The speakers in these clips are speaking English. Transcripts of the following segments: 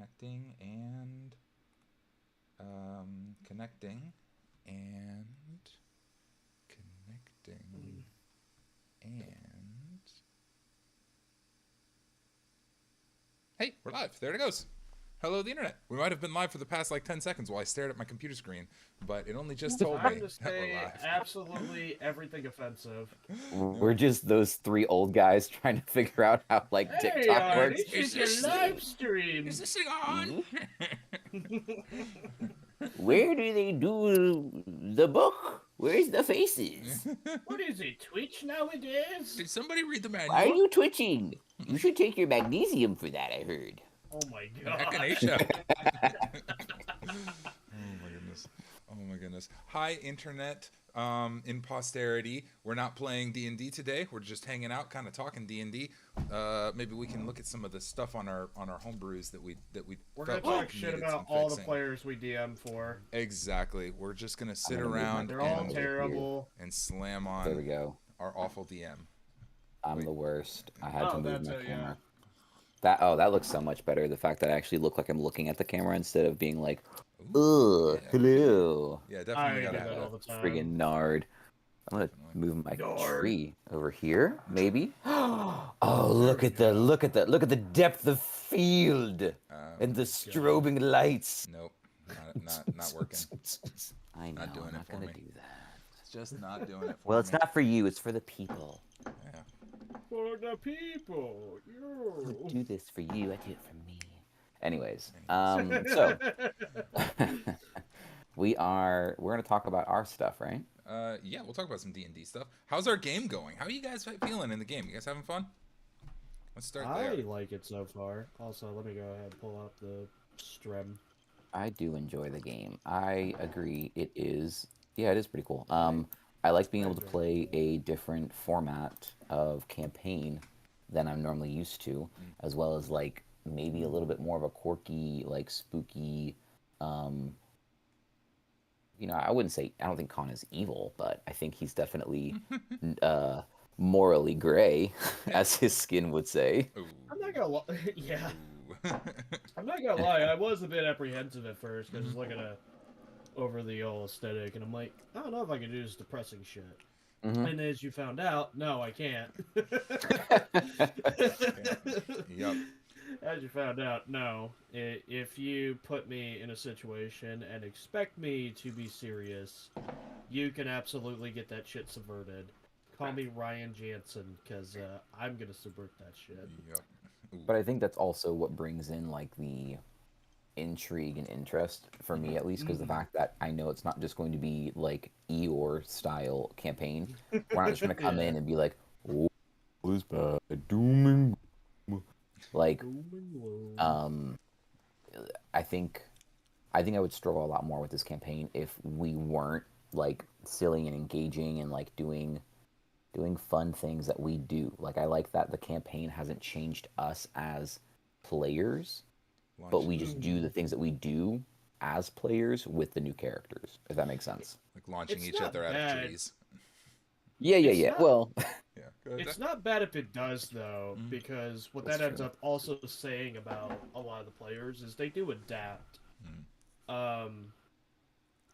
Connecting and connecting and connecting and hey, we're live. There it goes. Hello, the internet. We might have been live for the past like 10 seconds while I stared at my computer screen, but it only just told me Time to that we're say live. absolutely everything offensive. We're just those three old guys trying to figure out how like Hey, TikTok works. this is your live stream. Is this thing on? Where do they do the book? Where's the faces? What is it, Twitch nowadays? Did somebody read the manual? Why are you twitching? You should take your magnesium for that, I heard. Oh my god. Echinacea. Oh my goodness. Hi, internet. In posterity, we're not playing D&D today. We're just hanging out, kind of talking D&D. Maybe we can look at some of the stuff on our homebrews that we We're gonna talk shit about all the players we DM for. Exactly. We're just gonna sit around. They're all terrible. And slam on. There we go. Our awful DM. I'm the worst. I had to move my camera. Yeah. That looks so much better. The fact that I actually look like I'm looking at the camera instead of being like, ugh, hello. Yeah, definitely gotta do that all have the time. Friggin' nard. I'm gonna move my tree over here, maybe. Oh, look at the depth of field and the strobing lights. Nope, not working. I know. Not doing I'm it not for gonna me. do that. It's just not doing it for Well, me. it's not for you. It's for the people. Yeah. For the people. I don't do this for you. I do it for me. Anyways, so we're gonna talk about our stuff, right? Yeah, we'll talk about some D&D stuff. How's our game going? How are you guys feeling in the game? You guys having fun? Let's start there. I like it so far. Also, let me go ahead and pull up the stream. I do enjoy the game. I agree. It is pretty cool. I like being able to play a different format of campaign than I'm normally used to, as well as like maybe a little bit more of a quirky, like spooky. I wouldn't say I don't think Kahn is evil, but I think he's definitely morally gray, as his skin would say. Ooh. I'm not gonna lie. Yeah. Ooh. I'm not gonna lie. I was a bit apprehensive at first because I was looking at over the old aesthetic, and I'm like, I don't know if I can do this depressing shit. Mm-hmm. And as you found out, no, I can't. Yep. As you found out, no. If you put me in a situation and expect me to be serious, you can absolutely get that shit subverted. Call me Ryan Jansen, because I'm gonna subvert that shit. Yep. Ooh. But I think that's also what brings in like the intrigue and interest for me, at least, because the fact that I know it's not just going to be like Eeyore style campaign. We're not just going to come in and be like, "Oh, this bad, doom and gloom." Like, I think I would struggle a lot more with this campaign if we weren't like silly and engaging and like doing fun things that we do. Like, I like that the campaign hasn't changed us as players, but we just do the things that we do as players with the new characters, if that makes sense. Like launching It's each not other out bad. of trees. Yeah. Not- Well, Yeah. Go ahead. It's not bad if it does, though, because what That's that ends true. up also saying about a lot of the players is they do adapt.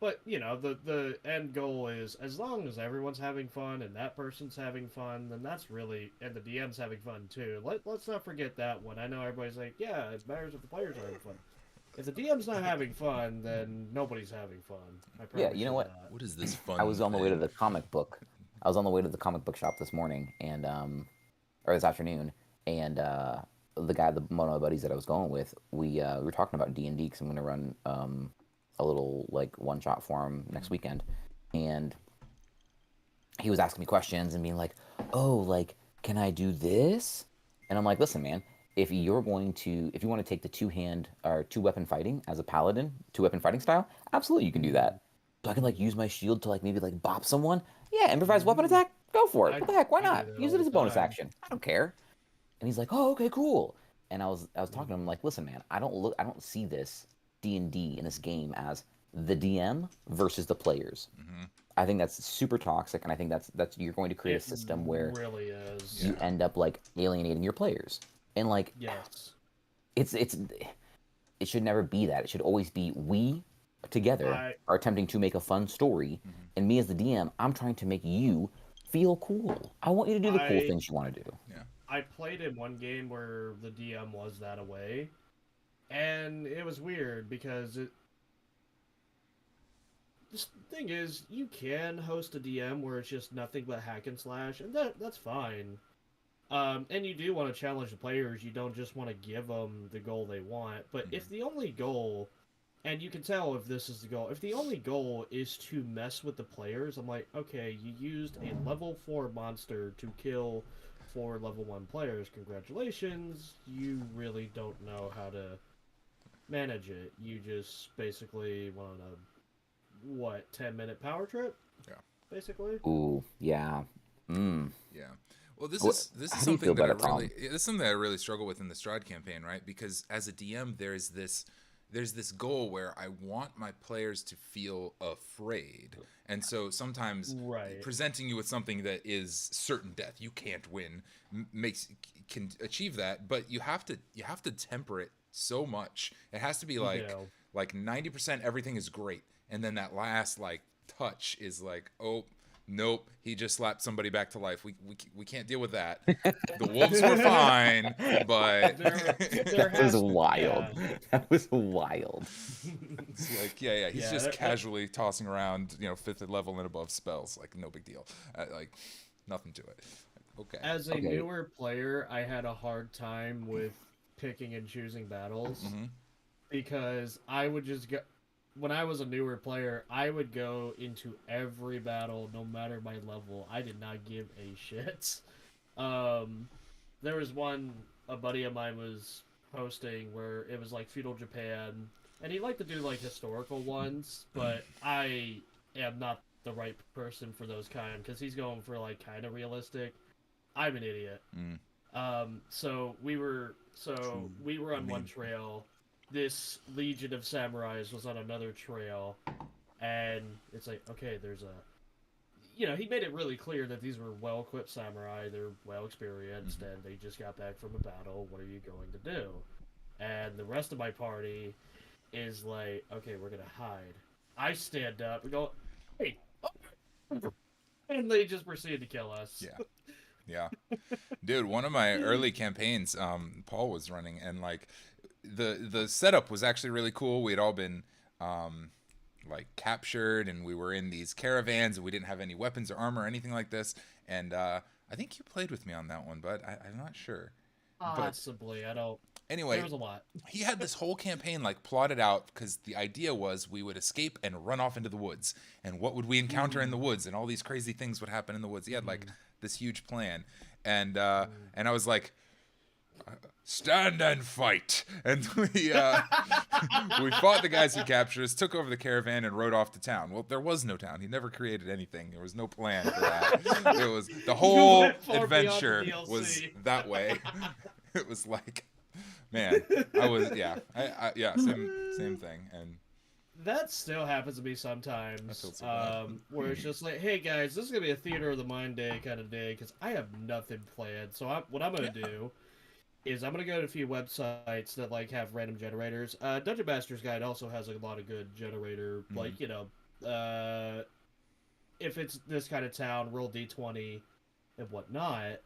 But, the end goal is, as long as everyone's having fun and that person's having fun, then that's really, and the DM's having fun, too. Let's not forget that one. I know everybody's like, yeah, it matters if the players are having fun. If the DM's not having fun, then nobody's having fun. I Yeah, you know what? that. What is this fun? I was on the way to thing? the comic book. I was on the way to the comic book shop this morning, and or this afternoon, and one of my buddies that I was going with, we were talking about D&D because I'm going to run a little like one shot for him next weekend, and he was asking me questions and being like, "Oh, like, can I do this?" And I'm like, "Listen, man, if you want to take the two-weapon fighting as a paladin, two-weapon fighting style, absolutely you can do that. So I can like use my shield to like maybe like bop someone. Yeah, improvised weapon attack, go for it. What the heck? Why I do not? that Use all it as a the bonus time. action. I don't care." And he's like, "Oh, okay, cool." And I was talking to him like, "Listen, man, I don't see this D&D in this game as the DM versus the players. I think that's super toxic, and I think that's you're going to create a system where really is. you end up like alienating your players. And like Yes. it's it should never be that. It should always be we together are attempting to make a fun story, and me as the DM, I'm trying to make you feel cool. I want you to do the cool things you want to do. Yeah. I played in one game where the DM was that away, and it was weird because the thing is, you can host a DM where it's just nothing but hack and slash, and that's fine. And you do want to challenge the players. You don't just want to give them the goal they want. But if the only goal, and you can tell if this is the goal, if the only goal is to mess with the players, I'm like, okay, you used a level 4 monster to kill 4 level 1 players. Congratulations. You really don't know how to manage it. You just basically went on a 10-minute power trip? Yeah. Basically. Ooh, yeah. Yeah. Well, this is how do you feel something that about it, this is something that I really struggle with in the Strahd campaign, right? Because as a DM, there's this goal where I want my players to feel afraid, and so sometimes presenting you with something that is certain death, you can't win, can achieve that, but you have to temper it so much. It has to be like 90% everything is great, and then that last like touch is like, oh. Nope, he just slapped somebody back to life. We can't deal with that. The wolves were fine, but that was wild. Yeah. That was wild. It's like, yeah. He's just casually tossing around, 5th level and above spells. Like, no big deal. Like, nothing to it. Okay. As a newer player, I had a hard time with picking and choosing battles because I would just go. When I was a newer player, I would go into every battle, no matter my level. I did not give a shit. There was one a buddy of mine was hosting where it was like feudal Japan, and he liked to do like historical ones, but I am not the right person for those kind because he's going for like kind of realistic. I'm an idiot. So we were on one trail. This legion of samurais was on another trail, and it's like, okay, there's a... he made it really clear that these were well-equipped samurai, they're well-experienced, and they just got back from a battle, what are you going to do? And the rest of my party is like, okay, we're gonna hide. I stand up and go, hey, and they just proceed to kill us. Yeah. Dude, one of my early campaigns, Paul was running, and like, the setup was actually really cool. We had all been like captured, and we were in these caravans, and we didn't have any weapons or armor or anything like this. And I think you played with me on that one, but I'm not sure. Possibly, I don't. Anyway, there was a lot. He had this whole campaign like plotted out because the idea was we would escape and run off into the woods, and what would we encounter in the woods, and all these crazy things would happen in the woods. He had like this huge plan, and I was like, stand and fight, and we fought the guys who captured us, took over the caravan, and rode off to town. Well, there was no town. He never created anything. There was no plan for that. It was the whole adventure was that way. It was like, man, same thing. And that still happens to me sometimes, where it's just like, hey guys, this is gonna be a theater of the mind day kind of day because I have nothing planned. So what I'm gonna do is I'm gonna go to a few websites that like have random generators. Dungeon Master's Guide also has like a lot of good generator, like if it's this kind of town, roll d20 and whatnot.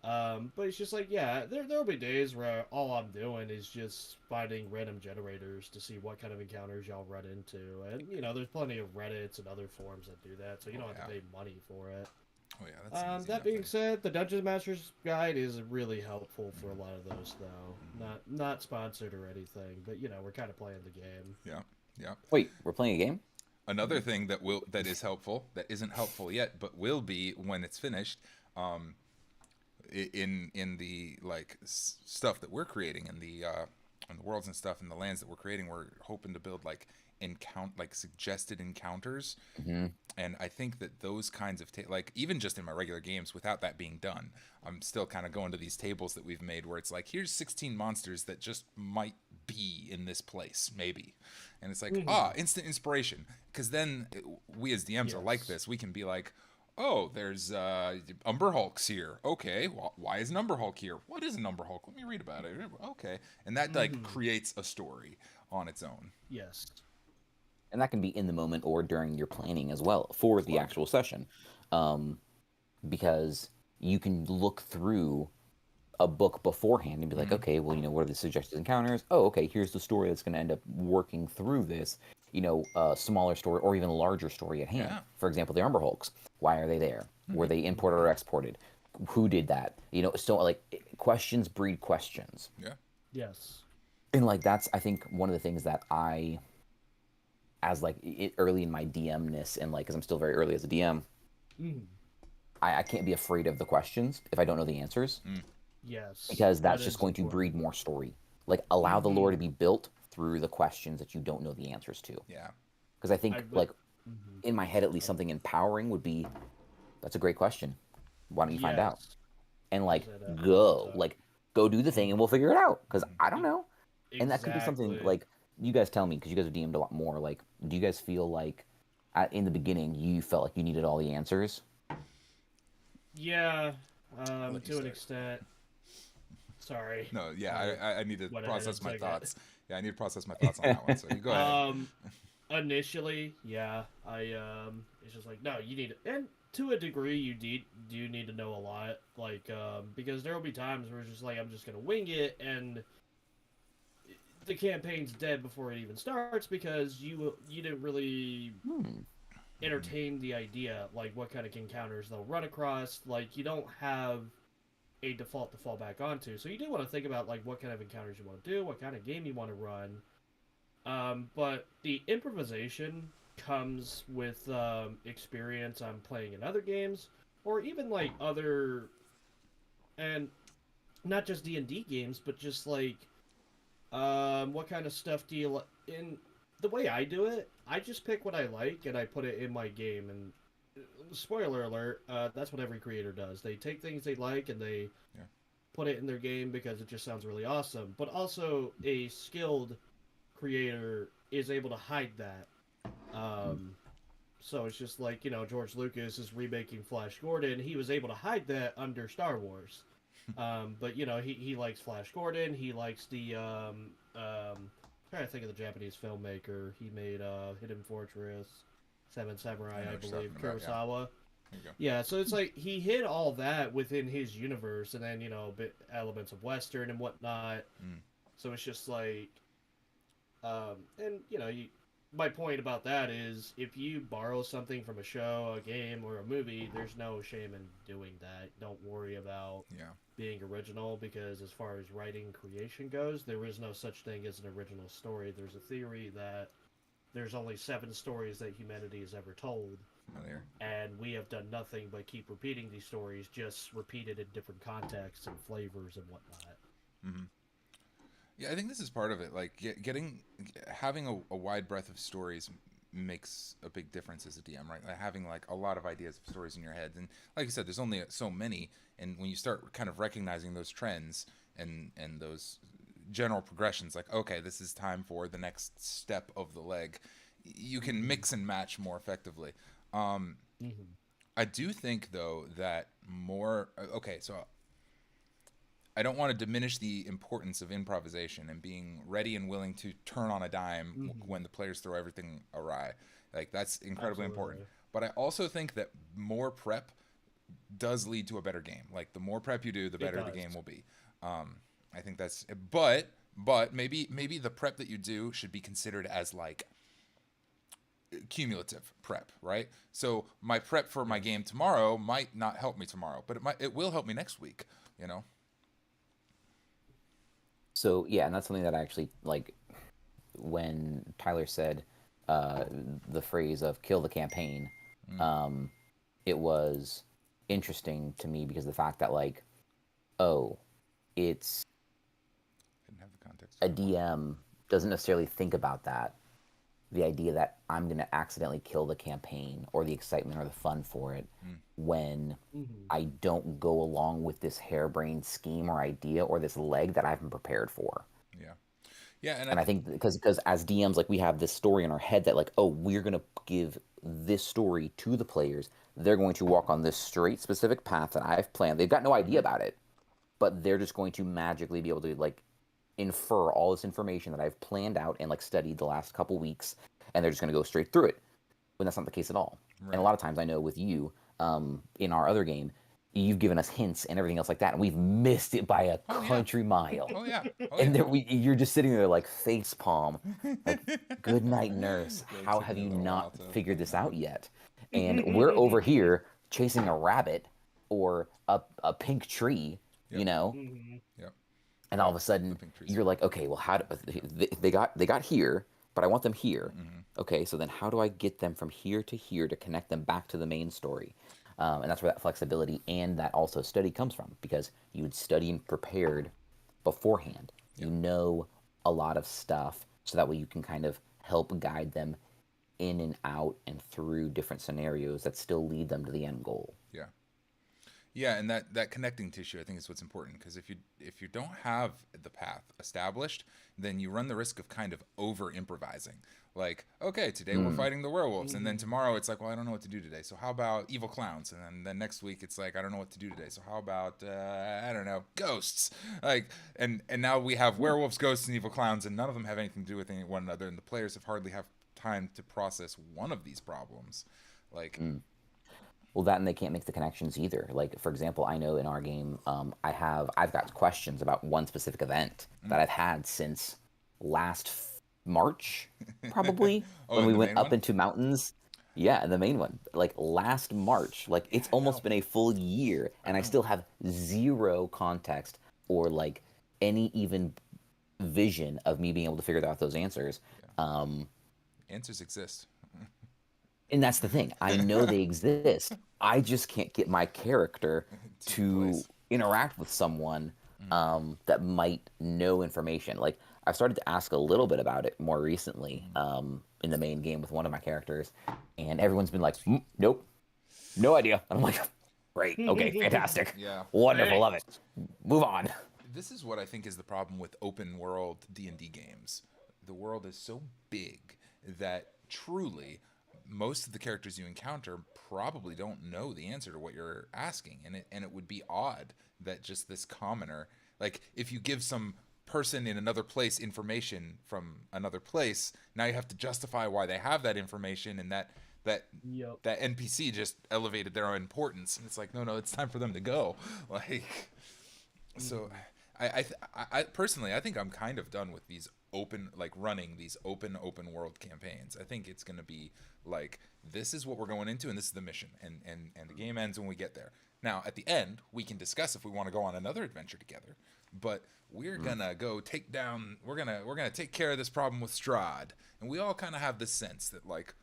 But it's just like, there'll be days where all I'm doing is just finding random generators to see what kind of encounters y'all run into, and there's plenty of Reddits and other forums that do that, so you don't have to pay money for it. Oh yeah, that's easy, that being said, the Dungeon Master's Guide is really helpful for a lot of those, though. Not sponsored or anything, but we're kind of playing the game. Yeah. Wait, we're playing a game? Another thing that is helpful, that isn't helpful yet, but will be when it's finished, in the like stuff that we're creating, in the worlds and stuff and the lands that we're creating, we're hoping to build like suggested encounters, and I think that those kinds of like even just in my regular games, without that being done, I'm still kind of going to these tables that we've made where it's like, here's 16 monsters that just might be in this place maybe, and it's like instant inspiration, because then we as DMs are like this. We can be like, oh, there's Umber Hulk's here. Okay, well, why is an Umber Hulk here? What is an Umber Hulk? Let me read about it. Okay, and that like creates a story on its own. Yes. And that can be in the moment or during your planning as well for the actual session, because you can look through a book beforehand and be like, okay, well, what are the suggested encounters? Oh, okay, here's the story that's going to end up working through this, smaller story or even larger story at hand. Yeah. For example, the Umber Hulks. Why are they there? Were they imported or exported? Who did that? So like questions breed questions. Yeah. Yes. And like that's I think one of the things that I, as like early in my DM-ness and like because I'm still very early as a DM, I can't be afraid of the questions if I don't know the answers. Yes. Because that's just going to breed more story. Like allow the lore to be built through the questions that you don't know the answers to. Yeah. Because I think in my head at least something empowering would be, that's a great question. Why don't you find out? And like go do the thing and we'll figure it out. Because I don't know. And that could be something like you guys tell me because you guys have DM'd a lot more. Like, do you guys feel like in the beginning you felt like you needed all the answers? Yeah, to an extent. Sorry. No, yeah, I need to process my thoughts. Yeah, I need to process my thoughts on that one. So you go ahead. Initially, yeah, it's just like, no, you need it. And to a degree, you do need to know a lot, like, because there will be times where it's just like, I'm just gonna wing it, and the campaign's dead before it even starts because you didn't really entertain the idea, like, what kind of encounters they'll run across. Like, you don't have a default to fall back onto, so you do want to think about like what kind of encounters you want to do, what kind of game you want to run. But the improvisation comes with experience on playing in other games, or even like other, and not just D&D games, but just like what kind of stuff do you in the way I do it. I just pick what I like and I put it in my game, and spoiler alert, that's what every creator does. They take things they like and they put it in their game because it just sounds really awesome. But also, a skilled creator is able to hide that. So it's just like, George Lucas is remaking Flash Gordon. He was able to hide that under Star Wars. But, he likes Flash Gordon. He likes the... I'm trying to think of the Japanese filmmaker. He made Hidden Fortress, Seven Samurai, I believe, Kurosawa. Yeah, so it's like he hid all that within his universe, and then elements of Western and whatnot. So it's just like, and my point about that is, if you borrow something from a show, a game, or a movie, there's no shame in doing that. Don't worry about being original, because as far as writing creation goes, there is no such thing as an original story. There's a theory that there's only 7 stories that humanity has ever told. And we have done nothing but keep repeating these stories, just repeated in different contexts and flavors and whatnot. Yeah, I think this is part of it. Like having a wide breadth of stories makes a big difference as a DM, right? Like having like a lot of ideas of stories in your head, and like you said, there's only so many. And when you start kind of recognizing those trends and those general progressions, like, okay, this is time for the next step of the leg, you can mix and match more effectively. I do think though that so I don't want to diminish the importance of improvisation and being ready and willing to turn on a dime when the players throw everything awry. Like, that's incredibly important. But I also think that more prep does lead to a better game. Like, the more prep you do, the better the game will be. I think that's, but maybe the prep that you do should be considered as like cumulative prep, right? So my prep for my game tomorrow might not help me tomorrow, but it will help me next week, So yeah, and that's something that I actually like when Tyler said the phrase of "kill the campaign." It was interesting to me because the fact that like, it's didn't have the context. A DM doesn't necessarily think about that. The idea that I'm going to accidentally kill the campaign or the excitement or the fun for it when I don't go along with this harebrained scheme or idea or this leg that I haven't prepared for. Yeah, and And I think because as DMs, like we have this story in our head that like, oh, we're gonna give this story to the players. They're going to walk on this straight specific path that I've planned. They've got no idea about it, but they're just going to magically be able to like infer all this information that I've planned out and like studied the last couple weeks, and they're just going to go straight through it. When that's not the case at all. Right. And a lot of times, I know with you, in our other game, you've given us hints and everything else like that, and we've missed it by a country mile. Oh yeah. Oh And yeah. you're just sitting there like face palm, like, good night, nurse. It How took have me a you little while not to figured this find out yet? And we're over here chasing a rabbit or a pink tree, Yep. you know? Mhm. Yep. And all of a sudden, pink trees. you're like, okay, well, how do, they got here, but I want them here. Mm-hmm. Okay, so then how do I get them from here to connect them back to the main story? And that's where that flexibility and that also study comes from, because you would study and prepared beforehand. You know a lot of stuff, so that way you can kind of help guide them in and out and through different scenarios that still lead them to the end goal. Yeah. Yeah, and that connecting tissue, I think, is what's important, because if you don't have the path established, then you run the risk of kind of over improvising. Like, okay, today we're fighting the werewolves, and then tomorrow it's like, well, I don't know what to do today. So how about evil clowns? And then next week it's like, I don't know what to do today. So how about I don't know, ghosts? Like, and now we have werewolves, ghosts, and evil clowns, and none of them have anything to do with one another, and the players have hardly have time to process one of these problems. Like. Well, that, and they can't make the connections either. Like, for example, I know in our game, I've got questions about one specific event that I've had since last March, probably, Oh, when in we the went main up one? into mountains. Yeah, the main one, like last March. Like, it's almost been a full year, and I still have zero context or like any even vision of me being able to figure out those answers. Answers exist. And that's the thing. I know they exist. I just can't get my character to place. interact with someone that might know information. Like, I've started to ask a little bit about it more recently in the main game with one of my characters, and everyone's been like, "Nope, no idea." And I'm like, "Great, okay, fantastic, Yeah. wonderful, love it. Move on." This is what I think is the problem with open world D&D games. The world is so big that truly most of the characters you encounter probably don't know the answer to what you're asking, and it would be odd that just this commoner, like, if you give some person in another place information from another place, now you have to justify why they have that information, and that Yep. that NPC just elevated their own importance, and it's like, no, it's time for them to go. Like, so I personally, I think I'm kind of done with these open, like, running these open world campaigns. I think it's going to be like, this is what we're going into, and this is the mission, and the game ends when we get there. Now, at the end, we can discuss if we want to go on another adventure together, but we're gonna go take down. We're gonna take care of this problem with Strahd, and we all kind of have this sense that, like,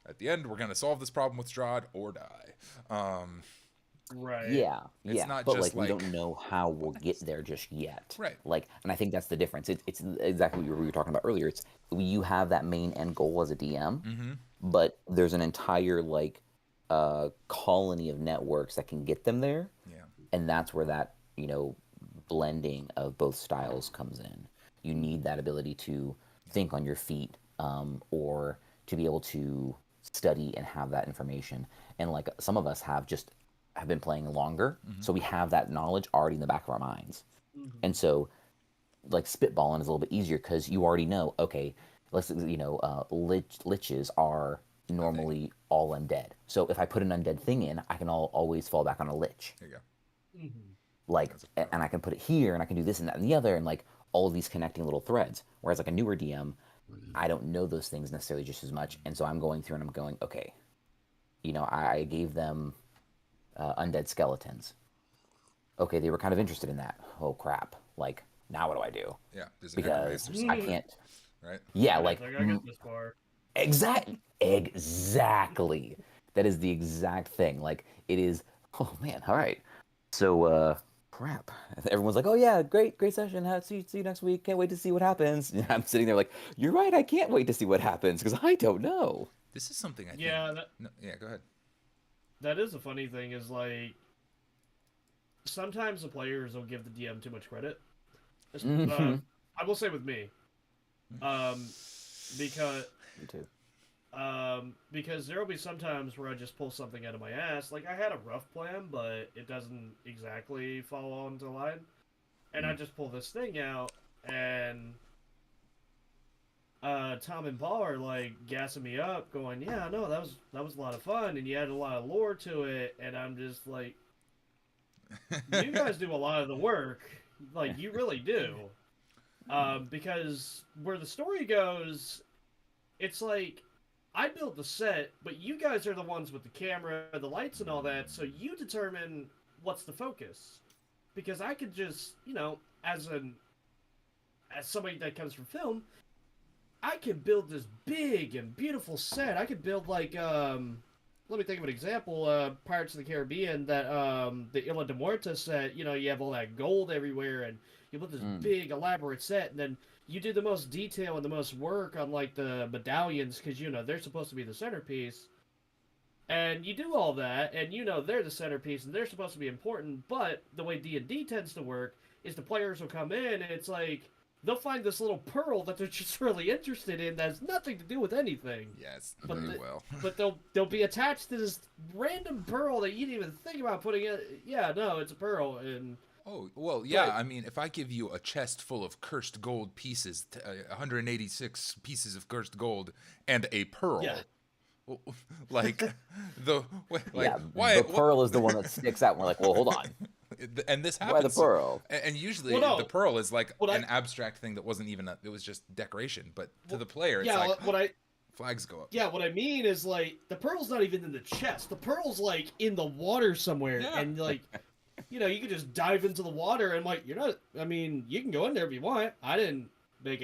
at the end, we're gonna solve this problem with Strahd or die. Right. Yeah, It's yeah, not but just like we like- don't know how we'll get there just yet. Right. Like, and I think that's the difference. It's exactly what we were talking about earlier. It's you have that main end goal as a DM, but there's an entire like colony of networks that can get them there, Yeah. and that's where that blending of both styles comes in. You need that ability to think on your feet, or to be able to study and have that information. And like some of us have been playing longer, so we have that knowledge already in the back of our minds. And so, like, spitballing is a little bit easier because you already know. Okay, let's liches are normally all undead. So if I put an undead thing in, I can always fall back on a lich. There you go. Like, and I can put it here, and I can do this and that and the other, and like all of these connecting little threads. Whereas like a newer DM, I don't know those things necessarily just as much, and so I'm going through and I'm going, okay, I gave them undead skeletons. Okay, they were kind of interested in that. Oh crap! Like, now what do I do? Yeah. There's a Because necromancer somewhere, I can't. right? Yeah, like I got this far. exactly. That is the exact thing. Like, it is. Oh man! All right. So crap. Everyone's like, oh yeah, great session. See you next week. Can't wait to see what happens. And I'm sitting there like, you're right. I can't wait to see what happens because I don't know. This is something I think. Yeah, No, yeah. Go ahead. that is the funny thing is, like, sometimes the players will give the DM too much credit. I will say with me, Um, because Me too. because there will be some times where I just pull something out of my ass. Like I had a rough plan, but it doesn't exactly follow on to line, and I Mm. just pull this thing out, and Tom and Paul are like gassing me up, going, "Yeah, no, that was a lot of fun, and you had a lot of lore to it," and I'm just like, "You guys do a lot of the work, like you really do." Because where the story goes, it's like I built the set, but you guys are the ones with the camera, the lights, and all that. So you determine what's the focus. Because I could just, as somebody that comes from film, I can build this big and beautiful set. I could build like let me think of an example. Pirates of the Caribbean, that the Isla de Muerta set. You know, you have all that gold everywhere, and you put this Mm. big elaborate set, and then you do the most detail and the most work on like the medallions, because they're supposed to be the centerpiece. And you do all that, and they're the centerpiece, and they're supposed to be important. But the way D&D tends to work is the players will come in, and it's like they'll find this little pearl that they're just really interested in that has nothing to do with anything. Yes, But very well. but they'll be attached to this random pearl that you didn't even think about putting it. Yeah, no, it's a pearl, and Oh, well, yeah, but I mean, if I give you a chest full of cursed gold pieces, 186 pieces of cursed gold, and a pearl, yeah, well, like, Yeah, why, the pearl is the one that sticks out. And we're like, well, hold on. and this Why the happens, pearl? and usually well, the no, pearl is like what an I abstract thing that wasn't even, it was just decoration, but to well, the player, it's yeah, like, what I flags go up. yeah, what I mean is like the pearl's not even in the chest. The pearl's like in the water somewhere, Yeah. and like you can just dive into the water, and like you're not. I mean, you can go in there if you want. I didn't make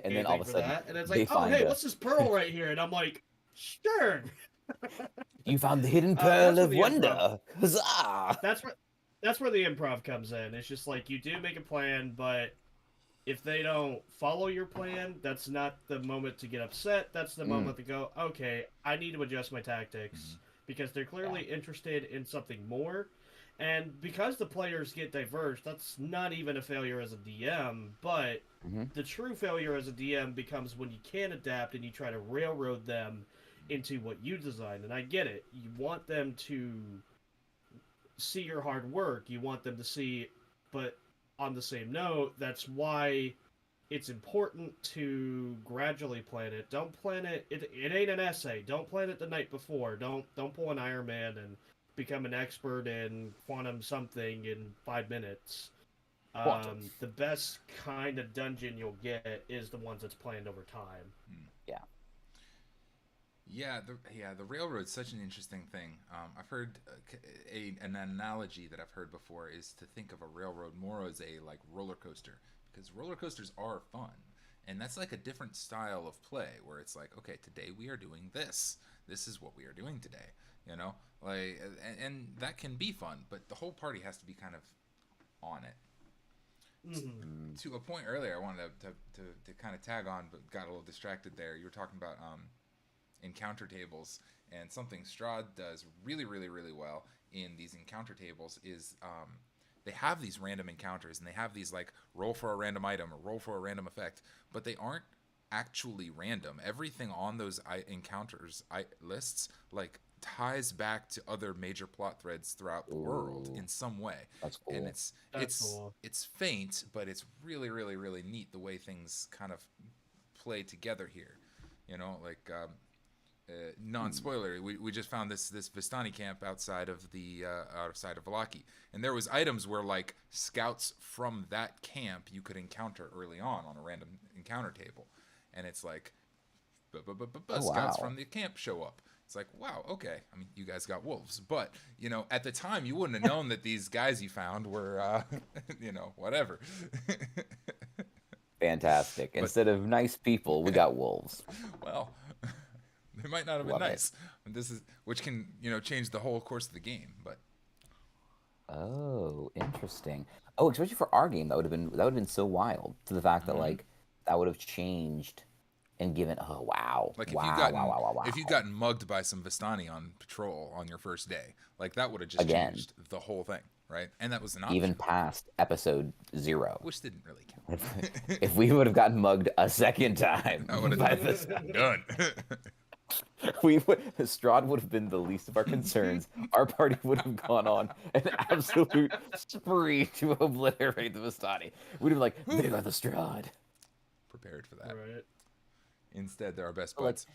And then all anything of a for sudden, that, and it's they like, oh find hey, a. what's this pearl right here? And I'm like, sure. You found the hidden That's pearl where of the improv. wonder. Huzzah! That's where that's where the improv comes in. It's just like you do make a plan, but if they don't follow your plan, that's not the moment to get upset. That's the Mm. moment to go, okay, I need to adjust my tactics because they're clearly interested in something more. And because the players get diverse, that's not even a failure as a DM, but Mm-hmm. the true failure as a DM becomes when you can't adapt and you try to railroad them into what you design. And I get it. You want them to see your hard work. You want them to see, but on the same note, that's why it's important to gradually plan it. Don't plan it. It ain't an essay. Don't plan it the night before. Don't pull an Iron Man and become an expert in quantum something in 5 minutes. Quantum. The best kind of dungeon you'll get is the ones that's planned over time. Yeah. The railroad's such an interesting thing. I've heard an analogy that I've heard before is to think of a railroad more as a like roller coaster, because roller coasters are fun, and that's like a different style of play where it's like, okay, today we are doing this. This is what we are doing today. You know, like, and that can be fun, but the whole party has to be kind of on it. Mm-hmm. To a point earlier, I wanted to kind of tag on, but got a little distracted there. You were talking about encounter tables, and something Strahd does really, really, really well in these encounter tables is they have these random encounters, and they have these like roll for a random item or roll for a random effect, but they aren't actually random. Everything on those encounters lists like ties back to other major plot threads throughout the world Ooh. in some way. That's cool. And That's it's cool. it's faint, but it's really, really, really neat the way things kind of play together here. You know, like non-spoiler, we just found this Vistani camp outside of Vallaki, and there was items where like scouts from that camp you could encounter early on a random encounter table, and it's like scouts wow. from the camp show up. It's like, wow, okay. I mean, you guys got wolves, but at the time you wouldn't have known that these guys you found were whatever. Fantastic. Instead of nice people, we got wolves. Well, they might not have been Love it. nice. Which can change the whole course of the game. But Oh, interesting. Oh, especially for our game, that would have been so wild. To the fact that like that would have changed and given. Oh wow, like wow. if you'd mugged by some Vistani on patrol on your first day, like that would have just Again. changed the whole thing. right? And that was an option. Even past episode 0. Which didn't really count. If we would have gotten mugged a second time, I would by have this, done. Strahd would have been the least of our concerns. Our party would have gone on an absolute spree to obliterate the Vistani. We'd have been like, they are the Strahd. Prepared for that. Right. Instead, they're our best Like, buds.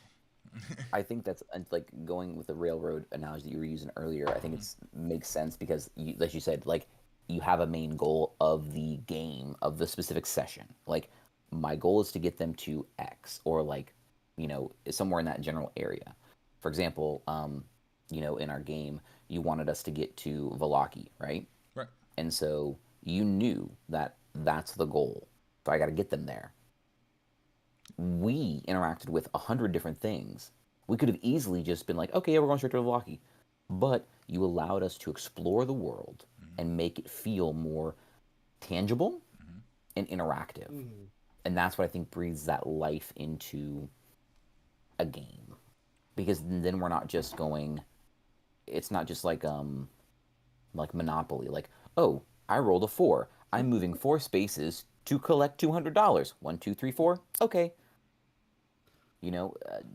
I think that's like going with the railroad analogy that you were using earlier. I think it's makes sense because, you, like you said, like you have a main goal of the game, of the specific session. Like my goal is to get them to X, or like, you know, somewhere in that general area. For example, you know, in our game, you wanted us to get to Valaki, right? Right. And so you knew that that's the goal. So I got to get them there. We interacted with 100 different things. We could have easily just been like, okay, yeah, we're going straight to Valaki. But you allowed us to explore the world and make it feel more tangible and interactive. And that's what I think breathes that life into a game. Because then we're not just going, it's not just like Monopoly. Like, oh, I rolled a 4. I'm moving 4 spaces to collect $200. 1, 2, 3, 4. Okay. You know,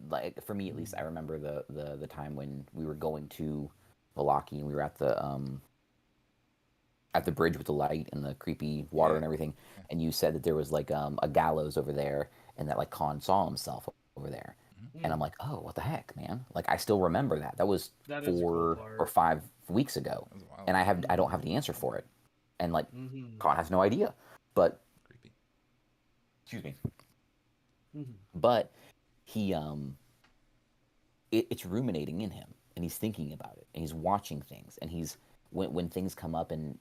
like for me at least, I remember the time when we were going to Valaki and we were at the bridge with the light and the creepy water and everything, and you said that there was like a gallows over there, and that like Kahn saw himself over there, and I'm like, oh, what the heck, man! Like I still remember that. That was That is a 4 cool or 5 weeks ago, That was wild. and I don't have the answer for it, and like Kahn has no idea, but Creepy. excuse me, but he it's ruminating in him, and he's thinking about it, and he's watching things, and he's when things come up, and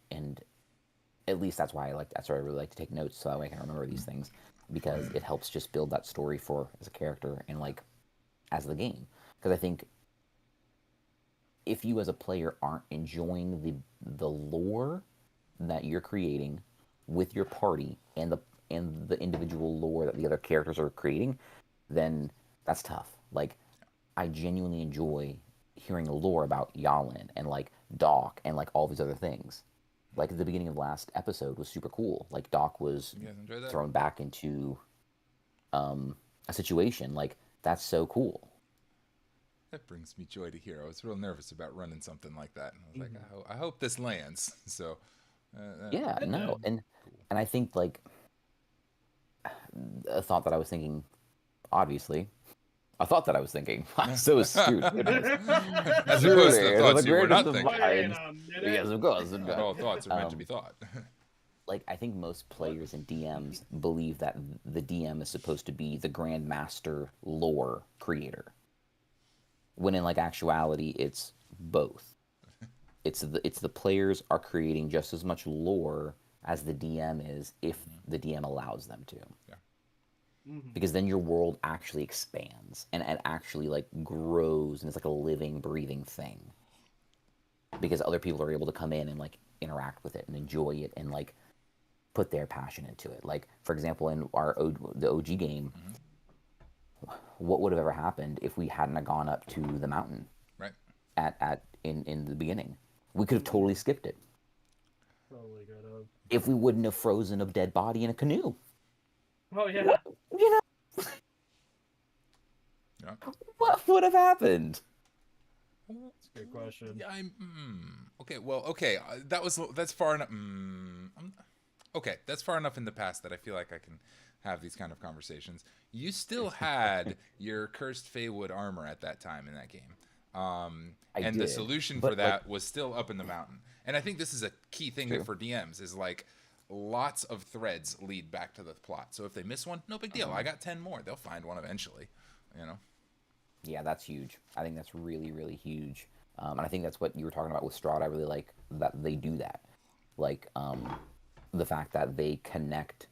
at least that's why I really like to take notes, so that way I can remember these things, because it helps just build that story for as a character and like as the game. Because I think if you as a player aren't enjoying the lore that you're creating with your party and the individual lore that the other characters are creating, then that's tough. Like, I genuinely enjoy hearing the lore about Jalin and like Doc and like all these other things. Like at the beginning of the last episode was super cool. Like Doc was You guys enjoy that? thrown back into a situation. Like that's so cool. That brings me joy to hear. I was real nervous about running something like that, and I was like, I hope this lands. So, Yeah, no, and I think like a thought that I was thinking, obviously, a thought that I was thinking, so astute. as opposed to the thoughts you were not greatest of thinking. minds. Yes, of course. Not all thoughts are meant to be thought. Like I think most players and DMs believe that the DM is supposed to be the grandmaster lore creator, when in like actuality it's both. It's the players are creating just as much lore as the DM is, if the DM allows them to. Yeah. Because then your world actually expands and actually like grows, and it's like a living, breathing thing. Because other people are able to come in and like interact with it and enjoy it and like put their passion into it. Like for example, in the OG game, what would have ever happened if we hadn't have gone up to the mountain? Right. In the beginning, we could have totally skipped it. Totally good of. If we wouldn't have frozen a dead body in a canoe. Oh yeah. You know, Yeah. what would have happened? That's a good question. Yeah, okay. Well, okay. That's far enough. Okay, that's far enough in the past that I feel like I can have these kind of conversations. You still had your cursed Feywood armor at that time in that game. And the did, solution but, for that was still up in the mountain. And I think this is a key thing True. for DMs is like lots of threads lead back to the plot. So if they miss one, no big deal. I got 10 more. They'll find one eventually, you know? Yeah, that's huge. I think that's really, really huge. And I think that's what you were talking about with Strahd. I really like that they do that. Like, the fact that they connect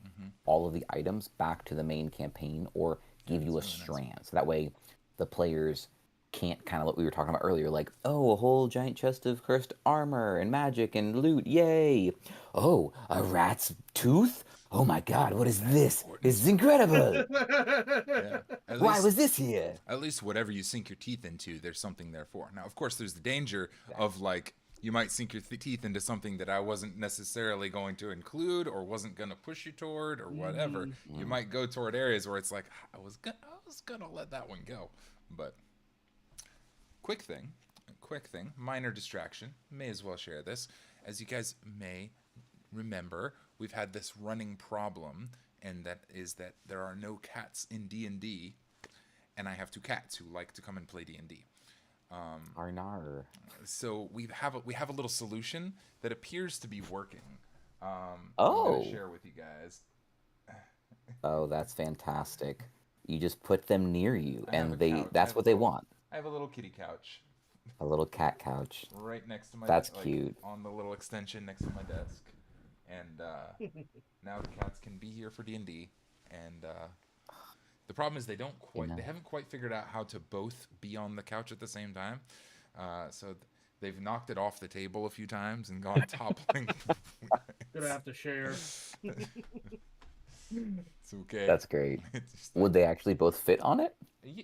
all of the items back to the main campaign or give you a strand. So that way the players can't kind of what we were talking about earlier, like, oh, a whole giant chest of cursed armor and magic and loot, yay! Oh, a rat's tooth? Oh my god, what is this? This is incredible! Yeah. Why was this here? At least whatever you sink your teeth into, there's something there for. Now, of course, there's the danger of like you might sink your teeth into something that I wasn't necessarily going to include or wasn't going to push you toward or whatever. You might go toward areas where it's like I was gonna let that one go, but quick thing, minor distraction. May as well share this. As you guys may remember, we've had this running problem, and that is that there are no cats in D&D, and I have 2 cats who like to come and play D&D. Arnar. So we have a little solution that appears to be working. I'm Oh. gonna share with you guys. Oh, that's fantastic. You just put them near you, I have and a they couch. that's what they want. I have a little kitty couch A little cat couch. right next to my. That's cute. On the little extension next to my desk, and now the cats can be here for D&D. And the problem is they haven't quite figured out how to both be on the couch at the same time. So they've knocked it off the table a few times and gone toppling. Gonna have to share. It's okay. That's great. It's Would they actually both fit on it?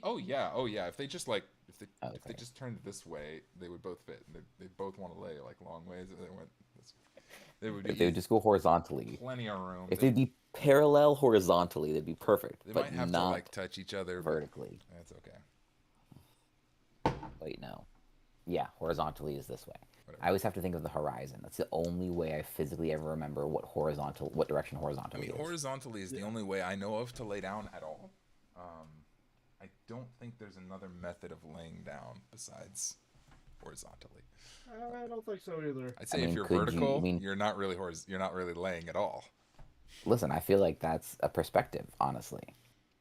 Oh yeah. If they just if they Okay. just turned this way, they would both fit. They both want to lay like long ways. If they went this way, they would If they would just go horizontally. plenty of room. If they'd be parallel horizontally, they'd be perfect. They but might have not to like touch each other but vertically. That's okay. Wait, no. Yeah, horizontally is this way. Whatever. I always have to think of the horizon. That's the only way I physically ever remember what direction I horizontally mean, is. horizontally is the only way I know of to lay down at all. I don't think there's another method of laying down besides horizontally. I don't think so either. I'd say I if mean, you're could you- vertical, I mean- you're not really laying at all. Listen, I feel like that's a perspective, honestly.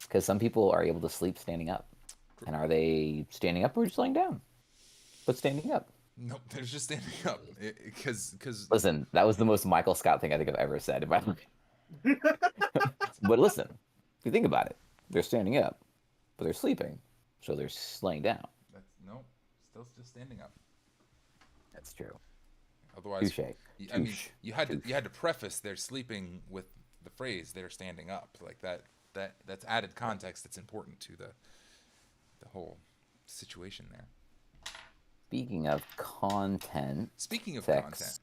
Because some people are able to sleep standing up. And are they standing up or just laying down? But standing up. Nope, they're just standing up because Listen, that was the most Michael Scott thing I think I've ever said. But listen, if you think about it, they're standing up, but they're sleeping, so they're laying down. that's nope, still just standing up. That's true. Otherwise, Touche. I mean, Touche. you had to preface their sleeping with the phrase "they're standing up." Like that's added context that's important to the whole situation there. Speaking of content, Speaking of Sex. content,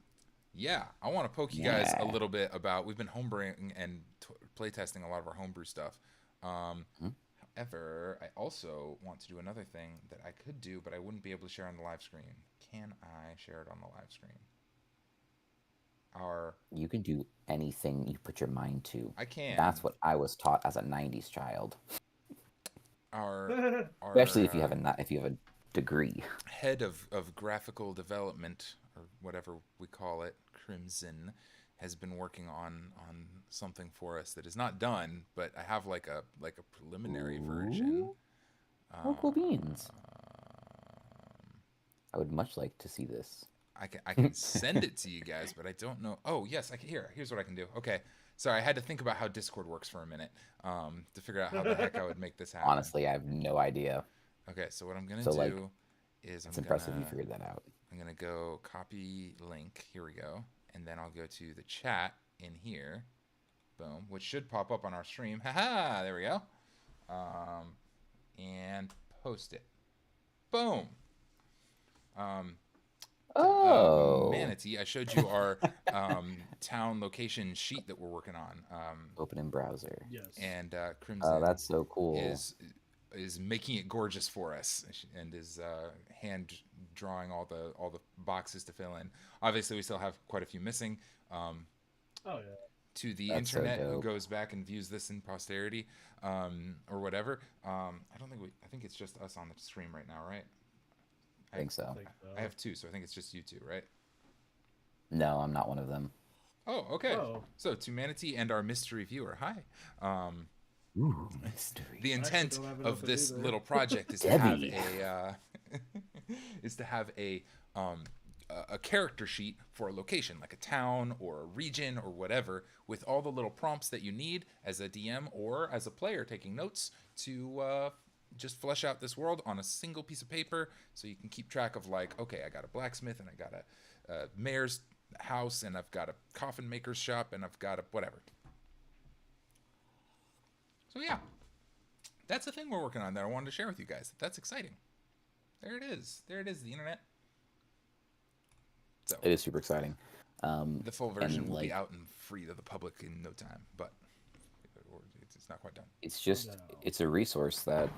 yeah, I want to poke you guys a Yeah. little bit about. We've been homebrewing and playtesting a lot of our homebrew stuff. However, I also want to do another thing that I could do, but I wouldn't be able to share on the live screen. Can I share it on the live screen? you can do anything you put your mind to. I can. That's what I was taught as a '90s child. Our Especially if you have a degree. head of graphical development, or whatever we call it, Crimson, has been working on something for us that is not done, but I have like a preliminary version. Local beans. I would much like to see this. I can send it to you guys, but I don't know. Oh yes, here's what I can do. Okay, sorry, I had to think about how Discord works for a minute to figure out how the heck I would make this happen. Honestly, I have no idea. Okay, so what I'm gonna So, do like, is It's impressive you figured that out. I'm gonna go copy link. Here we go, and then I'll go to the chat in here. Boom, which should pop up on our stream. Haha, there we go. And post it. Boom. Manatee, I showed you our town location sheet that we're working on. Open in browser. Yes. And Crimson Oh, that's so cool. is making it gorgeous for us and is hand drawing all the boxes to fill in. Obviously, we still have quite a few missing. Oh yeah. To the That's so internet who dope. goes back and views this in posterity or whatever. I think it's just us on the stream right now, right? I think so. I have 2, so I think it's just you 2, right? No, I'm not one of them. Oh, okay. Oh. So to Manatee and our mystery viewer, hi. Ooh, mystery. The intent don't have of enough this either. little project is to have Debbie. a character sheet for a location, like a town or a region or whatever, with all the little prompts that you need as a DM or as a player taking notes to just flesh out this world on a single piece of paper, so you can keep track of, like, okay, I got a blacksmith and I got a mayor's house and I've got a coffin maker's shop and I've got a whatever. So yeah, that's the thing we're working on that I wanted to share with you guys. That's exciting. There it is, the internet. So It is super exciting. the full version and will be like out and free to the public in no time, but it's not quite done. it's just No. it's a resource that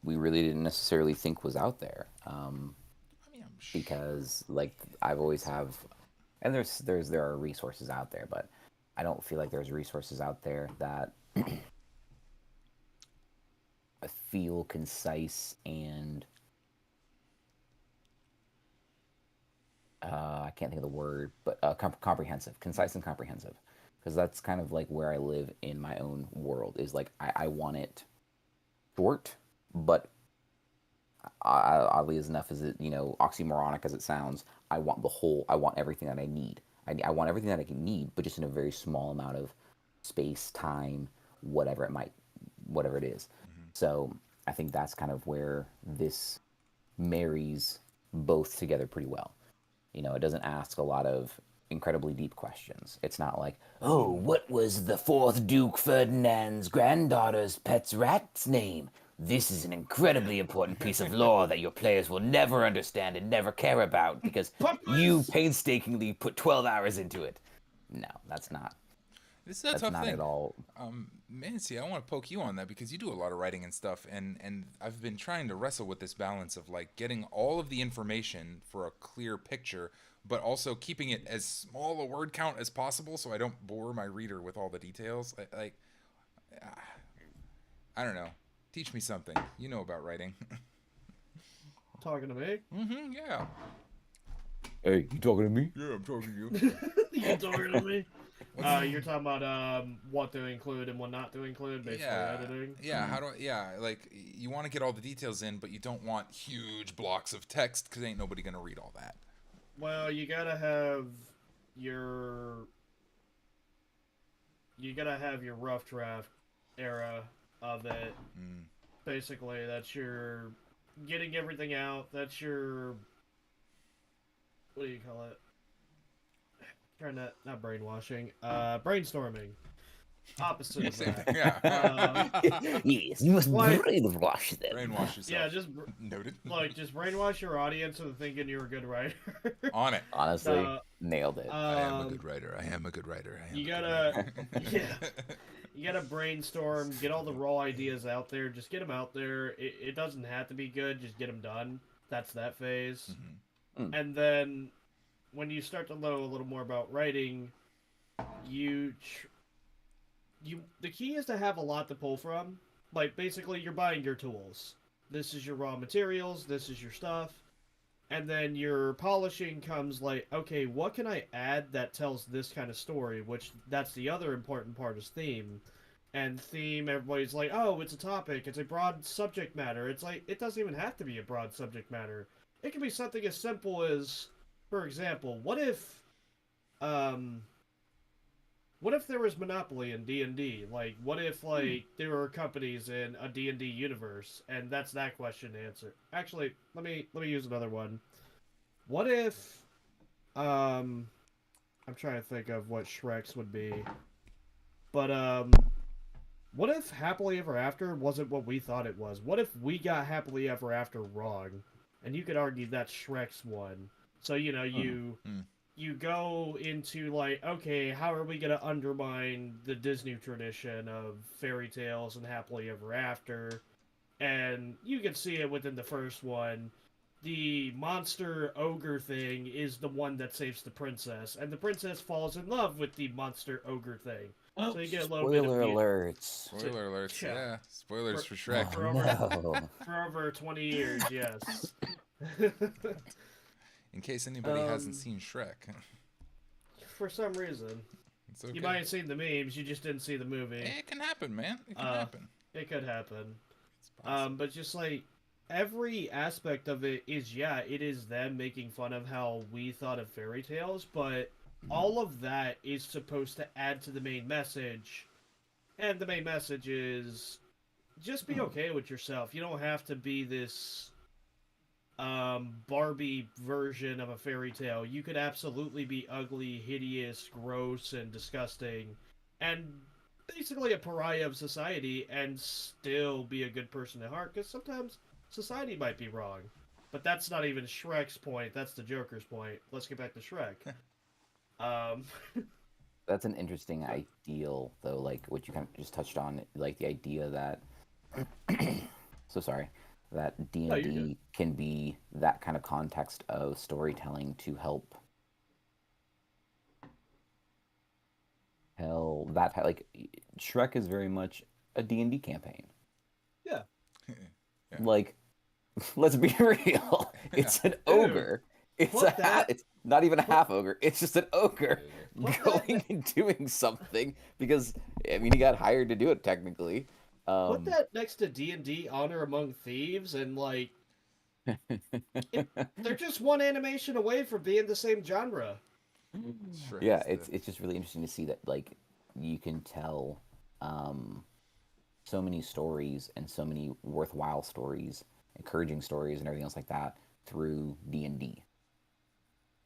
we really didn't necessarily think was out there. I mean, Because like I've always have, and there are resources out there, but I don't feel like there's resources out there that feel concise and I can't think of the word, but comprehensive, concise and comprehensive, because that's kind of like where I live in my own world. Is like I want it short, but oddly as enough as it oxymoronic as it sounds, I want the whole. I want everything that I need. I want everything that I can need, but just in a very small amount of space, time, whatever it is. So I think that's kind of where this marries both together pretty well. It doesn't ask a lot of incredibly deep questions. It's not like, oh, what was the fourth Duke Ferdinand's granddaughter's pet's rat's name? This is an incredibly important piece of lore that your players will never understand and never care about because you painstakingly put 12 hours into it. No, that's not. This is a That's tough not thing. at all. Manatee, I want to poke you on that because you do a lot of writing and stuff, and I've been trying to wrestle with this balance of like getting all of the information for a clear picture, but also keeping it as small a word count as possible so I don't bore my reader with all the details. I don't know. Teach me something. You know about writing. Talking to me? Yeah. Hey, you talking to me? Yeah, I'm talking to you. You talking to me? You're talking about what to include and what not to include, basically editing. Yeah, like you want to get all the details in, but you don't want huge blocks of text because ain't nobody gonna read all that. Well, you gotta have your rough draft era of it. Basically, that's your getting everything out. That's your, what do you call it? Trying to, not brainwashing, brainstorming. Opposite of that. Yeah. Yes, you must brainwash them. Brainwash yourself. Yeah, just noted. just brainwash your audience into thinking you're a good writer. On it. Honestly, nailed it. I am a good writer. I am a good writer. You gotta, yeah, you gotta brainstorm, get all the raw ideas out there. Just get them out there. It doesn't have to be good. Just get them done. That's that phase. And then when you start to know a little more about writing, the key is to have a lot to pull from. Like, basically, you're buying your tools. This is your raw materials, this is your stuff. And then your polishing comes like, okay, what can I add that tells this kind of story? Which, that's the other important part is theme. And theme, everybody's like, oh, it's a topic, it's a broad subject matter. It's like, it doesn't even have to be a broad subject matter. It can be something as simple as, for example, what if there was Monopoly in D&D? Like, what if, like, there were companies in a D&D universe? And that's that question to answer. Actually, let me use another one. What if, I'm trying to think of what Shrek's would be. But, what if Happily Ever After wasn't what we thought it was? What if we got Happily Ever After wrong? And you could argue that's Shrek's one. So, you go into, like, okay, how are we going to undermine the Disney tradition of fairy tales and Happily Ever After? And you can see it within the first one. The monster ogre thing is the one that saves the princess, and the princess falls in love with the monster ogre thing. So you get a little bit of alerts. Spoiler alerts, Yeah. yeah. Spoilers for Shrek. For over 20 years, yes. In case anybody hasn't seen Shrek. For some reason. It's okay. You might have seen the memes, you just didn't see the movie. It can happen, man. It can happen. It could happen. It's possible. But just like, every aspect of it is, it is them making fun of how we thought of fairy tales, but all of that is supposed to add to the main message. And the main message is, just be okay with yourself. You don't have to be this Barbie version of a fairy tale. You could absolutely be ugly, hideous, gross, and disgusting, and basically a pariah of society, and still be a good person at heart, because sometimes society might be wrong. But that's not even Shrek's point. That's the Joker's point. Let's get back to Shrek. That's an interesting ideal, though. Like what you kind of just touched on, like the idea that. So sorry, that D&D can be that kind of context of storytelling to help. Like Shrek is very much a D&D campaign. Yeah. Yeah. Like, let's be real. It's an ogre. It's it's not even a half ogre. It's just an ogre going and doing something because I mean he got hired to do it technically. Put that next to D&D Honor Among Thieves and like they're just one animation away from being the same genre. Shrek Yeah, is it's just really interesting to see that like you can tell so many stories and so many worthwhile stories, encouraging stories and everything else like that through D&D.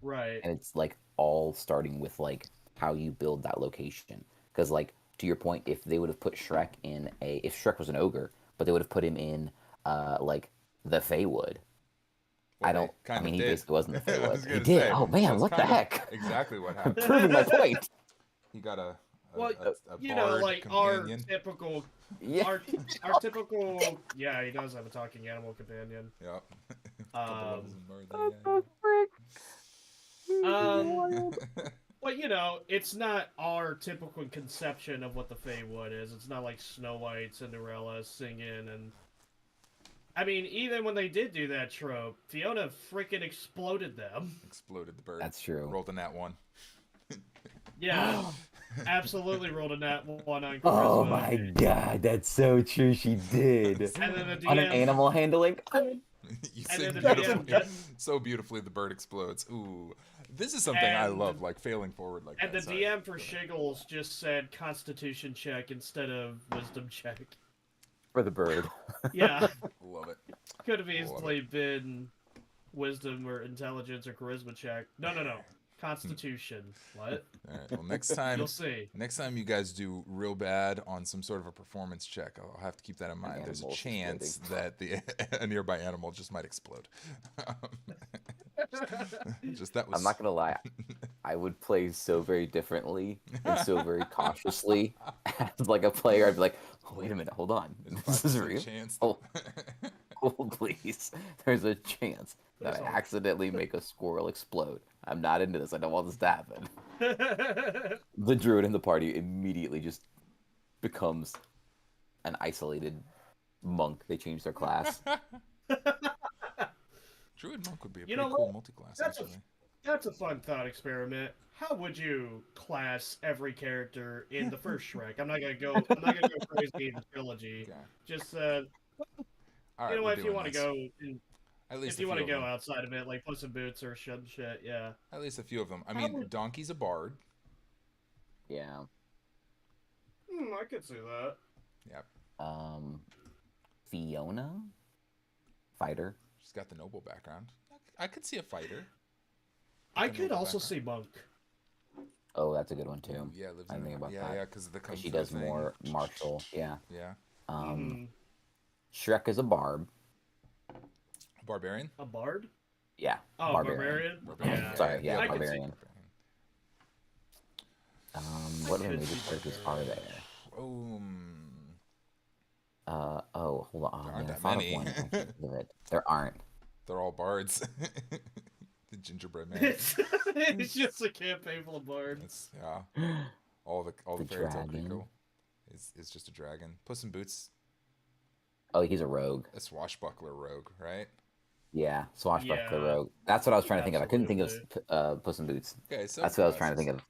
Right. And it's like all starting with like how you build that location. Because like to your point, if they would have put Shrek in if Shrek was an ogre, but they would have put him in like the Feywood. Well, I mean, he did. basically wasn't the Feywood. He did. Say, Oh man, what the heck? Exactly what happened. Proving my point. He got a you know, like companion. our typical, Yeah. our typical. Yeah, he does have a talking animal companion. Yep. But you know, it's not our typical conception of what the Feywood is. It's not like Snow White, Cinderella singing, and I mean, even when they did do that trope, Fiona freaking exploded them. Exploded the bird. That's true. Rolled a nat 1. Yeah, absolutely rolled a nat 1 on charisma. Oh my god, that's so true. She did. And then the DM, on an animal handling. You and sing then the beautifully. DM, So beautifully, the bird explodes. Ooh, this is something I love, like failing forward like and that. the DM for Shiggles just said Constitution check instead of Wisdom check. For the bird. Yeah, Love it. could have easily been Wisdom or Intelligence or Charisma check. No. Constitution. What? All right. Well, next time You'll see. Next time you guys do real bad on some sort of a performance check, I'll have to keep that in mind. There's a chance that a nearby animal just might explode. Just that was. I'm not gonna lie. I would play so very differently and so very cautiously as like a player. I'd be like, oh, wait a minute, hold on. This is real. Chance. Oh, please. There's a chance that I accidentally make a squirrel explode. I'm not into this. I don't want this to happen. The druid in the party immediately just becomes an isolated monk. They change their class. Druid monk would be a You pretty know cool what? multi-class, That's actually. That's a fun thought experiment. How would you class every character in the first Shrek? I'm not gonna go crazy in the trilogy. Okay. Just All right, you know we're what? If you doing want to this. go, At least if you want to go outside of it, like Puss in Boots or shit, yeah. At least a few of them. I mean, Donkey's a bard. Yeah. I could see that. Yep. Fiona? Fighter? She's got the noble background. I could see a fighter. I could also see Monk. Oh, that's a good one too. Yeah, lives I in think the, about yeah, that. yeah, because the kung She fu does thing. more martial. Yeah. Yeah. Shrek is a barb. Barbarian. A bard? Yeah. Oh, barbarian. Yeah. Sorry, yeah, I could see- barbarian. What other major characters are there? Oh, hold on. There aren't I that thought many. of one. I can't think of it. There aren't. They're all bards. The gingerbread man. It's just a campaign full of bards. It's, yeah. All the The fairy tale dragon. people. Is just a dragon. Puss in Boots. Oh, he's a rogue. A swashbuckler rogue, right? Yeah, swashbuckler Yeah. rogue. That's what I was trying to think of. I couldn't think Absolutely. of Puss in Boots. Okay, so That's what I was trying to think of.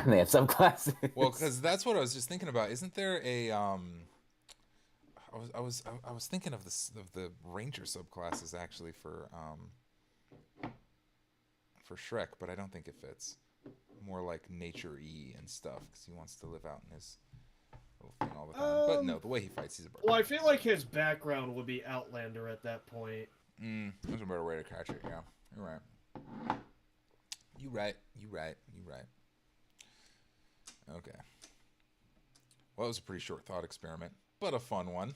They have subclasses. Well, because that's what I was just thinking about. Isn't there a I was thinking of the ranger subclasses actually for Shrek, but I don't think it fits. More like nature-y and stuff because he wants to live out in his little thing all the time. But no, the way he fights, he's a barbarian. Well, I feel like his background would be Outlander at that point. There's a better way to catch it. Yeah, you're right. You right. Okay. Well, it was a pretty short thought experiment, but a fun one.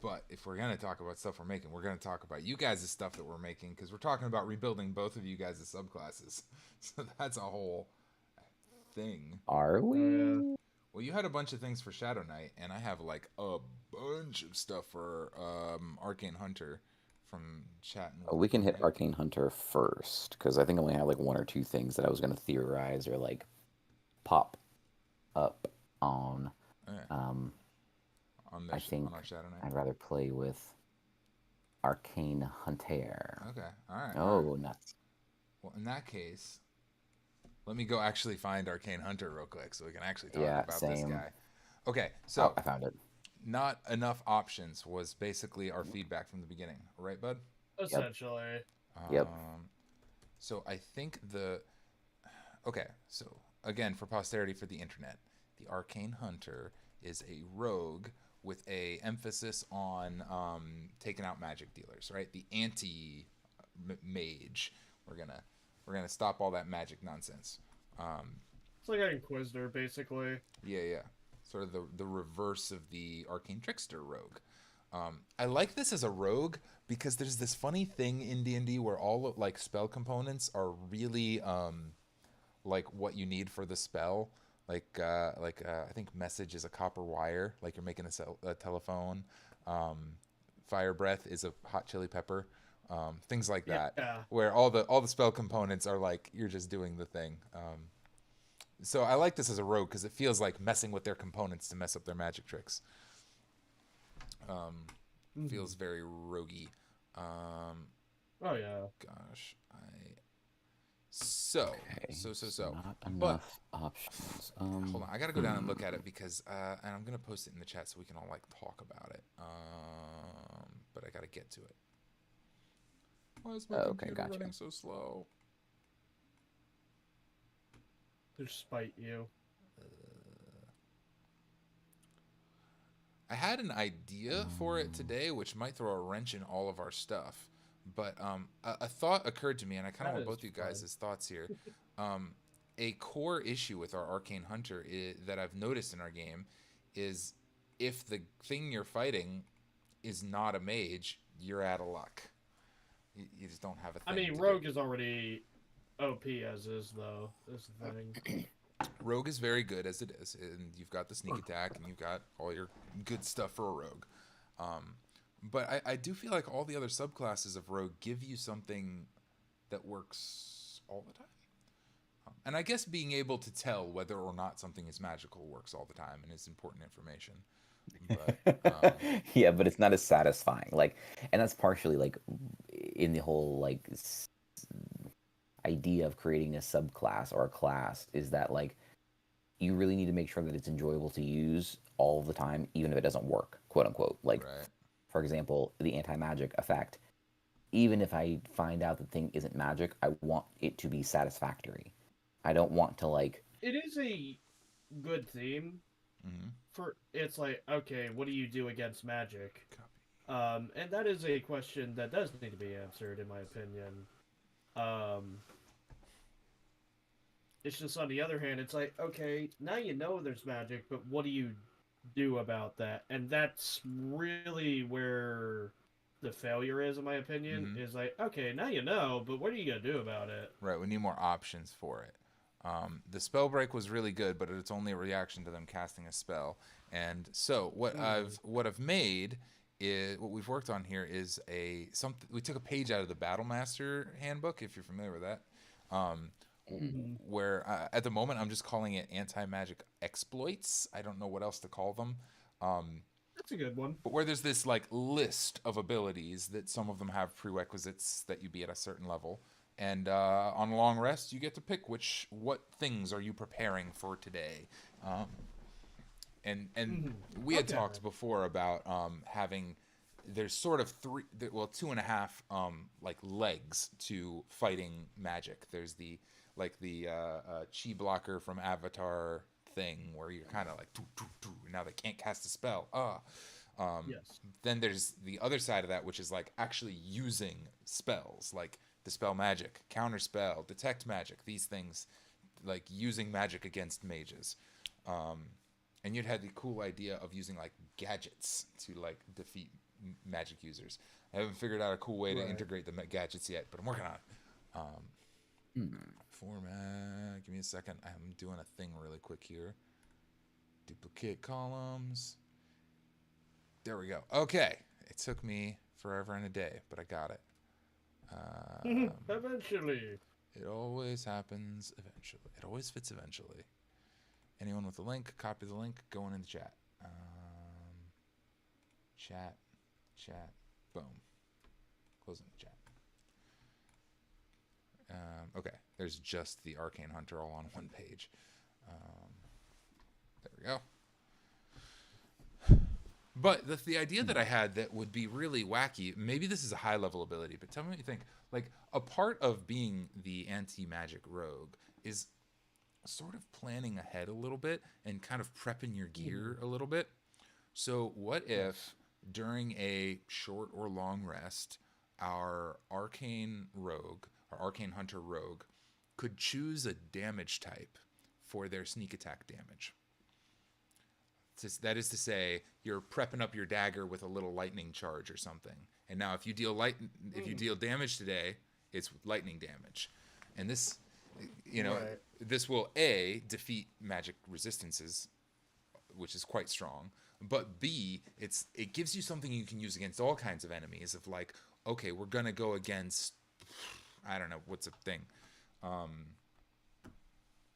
But if we're going to talk about stuff we're making, we're going to talk about you guys' stuff that we're making, because we're talking about rebuilding both of you guys' subclasses. So that's a whole thing. Are we? Yeah. Well, you had a bunch of things for Shadow Knight, and I have like a bunch of stuff for Arcane Hunter from chatting. We can hit Arcane Hunter first, because I think I only have like one or two things that I was going to theorize or like pop up on. I think on our Shadow Knight. I'd rather play with Arcane Hunter. Okay, all right. Oh, nuts. Well, in that case, let me go actually find Arcane Hunter real quick so we can actually talk about this guy. Okay, so I found it. Not enough options was basically our feedback from the beginning, right, bud? Essentially. Yep. So I think okay, so again, for posterity for the internet, the Arcane Hunter is a rogue with a emphasis on taking out magic dealers, right? The anti-mage. We're gonna stop all that magic nonsense. It's like an Inquisitor, basically. Yeah. Sort of the reverse of the Arcane Trickster rogue. I like this as a rogue because there's this funny thing in D&D where all of, like, spell components are really like what you need for the spell. Like I think message is a copper wire, like you're making a telephone. Fire breath is a hot chili pepper. Things like that, where all the spell components are like you're just doing the thing. So I like this as a rogue because it feels like messing with their components to mess up their magic tricks. Feels very roguey. Oh yeah. Gosh, So. Not enough options. Hold on, I gotta go down and look at it because, and I'm gonna post it in the chat so we can all like talk about it. But I gotta get to it. Why is my computer running so slow? To spite you. I had an idea for it today, which might throw a wrench in all of our stuff. But a thought occurred to me, and I kind of want both you guys' thoughts here. A core issue with our Arcane Hunter that I've noticed in our game is if the thing you're fighting is not a mage, you're out of luck. You just don't have a thing. I mean, Rogue is already OP as is, though. That's the thing. Rogue is very good as it is, and you've got the sneak attack, and you've got all your good stuff for a rogue. But I do feel like all the other subclasses of rogue give you something that works all the time. And I guess being able to tell whether or not something is magical works all the time and is important information. But, yeah, but it's not as satisfying. Like, and that's partially like in the whole like idea of creating a subclass or a class is that like you really need to make sure that it's enjoyable to use all the time, even if it doesn't work, quote unquote. Like, for example, the anti-magic effect. Even if I find out the thing isn't magic, I want it to be satisfactory. I don't want to like. It is a good theme. For it's like, okay, what do you do against magic? And that is a question that does need to be answered, in my opinion. It's just on the other hand, it's like, okay, now you know there's magic, but what do you do about that? And that's really where the failure is, in my opinion. Is like, okay, now you know, but what are you gonna do about it? Right, we need more options for it. The spell break was really good, but it's only a reaction to them casting a spell. And so what I've made is what we've worked on here is something. We took a page out of the Battle Master handbook, if you're familiar with that. Where at the moment I'm just calling it anti-magic exploits. I don't know what else to call them. That's a good one. But where there's this like list of abilities that some of them have prerequisites that you be at a certain level. And on a long rest, you get to pick what things are you preparing for today. And we had talked before about having, there's sort of 2.5 like legs to fighting magic. There's the chi blocker from Avatar thing where you're kind of like now they can't cast a spell. Yes. Then there's the other side of that, which is like actually using spells, like dispel magic, counter spell, detect magic, these things, like using magic against mages. And you'd had the cool idea of using like gadgets to like defeat magic users. I haven't figured out a cool way to Right. integrate the gadgets yet, but I'm working on it. Format. Give me a second. I'm doing a thing really quick here. Duplicate columns. There we go. Okay. It took me forever and a day, but I got it. Eventually. It always happens eventually. It always fits eventually. Anyone with a link, copy the link, go in the chat. Chat, boom. Closing the chat. Okay, there's just the Arcane Hunter all on one page. There we go. But the idea that I had that would be really wacky, maybe this is a high level ability, but tell me what you think. Like, a part of being the anti-magic rogue is sort of planning ahead a little bit and kind of prepping your gear a little bit. So what if during a short or long rest, our arcane hunter rogue could choose a damage type for their sneak attack damage? That is to say, you're prepping up your dagger with a little lightning charge or something. And now if you deal damage today, it's lightning damage. And this, this will A, defeat magic resistances, which is quite strong. But B, it gives you something you can use against all kinds of enemies. Of like, okay, we're gonna go against, I don't know, what's a thing, A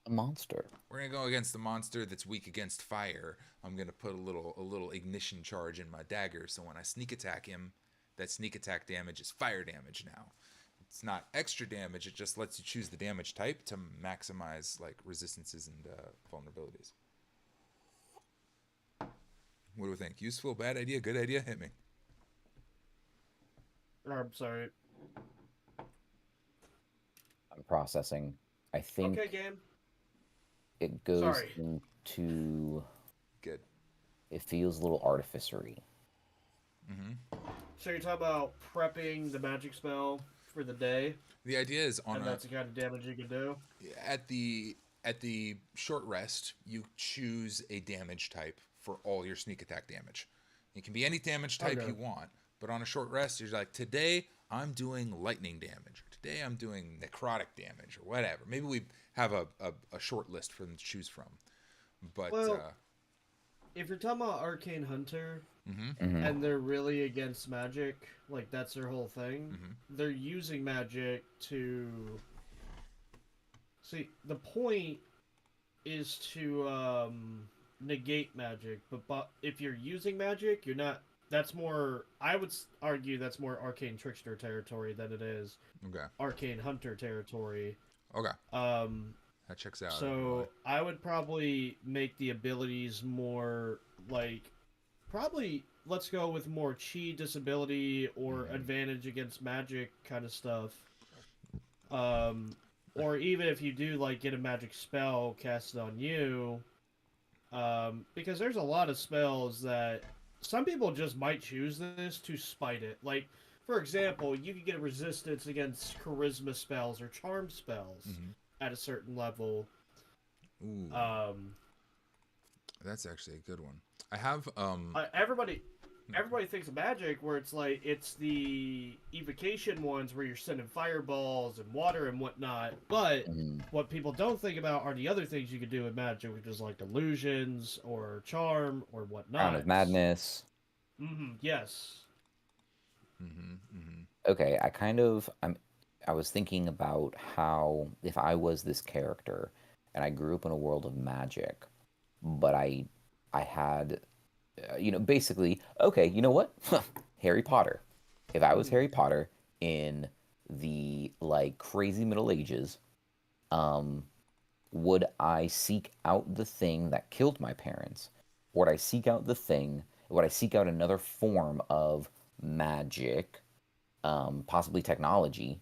monster. we're gonna go against the monster that's weak against fire. I'm gonna put a little ignition charge in my dagger, so when I sneak attack him, that sneak attack damage is fire damage now. It's not extra damage. It just lets you choose the damage type to maximize like resistances and vulnerabilities. What do we think? Useful? Bad idea? Good idea? Hit me. I'm sorry. I'm processing. I think Okay, game. it goes Sorry. into. Good. It feels a little artificery. So you're talking about prepping the magic spell for the day, The idea is and that's the kind of damage you can do. at the short rest, you choose a damage type for all your sneak attack damage. It can be any damage type Okay. you want, but on a short rest, you're like, today I'm doing lightning damage, or today I'm doing necrotic damage, or whatever. Maybe we have a short list for them to choose from. But Well, if you're talking about Arcane Hunter, Mhm. and they're really against magic, like that's their whole thing, they're using magic to... See, the point is to negate magic, but if you're using magic, you're not... That's more... I would argue that's more Arcane Trickster territory than it is okay, Arcane Hunter territory. that checks out. So I would probably make the abilities more like, probably let's go with more chi disability or advantage against magic kind of stuff. Or even if you do like get a magic spell casted on you, because there's a lot of spells that some people just might choose this to spite it. Like, for example, you could get a resistance against charisma spells or charm spells at a certain level. Ooh, that's actually a good one. I have Everybody thinks of magic where it's like it's the evocation ones where you're sending fireballs and water and whatnot. But what people don't think about are the other things you could do with magic, which is like illusions or charm or whatnot. Crown of Madness. Yes. Okay, I was thinking about how if I was this character and I grew up in a world of magic, but I had basically, okay, you know what? Harry Potter. If I was Harry Potter in the like crazy Middle Ages, would I seek out the thing that killed my parents? Or would I seek out another form of magic, possibly technology,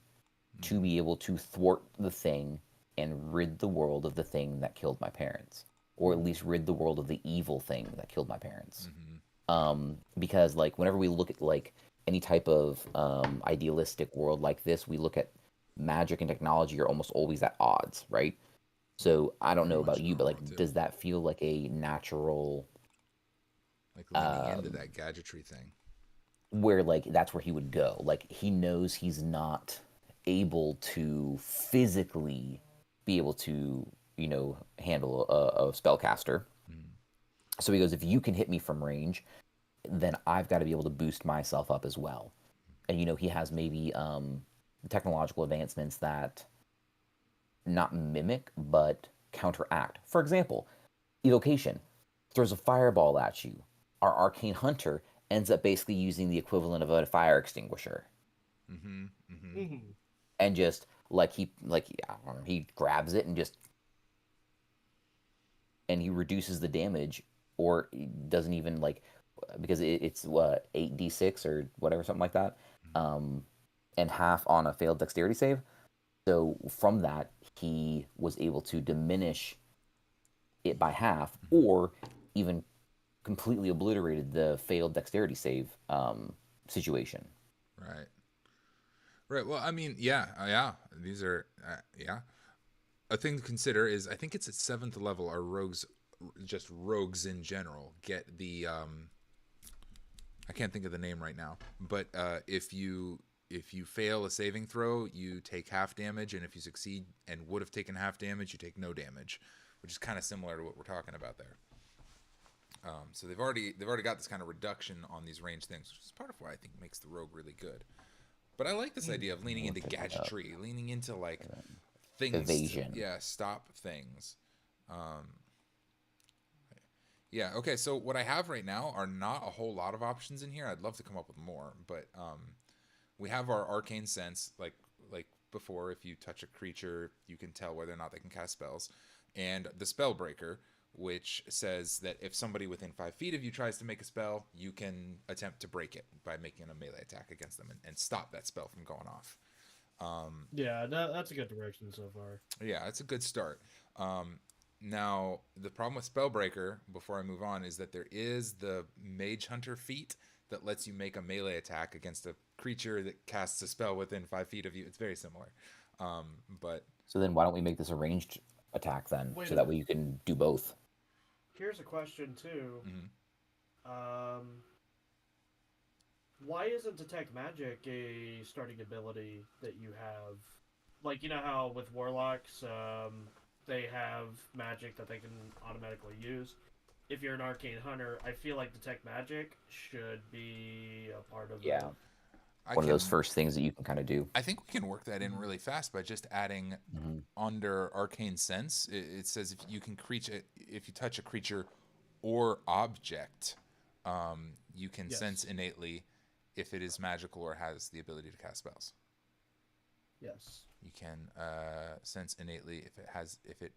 to be able to thwart the thing and rid the world of the thing that killed my parents? Or at least rid the world of the evil thing that killed my parents. Because like whenever we look at like any type of idealistic world like this, we look at magic and technology are almost always at odds, right? So I don't know about you, but like, does that feel like a natural? Like leaning into that gadgetry thing. where like that's where he would go. Like he knows he's not able to physically be able to, handle a spellcaster. Mm. So he goes, if you can hit me from range, then I've got to be able to boost myself up as well. And he has maybe technological advancements that not mimic but counteract. For example, evocation throws a fireball at you. Our arcane hunter ends up basically using the equivalent of a fire extinguisher, Mm-hmm. Mm-hmm. Mhm. and just like he grabs it and he reduces the damage, or he doesn't even like, because it's what 8d6 or whatever, something like that, um, and half on a failed dexterity save. So from that, he was able to diminish it by half, or even completely obliterated the failed dexterity save situation. Right. Right. Well, I mean, yeah, yeah. These are, yeah. A thing to consider is I think it's at 7th level. Our rogues, just rogues in general, get the I can't think of the name right now, but if you fail a saving throw, you take half damage, and if you succeed and would have taken half damage, you take no damage, which is kind of similar to what we're talking about there. So they've already got this kind of reduction on these range things, which is part of why I think makes the rogue really good. But I like this idea of leaning into gadgetry, leaning into like things, Evasion. stop things. Yeah, okay, so what I have right now are not a whole lot of options in here. I'd love to come up with more, but we have our arcane sense, like before. If you touch a creature, you can tell whether or not they can cast spells, and the Spellbreaker, which says that if somebody within 5 feet of you tries to make a spell, you can attempt to break it by making a melee attack against them and stop that spell from going off. Yeah, that's a good direction so far. Yeah, it's a good start. Now, the problem with Spellbreaker, before I move on, is that there is the Mage Hunter feat that lets you make a melee attack against a creature that casts a spell within 5 feet of you. It's very similar. But So then why don't we make this a ranged attack then, Wait so a that way minute. you can do both? Here's a question too. mhm. Why isn't Detect Magic a starting ability that you have? Like, you know how with Warlocks, they have magic that they can automatically use. If you're an Arcane Hunter, I feel like Detect Magic should be a part of Yeah, it. I one of those can. first things that you can kind of do. I think we can work that in really fast by just adding under Arcane Sense. It says if you can if you touch a creature or object, you can Yes. sense innately if it is magical or has the ability to cast spells. Yes. You can sense innately if it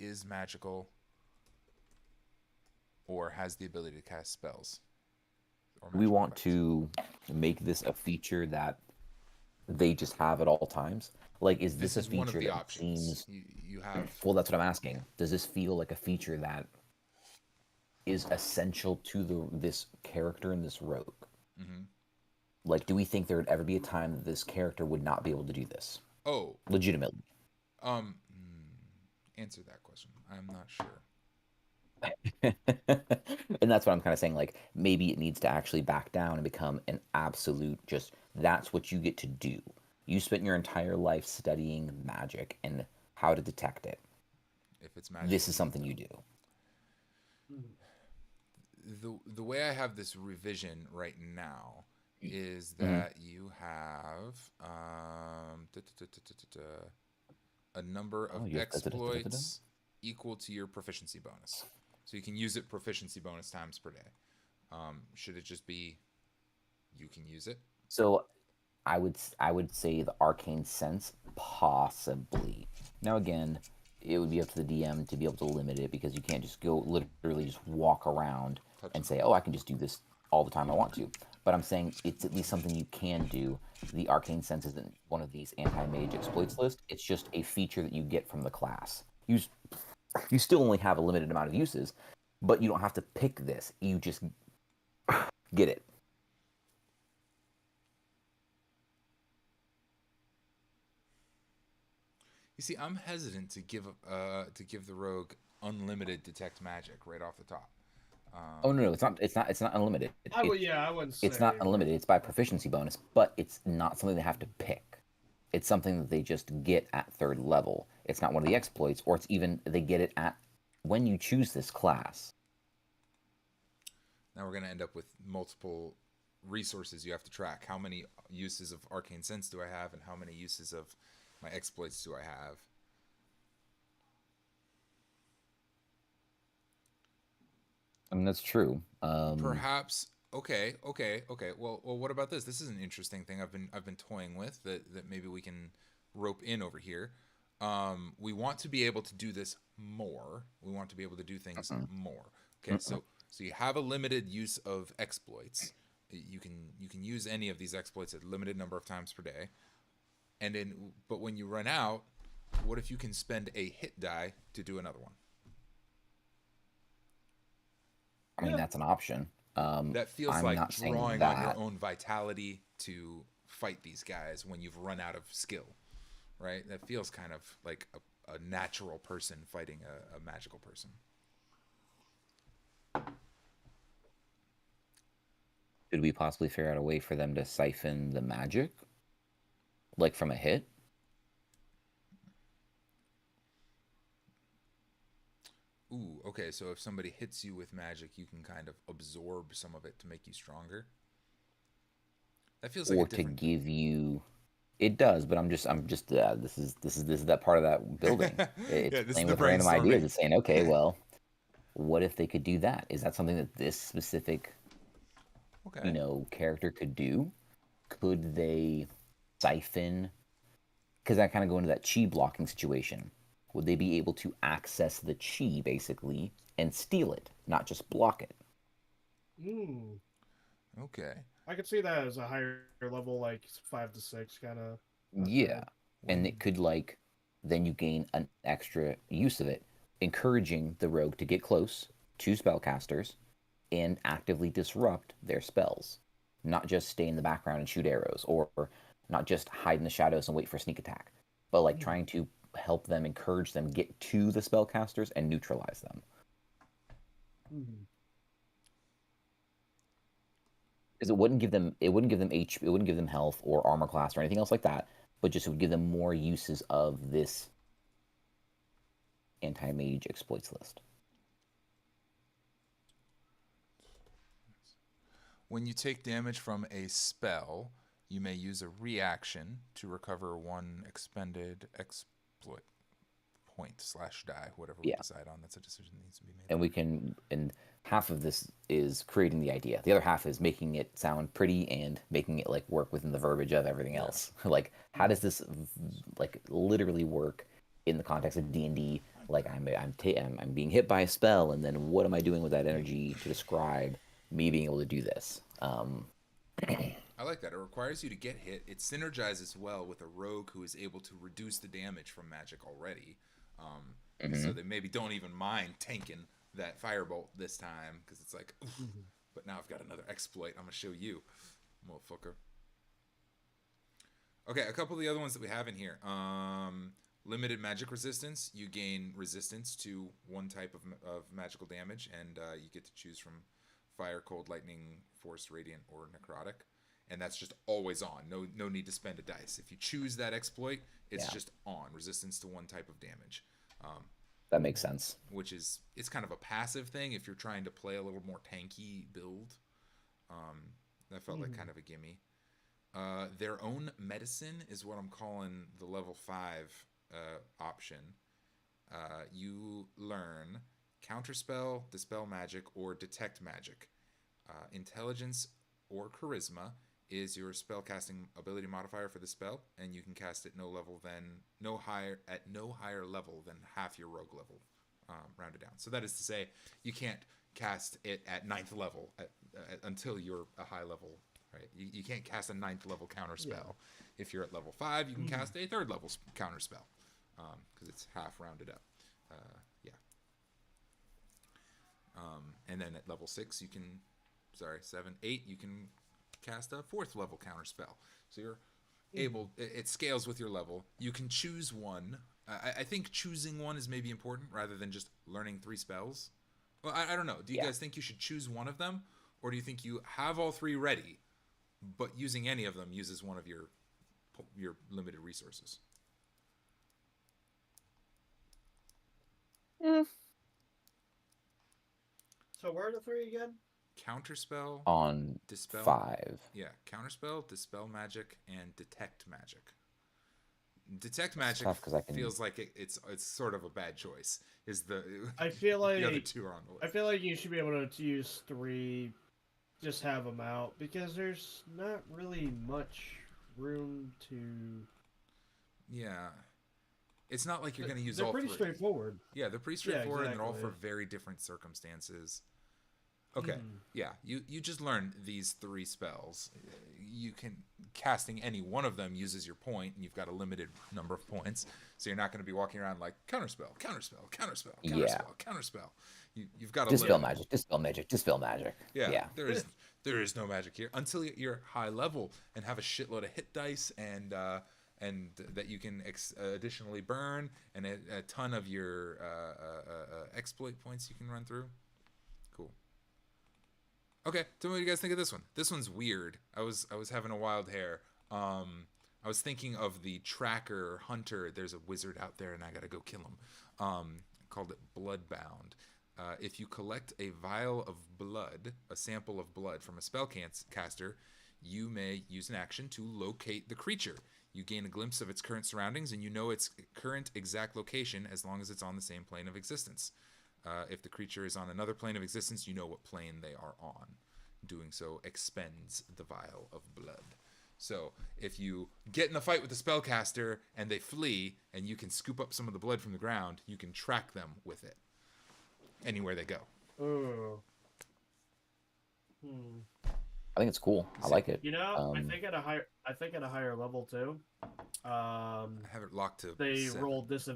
is magical or has the ability to cast spells. Or We magical want weapons. to make this a feature that they just have at all times. Like, is This this a is one of feature the that options. seems? You have. Well, that's what I'm asking. Does this feel like a feature that is essential to this character and this rogue? Mm-hmm. Like, do we think there would ever be a time that this character would not be able to do this Oh, legitimately? Answer that question. I'm not sure. And that's what I'm kind of saying. Like, maybe it needs to actually back down and become an absolute, just that's what you get to do. You spent your entire life studying magic and how to detect it. If it's magical, This is something you do. the way I have this revision right now is Mm-hmm. that you have a number of Oh, you have exploits equal to your proficiency bonus, so you can use it proficiency bonus times per day. Should it just be you can use it? So I would say the arcane sense, possibly. Now again, it would be up to the DM to be able to limit it, because you can't just go literally just walk around and say, "Oh, I can just do this all the time I want to." But I'm saying it's at least something you can do. The arcane sense isn't one of these anti-mage exploits list. It's just a feature that you get from the class. You still only have a limited amount of uses, but you don't have to pick this. You just get it. You see, I'm hesitant to give the rogue unlimited detect magic right off the top. Oh no, it's not. It's not unlimited. I wouldn't It's say not unlimited. It's by proficiency bonus, but it's not something they have to pick. It's something that they just get at third level. It's not one of the exploits, or it's even they get it at when you choose this class. Now we're going to end up with multiple resources you have to track. How many uses of Arcane Sense do I have, and how many uses of my exploits do I have? I mean, that's true. Perhaps. Okay. Well, what about this? This is an interesting thing I've been toying with that maybe we can rope in over here. We want to be able to do this more. We want to be able to do things more. Okay, so you have a limited use of exploits. You can use any of these exploits a limited number of times per day. But when you run out, what if you can spend a hit die to do another one? I mean, that's an option. That feels I'm like not saying drawing on your that. own vitality to fight these guys when you've run out of skill, right? That feels kind of like a natural person fighting a magical person. Could we possibly figure out a way for them to siphon the magic, like from a hit? Ooh, okay. So if somebody hits you with magic, you can kind of absorb some of it to make you stronger. That feels like Or a to different. give you. It does, but I'm just this is that part of that building. It's Yeah, this is playing the with random brainstorming. ideas. It's saying, okay, well, what if they could do that? Is that something that this specific, Okay. character could do? Could they siphon? Because I kind of go into that chi blocking situation. Would they be able to access the chi basically and steal it, not just block it? Okay. I could see that as a higher level, like 5 to 6 kind of Yeah, upgrade. and it could then you gain an extra use of it, encouraging the rogue to get close to spellcasters and actively disrupt their spells, not just stay in the background and shoot arrows, or not just hide in the shadows and wait for a sneak attack, but like trying to help them, encourage them, get to the spellcasters and neutralize them. Because it wouldn't give them health or armor class or anything else like that, but just it would give them more uses of this anti-mage exploits list. When you take damage from a spell, you may use a reaction to recover one expended exploit point / die, whatever we Yeah. decide on. That's a decision that needs to be made. And half of this is creating the idea. The other half is making it sound pretty and making it like work within the verbiage of everything else. Like, how does this like literally work in the context of D&D? Like, I'm being hit by a spell, and then what am I doing with that energy to describe me being able to do this? I like that. It requires you to get hit. It synergizes well with a rogue who is able to reduce the damage from magic already. So they maybe don't even mind tanking that firebolt this time because it's like, but now I've got another exploit. I'm gonna show you, motherfucker. Okay, a couple of the other ones that we have in here. Limited magic resistance. You gain resistance to one type of magical damage, and you get to choose from fire, cold, lightning, force, radiant, or necrotic. And that's just always on. No need to spend a dice. If you choose that exploit, it's just on. Resistance to one type of damage. That makes sense. Which it's kind of a passive thing if you're trying to play a little more tanky build. That felt like kind of a gimme. Their own medicine is what I'm calling the level 5 option. You learn counterspell, dispel magic, or detect magic. Intelligence or charisma is your spellcasting ability modifier for the spell, and you can cast it no higher level than half your rogue level, rounded down. So that is to say, you can't cast it at 9th level until you're a high level. Right? You can't cast a 9th level counter spell. If you're at level 5, you can cast a 3rd level counter spell because it's half rounded up. And then at level 6, 7, 8, you can cast a 4th level counter spell. So you're able. It scales with your level. You can choose one. I think choosing one is maybe important rather than just learning 3 spells. Well, I don't know. Do you guys think you should choose one of them, or do you think you have all three ready, but using any of them uses one of your limited resources? So where are the three again? Counterspell On Dispel. 5. Yeah, Counterspell, Dispel Magic, and Detect Magic. Detect Magic feels like it's sort of a bad choice. I feel like the other two are on the list. I feel like you should be able to use 3, just have them out, because there's not really much room to. Yeah, it's not like you're going to use they're all pretty three. straightforward. Yeah, they're pretty straightforward, Yeah, and they're all for exactly. very different circumstances. Okay, yeah, you just learned these 3 spells. You can casting any one of them uses your point, and you've got a limited number of points, so you're not going to be walking around like counterspell, counterspell, counterspell, counterspell, counterspell. You've got a Dispel limit. magic, dispel magic, dispel magic. Yeah, there is no magic here until you're high level and have a shitload of hit dice and that you can additionally burn, and a ton of your exploit points you can run through. Cool. Okay, tell me what you guys think of this one. This one's weird. I was having a wild hair. I was thinking of the tracker hunter. There's a wizard out there, and I gotta go kill him. Called it Bloodbound. If you collect a vial of blood, a sample of blood from a spellcaster, you may use an action to locate the creature. You gain a glimpse of its current surroundings, and you know its current exact location as long as it's on the same plane of existence. If the creature is on another plane of existence, you know what plane they are on. Doing so expends the vial of blood. So if you get in a fight with the spellcaster and they flee, and you can scoop up some of the blood from the ground, you can track them with it anywhere they go. Oh. I think it's cool. I like it. You know, I think at a higher level too. I have it locked to. They 7. roll this.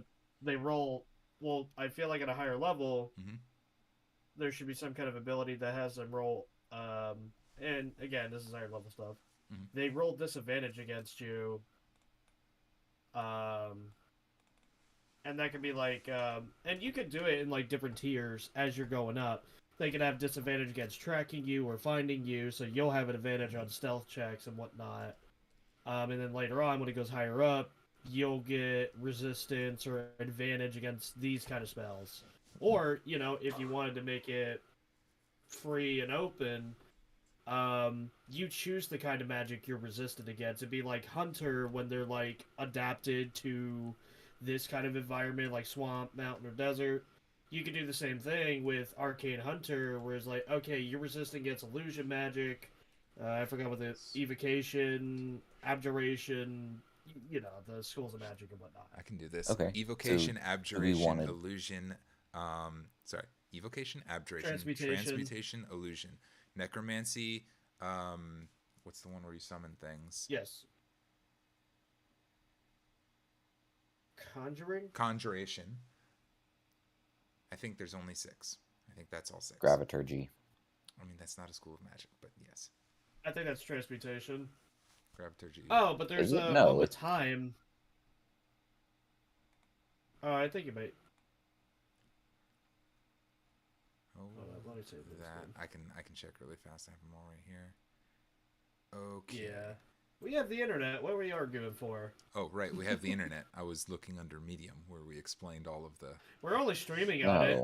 They roll. Well, I feel like at a higher level, there should be some kind of ability that has them roll. And again, this is higher level stuff. They roll disadvantage against you. And that could be like, and you could do it in like different tiers as you're going up. They can have disadvantage against tracking you or finding you, so you'll have an advantage on stealth checks and whatnot. And then later on, when it goes higher up, you'll get resistance or advantage against these kind of spells. Or, you know, if you wanted to make it free and open, you choose the kind of magic you're resistant against. It'd be like Hunter when they're like adapted to this kind of environment, like swamp, mountain, or desert. You can do the same thing with Arcane Hunter, where it's like, okay, you're resistant against illusion magic. I forgot what the evocation, abjuration, you know, the schools of magic and whatnot. I can do this. Okay. Evocation, So abjuration, illusion. Evocation, abjuration, transmutation, illusion, necromancy. What's the one where you summon things? Yes. Conjuration. I think there's only 6. I think that's all 6. Graviturgy. I mean, that's not a school of magic, but yes. I think that's transmutation. Graviturgy. Oh, but there's one with time. Oh, I think it might. Let me say this that. I can check really fast. I have them all right here. Okay. Yeah. We have the internet. What were you arguing for? Oh, right. We have the internet. I was looking under Medium, where we explained all of the... We're only streaming on it.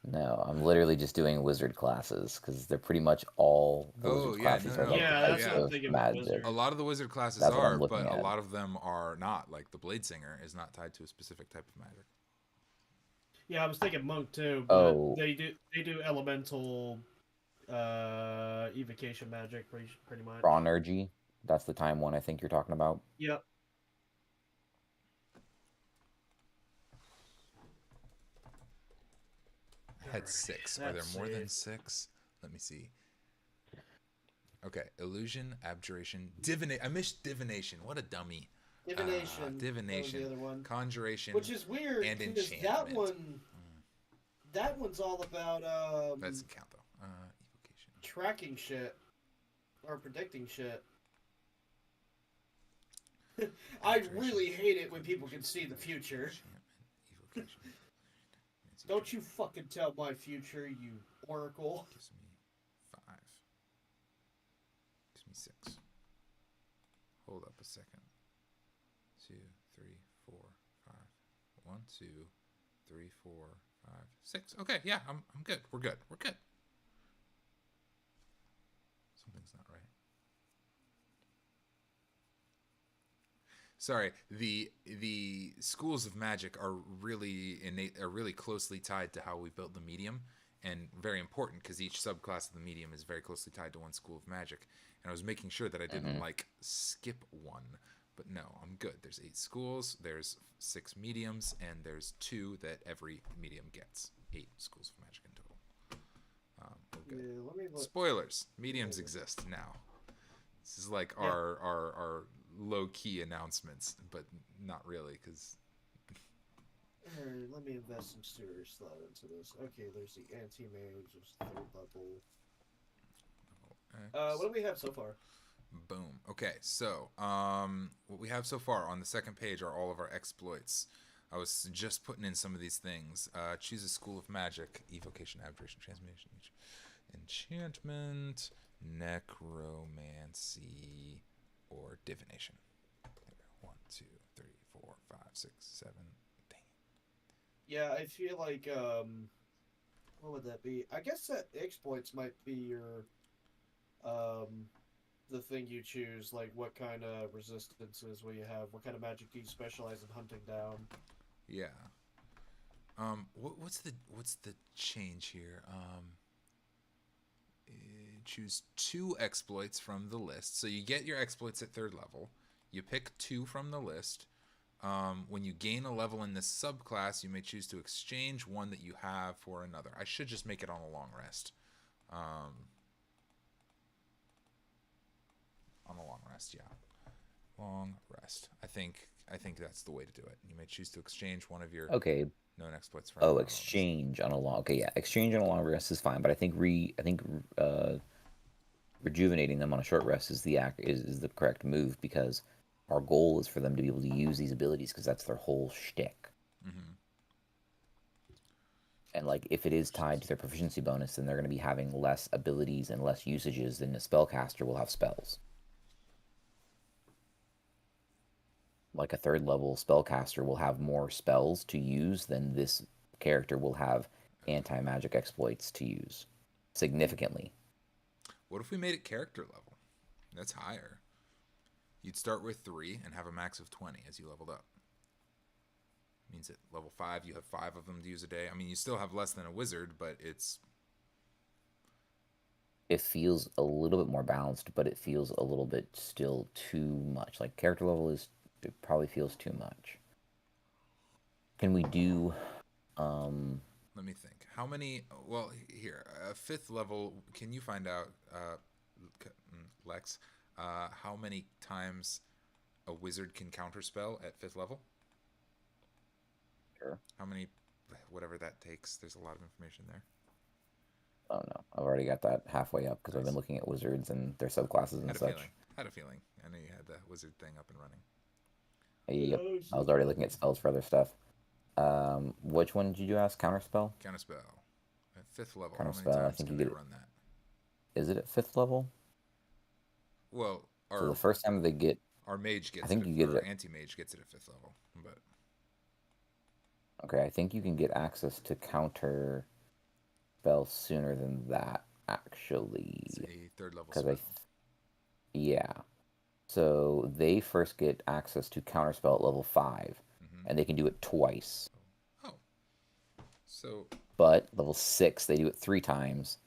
No, I'm literally just doing wizard classes, because they're pretty much all the wizard classes are that's what I'm thinking about magic. A lot of the wizard classes That's are, but at. a lot of them are not. Like the Blade Singer is not tied to a specific type of magic. Yeah, I was thinking monk too, but they do elemental evocation magic pretty much. Raw energy. That's the time one I think you're talking about. Yep. I had 6. Are there more than 6? Let me see. Okay, illusion, abjuration, divination. I missed divination. What a dummy. Divination. Divination. That was the other one. Conjuration. Which is weird and because enchantment. that one's all about that doesn't count though. Evocation. Tracking shit or predicting shit. I really hate it when people can see the future. Evocation. Don't you fucking tell my future, you oracle. Gives me 5. Gives me 6. Hold up a second. 2, 3, 4, 5. 1, 2, 3, 4, 5, 6. Okay, yeah, I'm good. We're good. We're good. Something's not right. Sorry, the schools of magic are really closely tied to how we built the medium, and very important because each subclass of the medium is very closely tied to one school of magic. And I was making sure that I didn't like skip one, but no, I'm good. There's 8 schools, there's 6 mediums, and there's 2 that every medium gets. 8 schools of magic in total. We're good. Yeah, let me look. Spoilers: mediums exist now. This is like our low-key announcements, but not really, because... Alright, let me invest some serious thought into this. Okay, there's the anti-mage, there's 3rd level. What do we have so far? Boom. Okay, so what we have so far on the second page are all of our exploits. I was just putting in some of these things. Choose a school of magic: evocation, abjuration, transmutation, enchantment, necromancy, or divination. 1, 2, 3, 4, 5, 6, 7. Dang. Yeah, I feel like, what would that be? I guess that exploits might be your, the thing you choose, like what kind of resistances will you have, what kind of magic do you specialize in hunting down? Yeah. What's the change here? Choose 2 exploits from the list. So you get your exploits at 3rd level. You pick 2 from the list. When you gain a level in this subclass, you may choose to exchange one that you have for another. I should just make it on a long rest. On a long rest, yeah. Long rest. I think that's the way to do it. You may choose to exchange one of your known exploits for another. Exchange on a long. Okay, yeah, exchange on a long rest is fine, but I think rejuvenating them on a short rest is the correct move, because our goal is for them to be able to use these abilities, because that's their whole shtick. And like, if it is tied to their proficiency bonus, then they're going to be having less abilities and less usages than a spellcaster will have spells. Like a 3rd level spellcaster will have more spells to use than this character will have anti-magic exploits to use, significantly. What if we made it character level? That's higher. You'd start with 3 and have a max of 20 as you leveled up. Means at level 5 you have 5 of them to use a day. I mean, you still have less than a wizard, but it feels a little bit more balanced, but it feels a little bit still too much. Like, character level it probably feels too much. Can we do let me think. How many? Well, here, 5th level. Can you find out, Lex, how many times a wizard can counterspell at 5th level? Sure. How many? Whatever that takes. There's a lot of information there. Oh no, I've already got that halfway up, because I've been looking at wizards and their subclasses and such. Had a feeling. I knew you had the wizard thing up and running. Yep, I was already looking at spells for other stuff. Which one did you ask? Counterspell? Counterspell. At 5th level. Counterspell, how many times I think can you they get run that? Is it at 5th level? Well, so the first time they get... Our mage gets I think it. You get it. Anti-mage gets it at 5th level. But okay, I think you can get access to counter spells sooner than that, actually. It's a 3rd level spell. Yeah. So they first get access to counterspell at level 5, and they can do it twice. Oh. So. But level 6, they do it 3 times.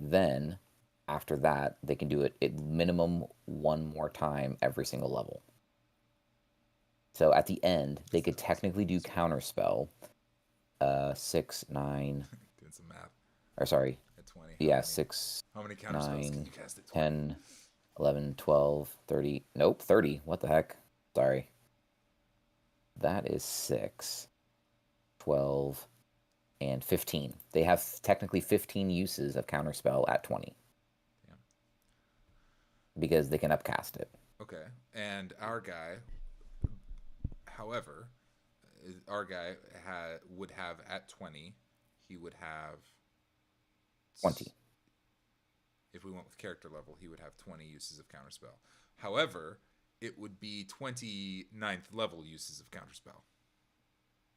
Then, after that, they can do it at minimum 1 more time every single level. So at the end, they could technically do counterspell. 6, 9. Doing some math. Or sorry. At 20. Yeah, 6. How many counterspells can you cast at 20? 10. 11, 12, 30. Nope, 30. What the heck? Sorry. That is 6, 12, and 15. They have technically 15 uses of counterspell at 20. Yeah. Because they can upcast it. Okay. And our guy, however, our guy would have at 20. He would have 20. If we went with character level, he would have 20 uses of counterspell. However, it would be 29th level uses of counterspell,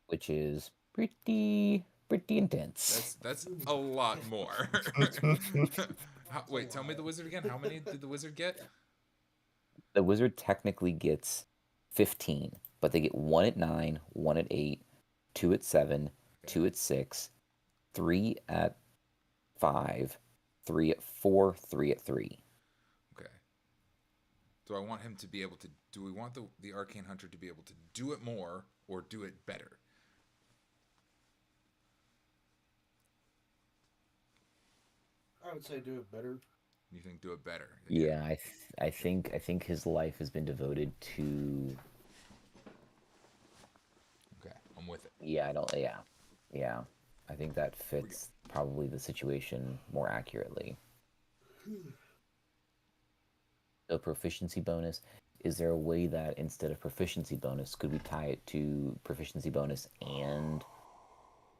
which is pretty intense. That's a lot more. Wait, tell me the wizard again. How many did the wizard get? The wizard technically gets 15, but they get 1 at 9, 1 at 8, 2 at 7, 2 at 6, 3 at 5, 3 at 4, 3 at 3. Okay. Do I want him to be able to... Do we want the Arcane Hunter to be able to do it more or do it better? I would say do it better. You think do it better? Yeah, I think his life has been devoted to. Okay, I'm with it. Yeah, yeah. I think that fits probably the situation more accurately. A proficiency bonus. Is there a way that instead of proficiency bonus, could we tie it to proficiency bonus and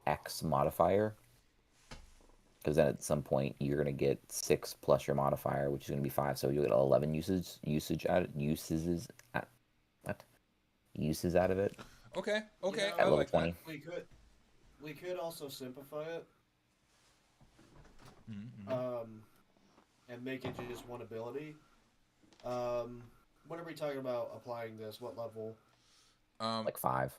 X modifier? Because then at some point you're gonna get 6 plus your modifier, which is gonna be 5, so you'll get 11 uses out of it. Okay, You know, I like 20. that. We could also simplify it. Mm-hmm. And make it just one ability. What are we talking about applying this? What level? Like 5.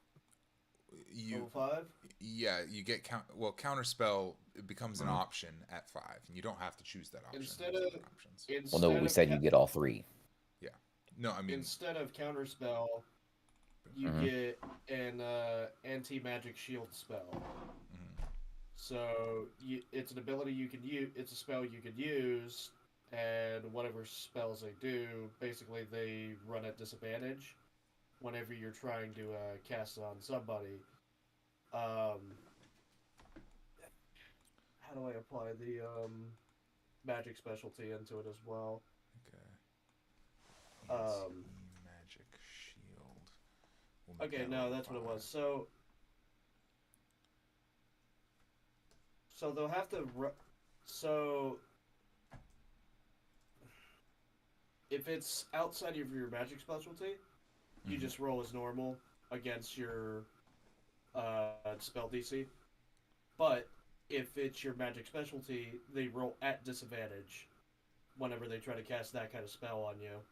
Level 5? Yeah, you get counterspell. It becomes an option at 5, and you don't have to choose that option. Instead of options. Well, no, we said you get all 3. Yeah. No, I mean instead of counterspell, you get an anti-magic shield spell. So it's an ability you can use. It's a spell you can use, and whatever spells they do, basically they run at disadvantage whenever you're trying to cast it on somebody. How do I apply the magic specialty into it as well? Okay. Magic shield. Okay, no, that's what it was. So they'll have to. So if it's outside of your magic specialty, you just roll as normal against your spell DC. But if it's your magic specialty, they roll at disadvantage whenever they try to cast that kind of spell on you.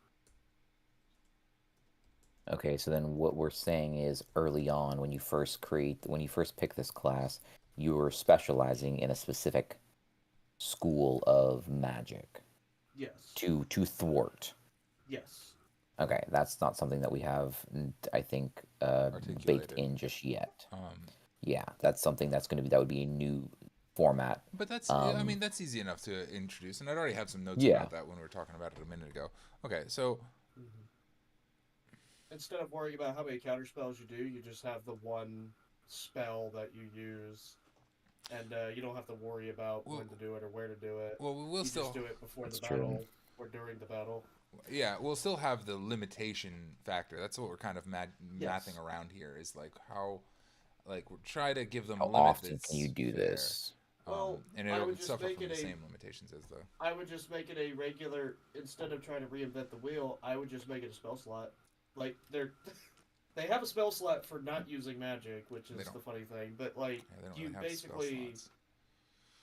Okay, so then what we're saying is early on when you first pick this class, you were specializing in a specific school of magic. Yes. To thwart. Yes. Okay, that's not something that we have, I think, baked in just yet. Yeah, that's something that would be a new format. But that's, I mean, that's easy enough to introduce, and I'd already have some notes about that when we were talking about it a minute ago. Okay, so instead of worrying about how many counterspells you do, you just have the one spell that you use, and you don't have to worry about when to do it or where to do it. Well, we will still just do it before the battle or during the battle. Yeah, we'll still have the limitation factor. That's what we're kind of mathing around here. Is like how, like we're trying to give them how a limit often can you do fair. this? Well, and it would suffer from the same limitations as the. I would just make it a regular, instead of trying to reinvent the wheel. I would just make it a spell slot. Like they have a spell slot for not using magic, which is the funny thing. But like you really basically,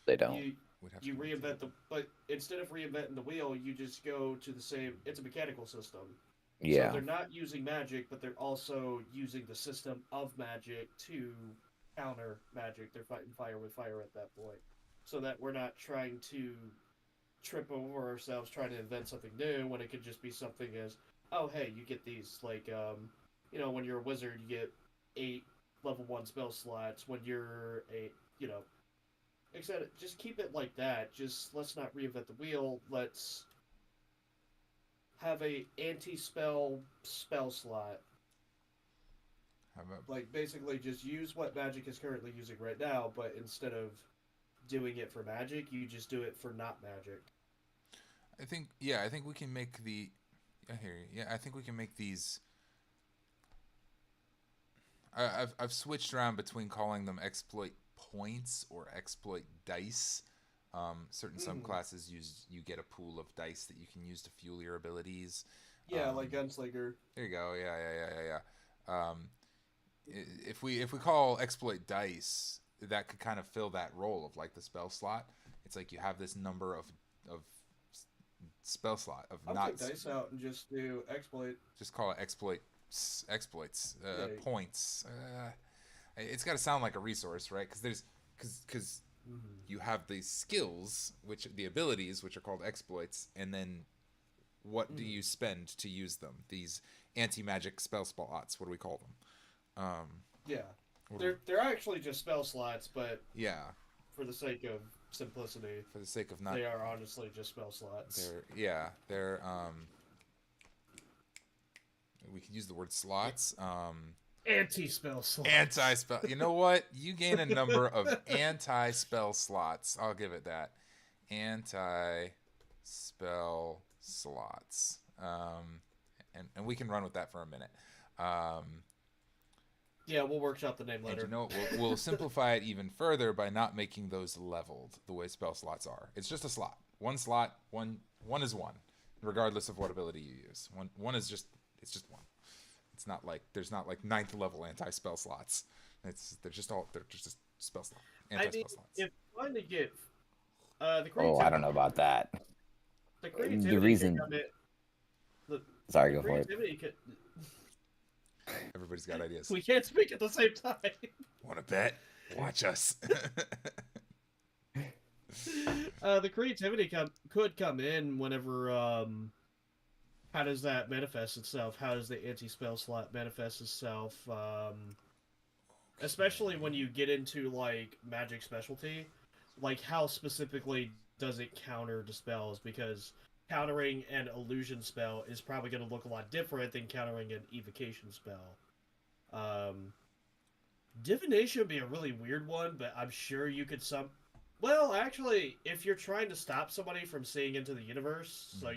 they don't. You reinvent but instead of reinventing the wheel, you just go to the same. It's a mechanical system. Yeah. So they're not using magic, but they're also using the system of magic to counter magic. They're fighting fire with fire at that point, so that we're not trying to trip over ourselves trying to invent something new when it could just be something as, oh hey, you get these like when you're a wizard, you get 8 level 1 spell slots. When you're except just keep it like that. Just let's not reinvent the wheel. Let's have a anti-spell slot. How about like basically just use what magic is currently using right now, but instead of doing it for magic, you just do it for not magic. I think we can make the. I hear you. Yeah, I think we can make these. I've switched around between calling them exploit points or exploit dice. Certain subclasses you get a pool of dice that you can use to fuel your abilities. Yeah, like Gunslinger. There you go. Yeah. If we call exploit dice, that could kind of fill that role of like the spell slot. It's like you have this number of spell slot of I'll not. take dice out and just do exploit. Just call it exploits points. It's got to sound like a resource, right? Because you have these skills, the abilities, which are called exploits, and then what do you spend to use them? These anti-magic spell slots. What do we call them? Yeah, they're actually just spell slots, but yeah, for the sake of simplicity, for the sake of not, they are honestly just spell slots. They're we could use the word slots. Anti-spell slots. Anti-spell. You know what? You gain a number of anti-spell slots. I'll give it that. Anti-spell slots. And we can run with that for a minute. Yeah, we'll workshop the name later. And you know, we'll simplify it even further by not making those leveled the way spell slots are. It's just a slot. One slot. One is one, regardless of what ability you use. One is just. It's just one. It's not like there's not like 9th level anti-spell slots. They're just spell slot anti-spell slots. If you want to get the creativity, I don't know about that. The creativity The reason. Sorry, go for it. Everybody's got ideas. We can't speak at the same time. Want to bet? Watch us. The creativity could come in whenever. How does that manifest itself? How does the anti-spell slot manifest itself? Especially when you get into like magic specialty, like how specifically does it counter to spells? Because countering an illusion spell is probably going to look a lot different than countering an evocation spell. Divination would be a really weird one, but I'm sure you could Well, actually, if you're trying to stop somebody from seeing into the universe, so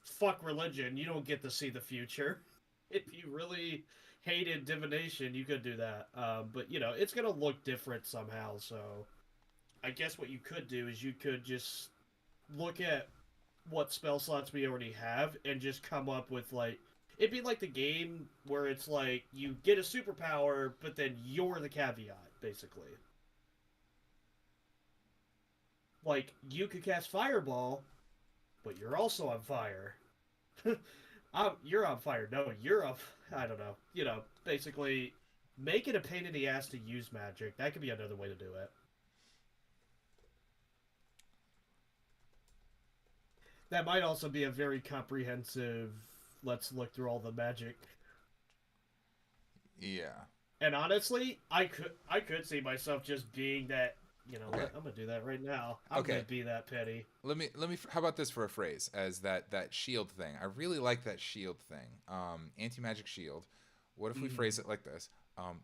fuck religion, you don't get to see the future. If you really hated divination, you could do that. But it's gonna look different somehow. So, I guess what you could do is you could just look at what spell slots we already have and just come up with it'd be like the game where it's like you get a superpower, but then you're the caveat, basically. Like you could cast Fireball, but you're also on fire. You're on fire. No, you're up. I don't know. Basically, make it a pain in the ass to use magic. That could be another way to do it. That might also be a very comprehensive, let's look through all the magic. Yeah. And honestly, I could see myself just being that. Okay. I'm gonna do that right now. I'm gonna be that petty. Let me. How about this for a phrase as that shield thing? I really like that shield thing. Anti-magic shield. What if we phrase it like this?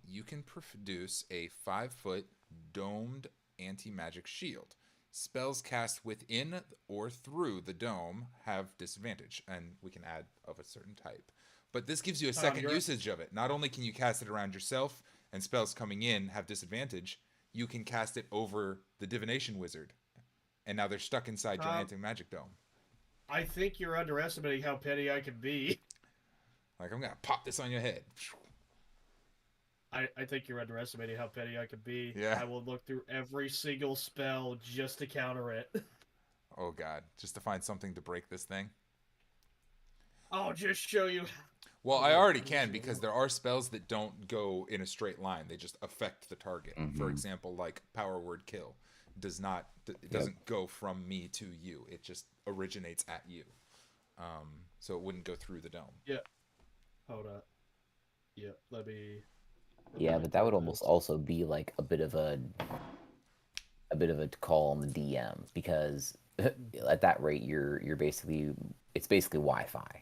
You can produce a 5-foot domed anti-magic shield. Spells cast within or through the dome have disadvantage, and we can add of a certain type. But this gives you a second usage of it. Not only can you cast it around yourself, and spells coming in have disadvantage, you can cast it over the divination wizard, and now they're stuck inside your anti-magic dome. I think you're underestimating how petty I can be. Like, I'm gonna pop this on your head. I think you're underestimating how petty I can be. Yeah. I will look through every single spell just to counter it. Oh god, just to find something to break this thing. I'll just show you. Well, I already can, because there are spells that don't go in a straight line. They just affect the target. For example, like Power Word Kill doesn't go from me to you. It just originates at you. So it wouldn't go through the dome. Yeah. Hold up. Yeah, let me Yeah, but that would almost also be like a bit of a call on the DM, because at that rate it's basically Wi-Fi.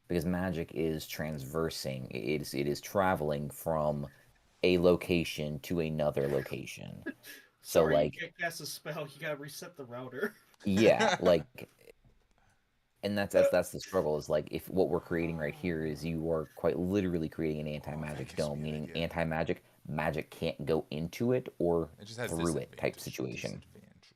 Because magic is transversing. It is traveling from a location to another location. Sorry, you can't cast a spell. You gotta reset the router. Yeah, And that's the struggle is like if what we're creating right here is you are quite literally creating an thank anti-magic you, dome, sweet meaning idea. magic can't go into it or It just has through it type disadvantage. situation. Disadvantage.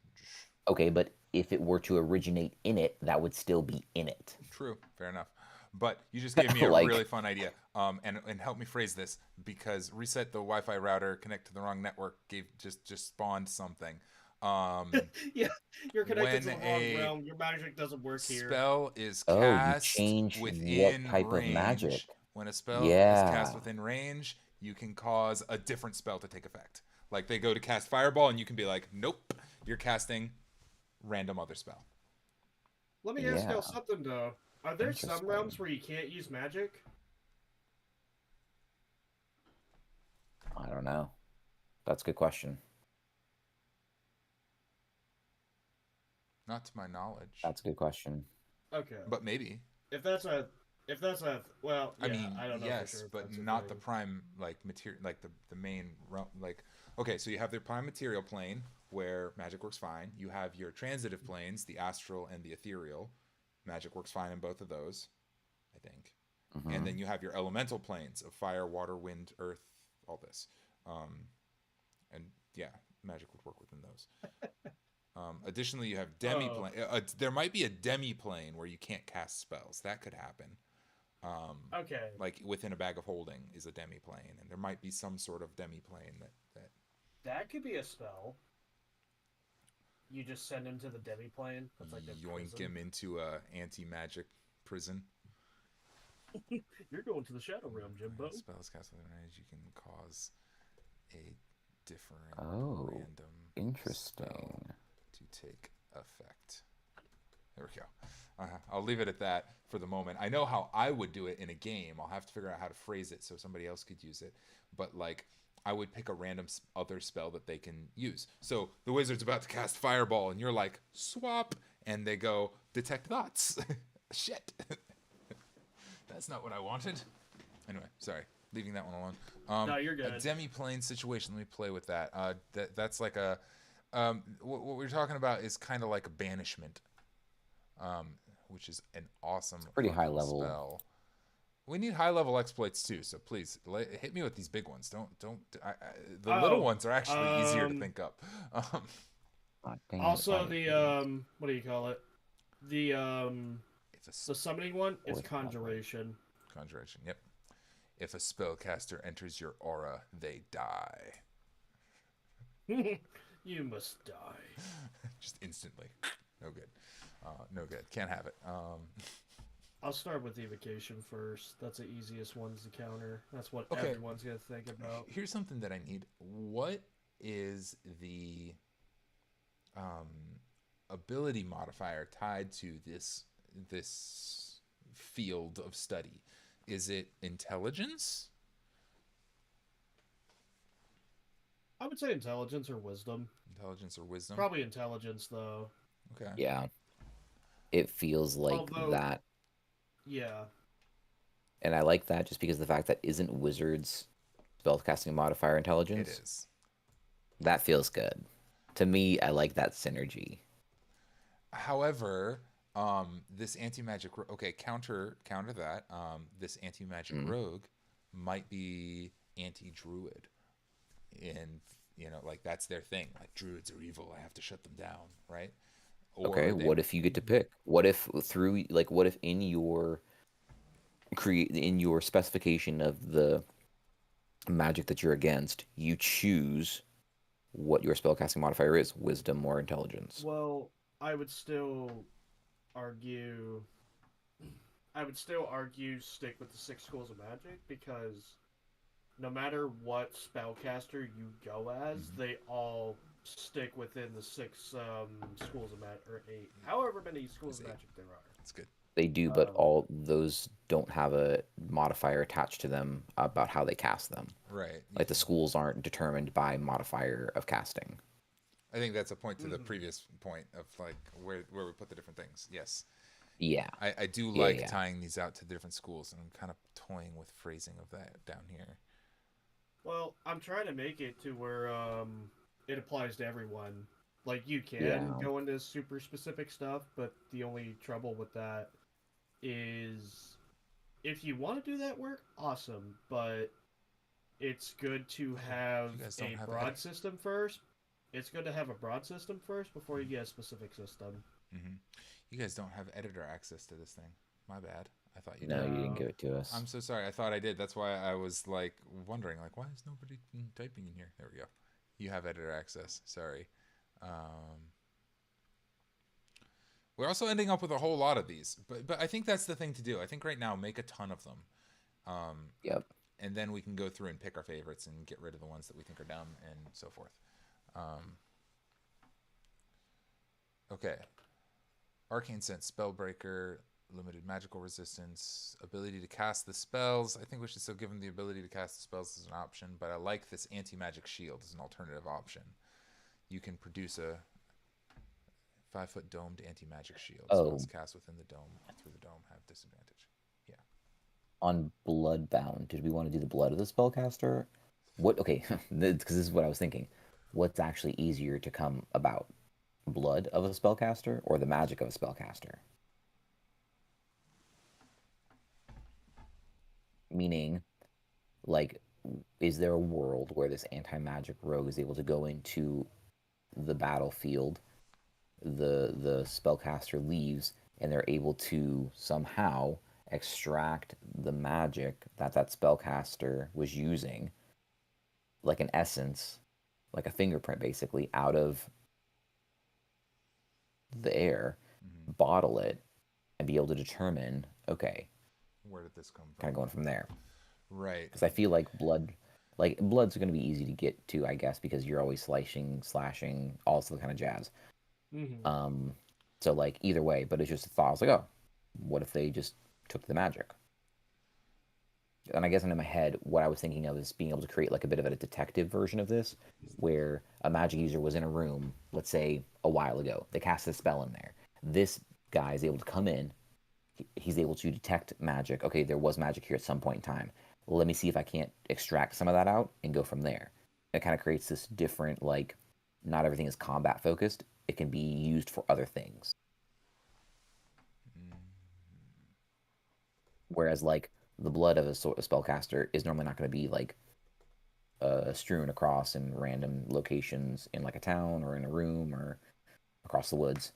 Okay, but if it were to originate in it, that would still be in it. True. Fair enough. But you just gave me a Like- really fun idea. And help me phrase this because reset the Wi-Fi router, connect to the wrong network, just spawned something. Yeah, you're connected to When the wrong a realm. Your magic doesn't work here. spell is Oh, you cast change what within type of magic. range. When a spell is cast Yeah. within range, you can cause a different spell to take effect. Like they go to cast Fireball, and you can be like, "Nope, you're casting random other spell." Let me ask Yeah. y'all something though. Are there some Interesting. realms where you can't use magic? I don't know. That's a good question. Not to my knowledge, That's a good question. Okay. but maybe. If that's a well, yeah, I mean, I don't know yes, for sure. If but that's a not the thing. prime like material, like the main like. Okay, so you have the prime material plane where magic works fine. You have your transitive planes, the astral and the ethereal. Magic works fine in both of those, I think. Mhm. And then you have your elemental planes of fire, water, wind, earth, all this. And yeah, magic would work within those. Additionally, you have demi-plane. There might be a demi-plane where you can't cast spells. That could happen. Okay. Like within a bag of holding is a demi-plane, and there might be some sort of demi-plane that That could be a spell. You just send him to the demiplane. That's like a yoink prison. him into a anti-magic prison. You're going to the Shadow Realm, Jimbo. Spells cast within range, you can cause a different Oh, random interesting. spell to take effect. There we go. I'll leave it at that for the moment. I know how I would do it in a game. I'll have to figure out how to phrase it so somebody else could use it. But like, I would pick a random other spell that they can use. So the wizard's about to cast Fireball, and you're like, swap, and they go, detect thoughts. Shit. That's not what I wanted. Anyway, sorry. Leaving that one alone. No, you're good. A demi-plane situation. Let me play with that. That's like a... what we're talking about is kind of like a banishment, which is an awesome pretty fucking high level spell. We need high level exploits too, so please hit me with these big ones. The little ones are actually easier to think up. Dang it, Also, I- the what do you call it? The If the summoning one is Fourth conjuration. conjuration, yep. If a spellcaster enters your aura, they die. You must die. Just instantly. No good. No good. Can't have it. I'll start with evocation first. That's the easiest ones to counter. That's what Okay. everyone's gonna think about. Here's something that I need. What is the ability modifier tied to this field of study? Is it intelligence? I would say intelligence or wisdom. Intelligence or wisdom? Probably intelligence though. Okay. Yeah. It feels like Although- that. Yeah. And I like that just because of the fact that isn't wizards spellcasting modifier intelligence? It is. That feels good. To me, I like that synergy. However, this anti-magic okay, counter that. This anti-magic rogue might be anti-druid. And like that's their thing. Like druids are evil, I have to shut them down, right? Or Okay, they- what if you get to pick? What if in your specification of the magic that you're against, you choose what your spellcasting modifier is, wisdom or intelligence? Well, I would still argue stick with the 6 schools of magic because no matter what spellcaster you go as, they all stick within the 6 schools of magic, or 8, however many schools of It's 8. magic there are. That's good. They do, but all those don't have a modifier attached to them about how they cast them. Right. Like the schools aren't determined by modifier of casting. I think that's a point to the previous point of like where we put the different things. Yes. Yeah. I do Yeah, like yeah. tying these out to different schools, and I'm kind of toying with phrasing of that down here. Well, I'm trying to make it to where it applies to everyone. Like you can Yeah. go into super specific stuff, but the only trouble with that is if you want to do that work, awesome, but it's good to have You guys don't a have broad system first. It's good to have a broad system first before you get a specific system. Mm-hmm. You guys don't have editor access to this thing. My bad. I thought you No, did. you didn't No. give it to us. I'm so sorry. I thought I did. That's why I was like wondering, like, why is nobody typing in here? There we go. You have editor access. Sorry. We're also ending up with a whole lot of these, but I think that's the thing to do. I think right now make a ton of them, Yep. and then we can go through and pick our favorites and get rid of the ones that we think are dumb and so forth. Okay. Arcane Sense, Spellbreaker, limited magical resistance, ability to cast the spells. I think we should still give him the ability to cast the spells as an option, but I like this anti-magic shield as an alternative option. You can produce a 5-foot domed anti-magic shield. Oh. Spells cast within the dome through the dome have disadvantage. Yeah. On Bloodbound, did we want to do the blood of the spellcaster? What? Okay, because this is what I was thinking. What's actually easier to come about? Blood of a spellcaster or the magic of a spellcaster? Meaning, like, is there a world where this anti-magic rogue is able to go into the battlefield, the spellcaster leaves, and they're able to somehow extract the magic that that spellcaster was using, like an essence, like a fingerprint basically, out of the air, bottle it, and be able to determine, okay, Where did this come from? kind of going from there. Right. Because I feel like blood's going to be easy to get to, I guess, because you're always slashing, all the kind of jazz. Mm-hmm. So like either way, but it's just a thought. I was like, oh, what if they just took the magic? And I guess in my head, what I was thinking of is being able to create like a bit of a detective version of this, where a magic user was in a room, let's say a while ago. They cast a spell in there. This guy is able to come in. He's able to detect magic. Okay, there was magic here at some point in time. Let me see if I can't extract some of that out and go from there. It kind of creates this different, like, not everything is combat focused. It can be used for other things. Whereas, like, the blood of a spellcaster is normally not going to be, like, strewn across in random locations in, like, a town or in a room or across the woods.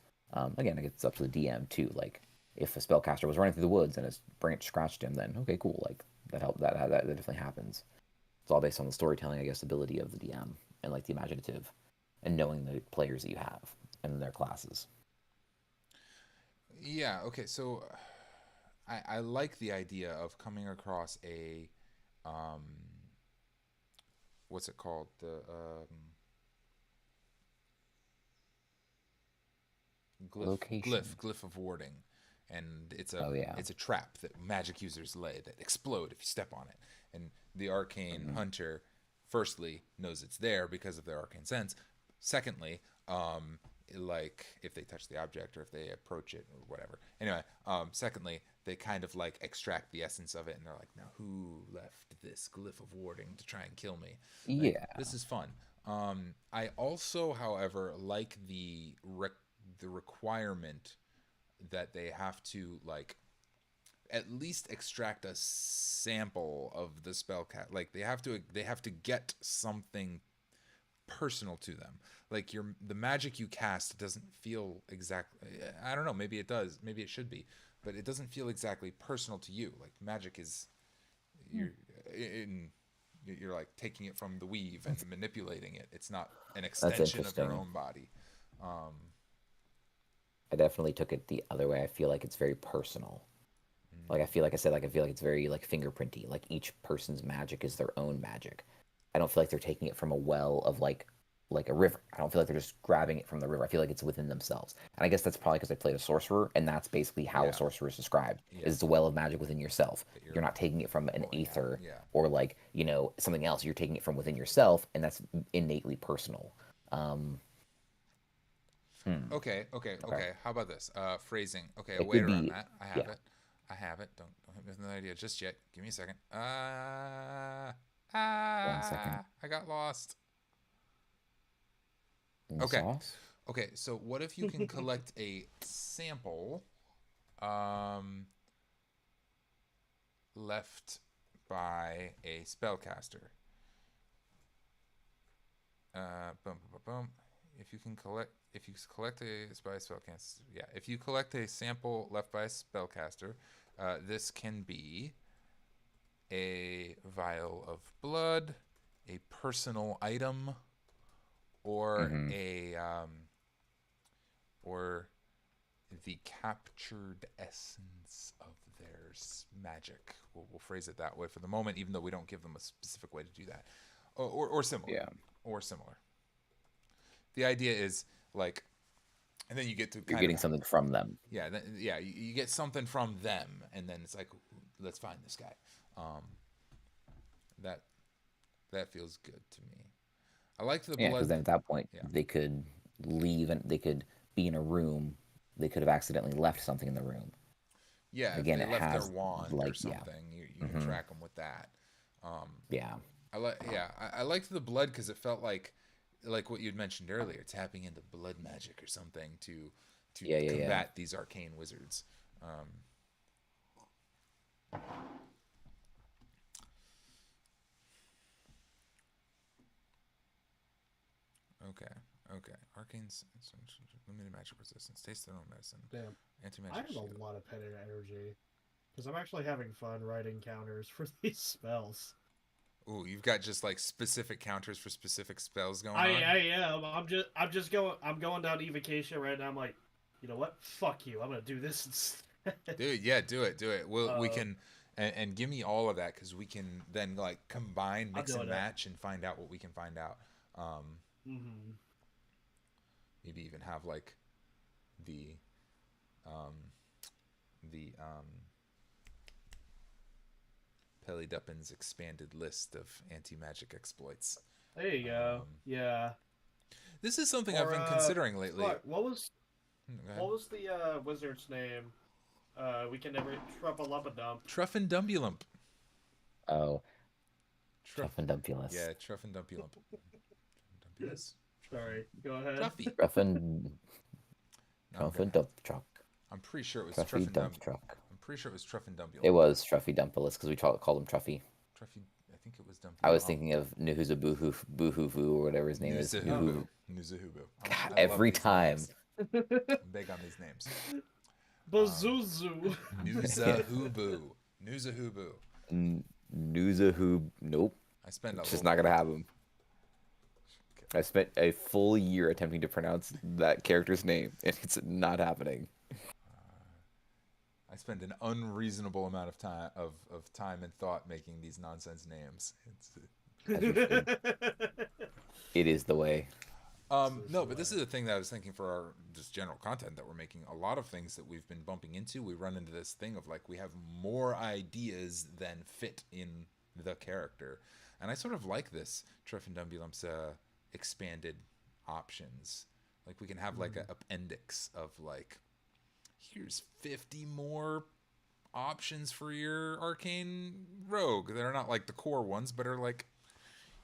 Again, it's up to the DM, too. Like, if a spellcaster was running through the woods and a branch scratched him, then, okay, cool. Like, that helped. That definitely happens. It's all based on the storytelling, I guess, ability of the DM and, like, the imaginative and knowing the players that you have and their classes. Yeah, okay, so I like the idea of coming across a what's it called? The glyph of warding. And it's a trap that magic users lay that explode if you step on it. And the arcane hunter firstly knows it's there because of their arcane sense. Secondly, like if they touch the object or if they approach it or whatever. Anyway, secondly, they kind of like extract the essence of it and they're like, now who left this glyph of warding to try and kill me? Like, Yeah. this is fun. I also, however, like the requirement that they have to like at least extract a sample of the spell like they have to get something personal to them. Like the magic you cast doesn't feel exactly, I don't know, maybe it does, maybe it should be, but it doesn't feel exactly personal to you. Like magic is you're like taking it from the weave and manipulating it. It's not an extension of your own body. I definitely took it the other way. I feel like it's very personal. Like I feel like it's very like fingerprinty. Like each person's magic is their own magic. I don't feel like they're taking it from a well of like a river. I don't feel like they're just grabbing it from the river. I feel like it's within themselves. And I guess that's probably because I played a sorcerer, and that's basically how a sorcerer is described. Is it's a well of magic within yourself. You're not taking it from an aether or like, something else. You're taking it from within yourself, and that's innately personal. Okay. How about this? Phrasing. Okay, a way to run that. I have it. Don't hit me with another idea just yet. Give me a second. 1 second. I got lost. Sauce? Okay, so what if you can collect a sample left by a spellcaster. If you collect a spellcaster, if you collect a sample left by a spellcaster, this can be a vial of blood, a personal item, or or the captured essence of their magic. We'll phrase it that way for the moment, even though we don't give them a specific way to do that, or similar. Yeah. Or similar. The idea is like, and then you get to You're getting something from them. Yeah, you get something from them, and then it's like, let's find this guy. That feels good to me. I like the blood. Because then at that point they could leave and they could be in a room. They could have accidentally left something in the room. Yeah, again, if they it left has their wand or something. You can track them with that. I liked the blood because it felt like what you'd mentioned earlier, tapping into blood magic or something to combat these arcane wizards. Okay. Arcane limited magic resistance. Taste their own medicine. Damn. Anti-magic I have shield. a lot of petty energy because I'm actually having fun writing counters for these spells. Ooh, you've got just like specific counters for specific spells going on. I am. I'm going down evocation right now. I'm like, you know what? Fuck you. I'm gonna do this instead. Dude, yeah, do it. We can, and give me all of that because we can then like combine, mix and match, and find out what we can find out. Maybe even have like the Pelidupin's expanded list of anti-magic exploits. There you go. Yeah. This is something I've been considering lately. What was the wizard's name? We can never Truffalumpadump. Truffendumbulump. Oh. Truffendumpulus. Yeah, Truffendumpulump. Dumpulus. Sorry, go ahead. Truffendump truck. I'm pretty sure it was Truffy dump truck. I'm pretty sure it was Truffendumbulump. It was Truffy Dumpulus because we called him Truffy. Truffy, I think it was Dumpulump. I was thinking of Nuhuza Boohoo or whatever his name is. Nuzahubu. God, every time. I'm big on these names. Bazuzu. Nuzahubu. Nuzahu. Nope. Just not gonna have him. I spent a full year attempting to pronounce that character's name, and it's not happening. I spend an unreasonable amount of time and thought making these nonsense names. It is the way. No, but this is the thing that I was thinking for our just general content that we're making. A lot of things that we've been bumping into, we run into this thing of like we have more ideas than fit in the character, and I sort of like this Truffendumbulum's expanded options. Like we can have like an appendix of like, here's 50 more options for your arcane rogue. They're not like the core ones, but are like,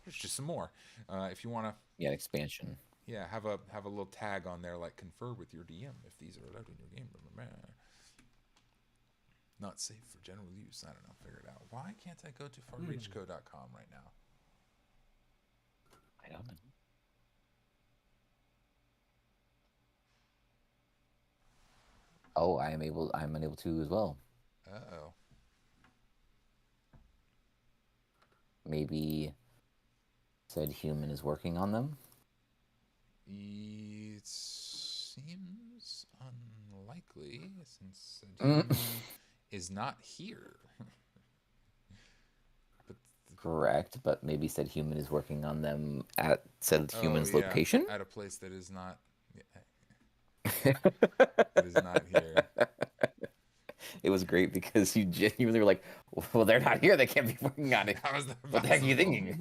here's just some more. If you want to, yeah, expansion. Yeah, have a little tag on there like confer with your DM if these are allowed in your game. Not safe for general use. I don't know. Figure it out. Why can't I go to farreachco.com right now? I don't know. Oh, I'm unable to as well. Uh-oh. Maybe said human is working on them. It seems unlikely since said human is not here. Correct, but maybe said human is working on them at said human's location? At a place that is not... It is not here. It was great because you genuinely were like, well, they're not here. They can't be working on it. What the heck are you thinking?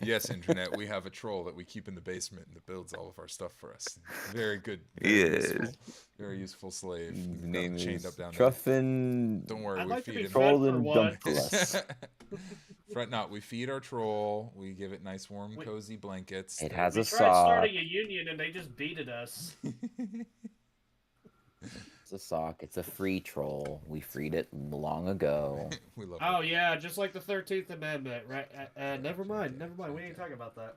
Yes, internet, we have a troll that we keep in the basement and that builds all of our stuff for us. Very good. Very useful slave. His name chained is up down Truffin. Don't worry, we feed him. Troll and Dumpulus. Fret not, we feed our troll. We give it nice, warm, cozy blankets. It has a We tried saw. starting a union and they just beated us. a sock. It's a free troll. We freed it long ago. We love Oh it. yeah, just like the 13th Amendment, right? Never mind. Never mind. We ain't talking about that.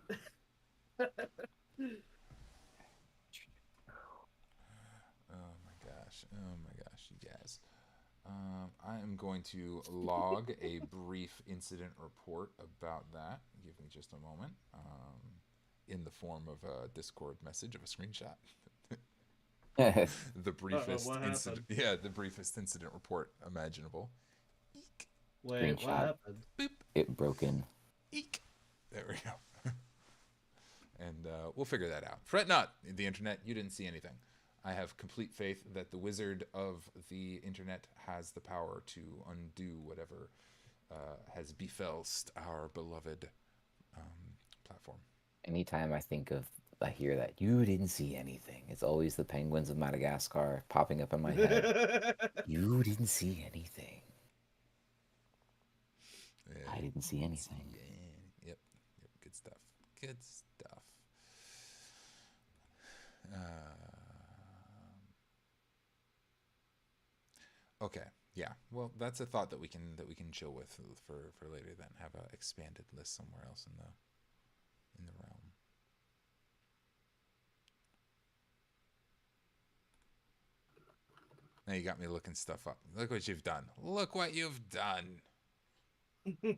Oh my gosh. Oh my gosh, you guys. I am going to log a brief incident report about that. Give me just a moment. In the form of a Discord message of a screenshot. The briefest what incident. happened? Yeah, the briefest incident report imaginable. Eek. Wait, what Screenshot. happened? Boop. It broken. Eek. There we go. And we'll figure that out. Fret not, the internet. You didn't see anything. I have complete faith that the wizard of the internet has the power to undo whatever has befelled our beloved platform. Anytime I hear that you didn't see anything, it's always the penguins of Madagascar popping up in my head. You didn't see anything. Yeah. I didn't see anything. Yep. Good stuff. Good stuff. Okay. Yeah. Well, that's a thought that we can chill with for later. Then have a expanded list somewhere else in the realm. Now you got me looking stuff up. Look what you've done. Look what you've done. Ay,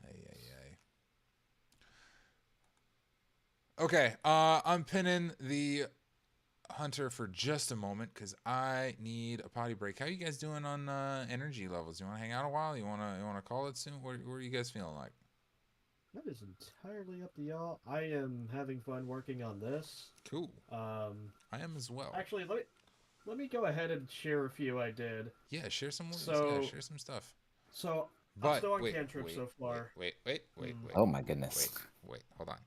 ay, ay. Okay, I'm pinning the hunter for just a moment because I need a potty break. How you guys doing on energy levels? You want to hang out a while? You wanna call it soon? What are you guys feeling like? That is entirely up to y'all. I am having fun working on this. Cool. I am as well. Actually, let me go ahead and share a few I did. Yeah, share some. So- yeah, share some stuff. So But I'm still on wait, cantrip so far. Wait. Oh my goodness. Wait. Hold on.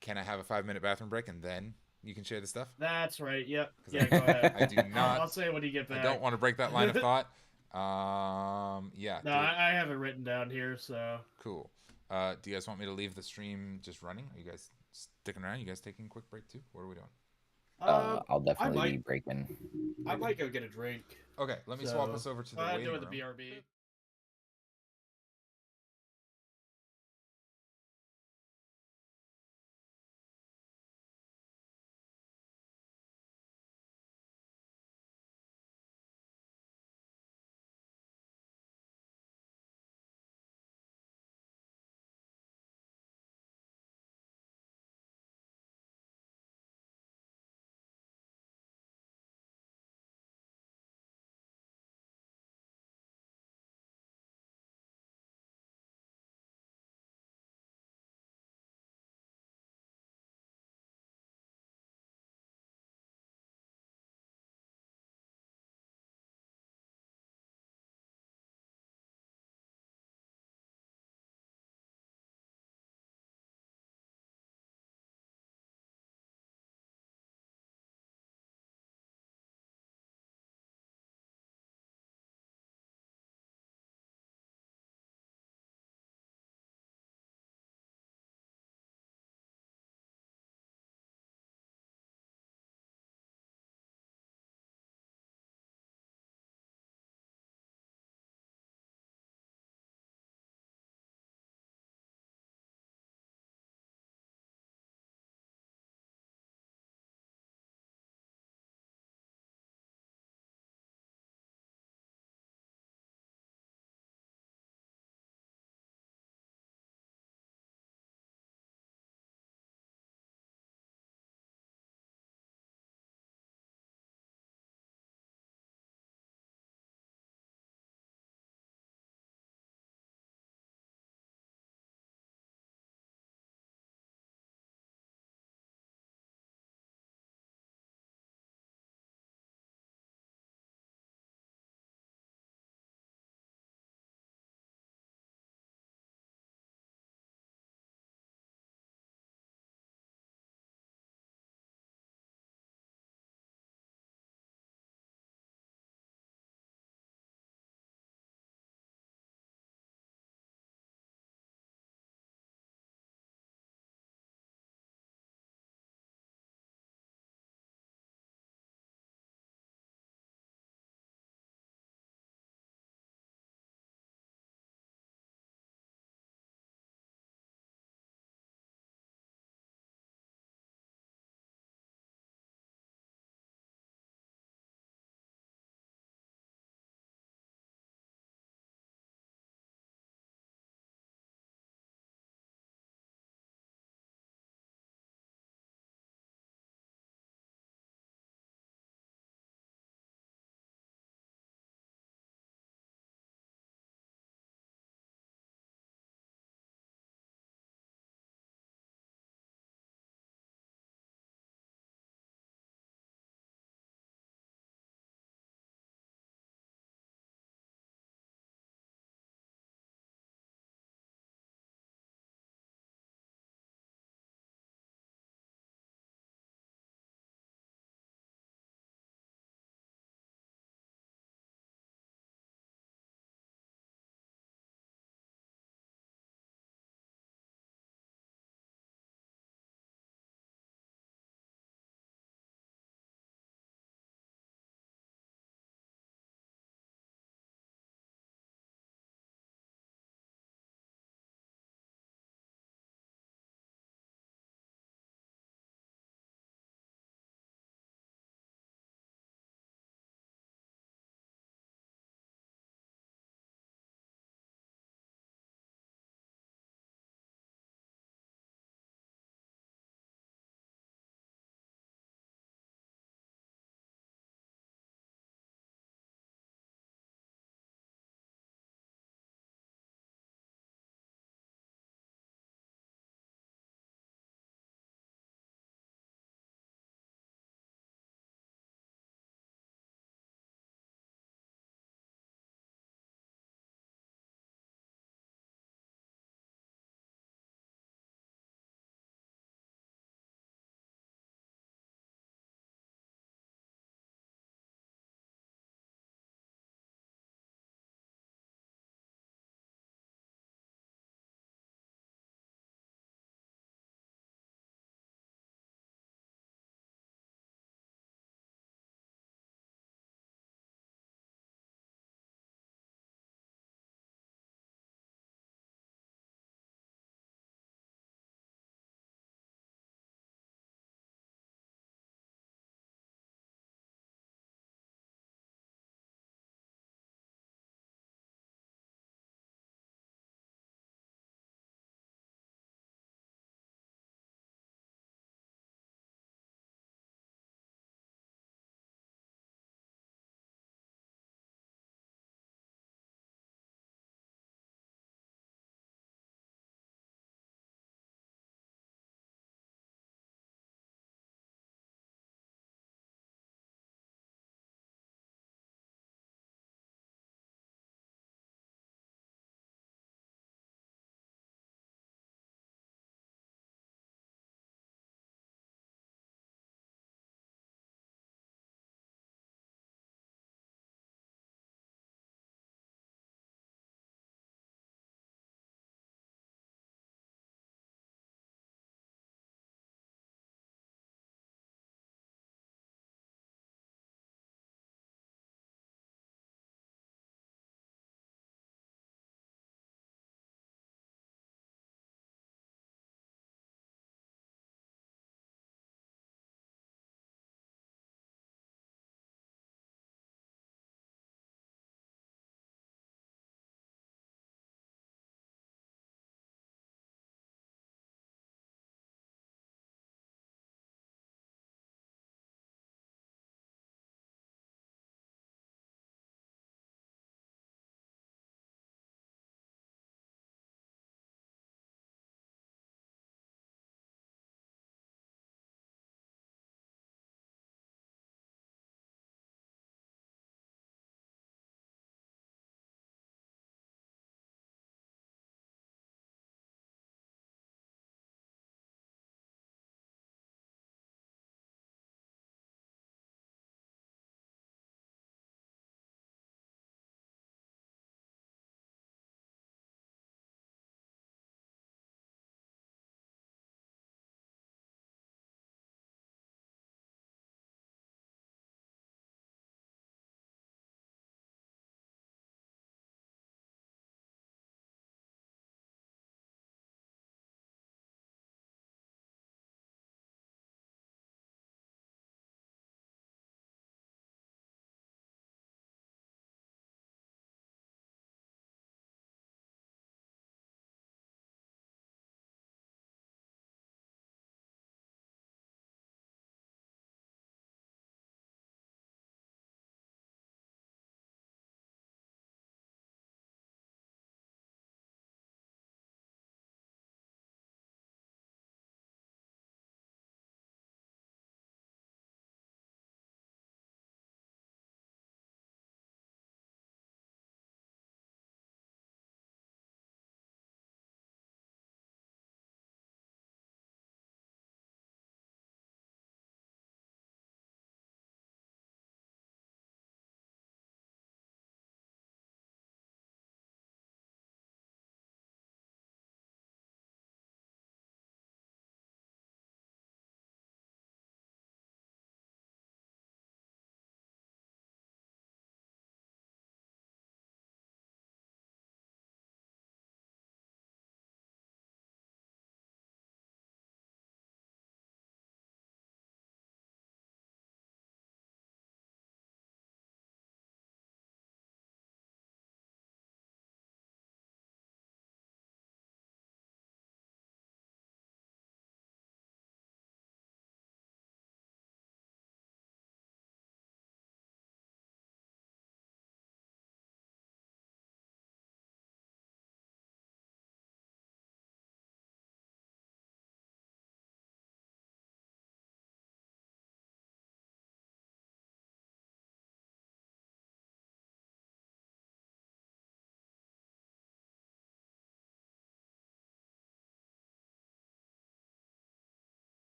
Can I have a 5-minute bathroom break and then you can share the stuff? That's right. Yep. 'Cause Yeah, go ahead. I do not. I'll say it when you get back. I don't want to break that line of thought. Yeah. No, I have it written down here, so. Cool. Do you guys want me to leave the stream just running? Are you guys sticking around? You guys taking a quick break too? What are we doing? I'll definitely might- be breaking. I might go get a drink. Okay, let me So, swap us over to the I'm waiting doing room. the BRB.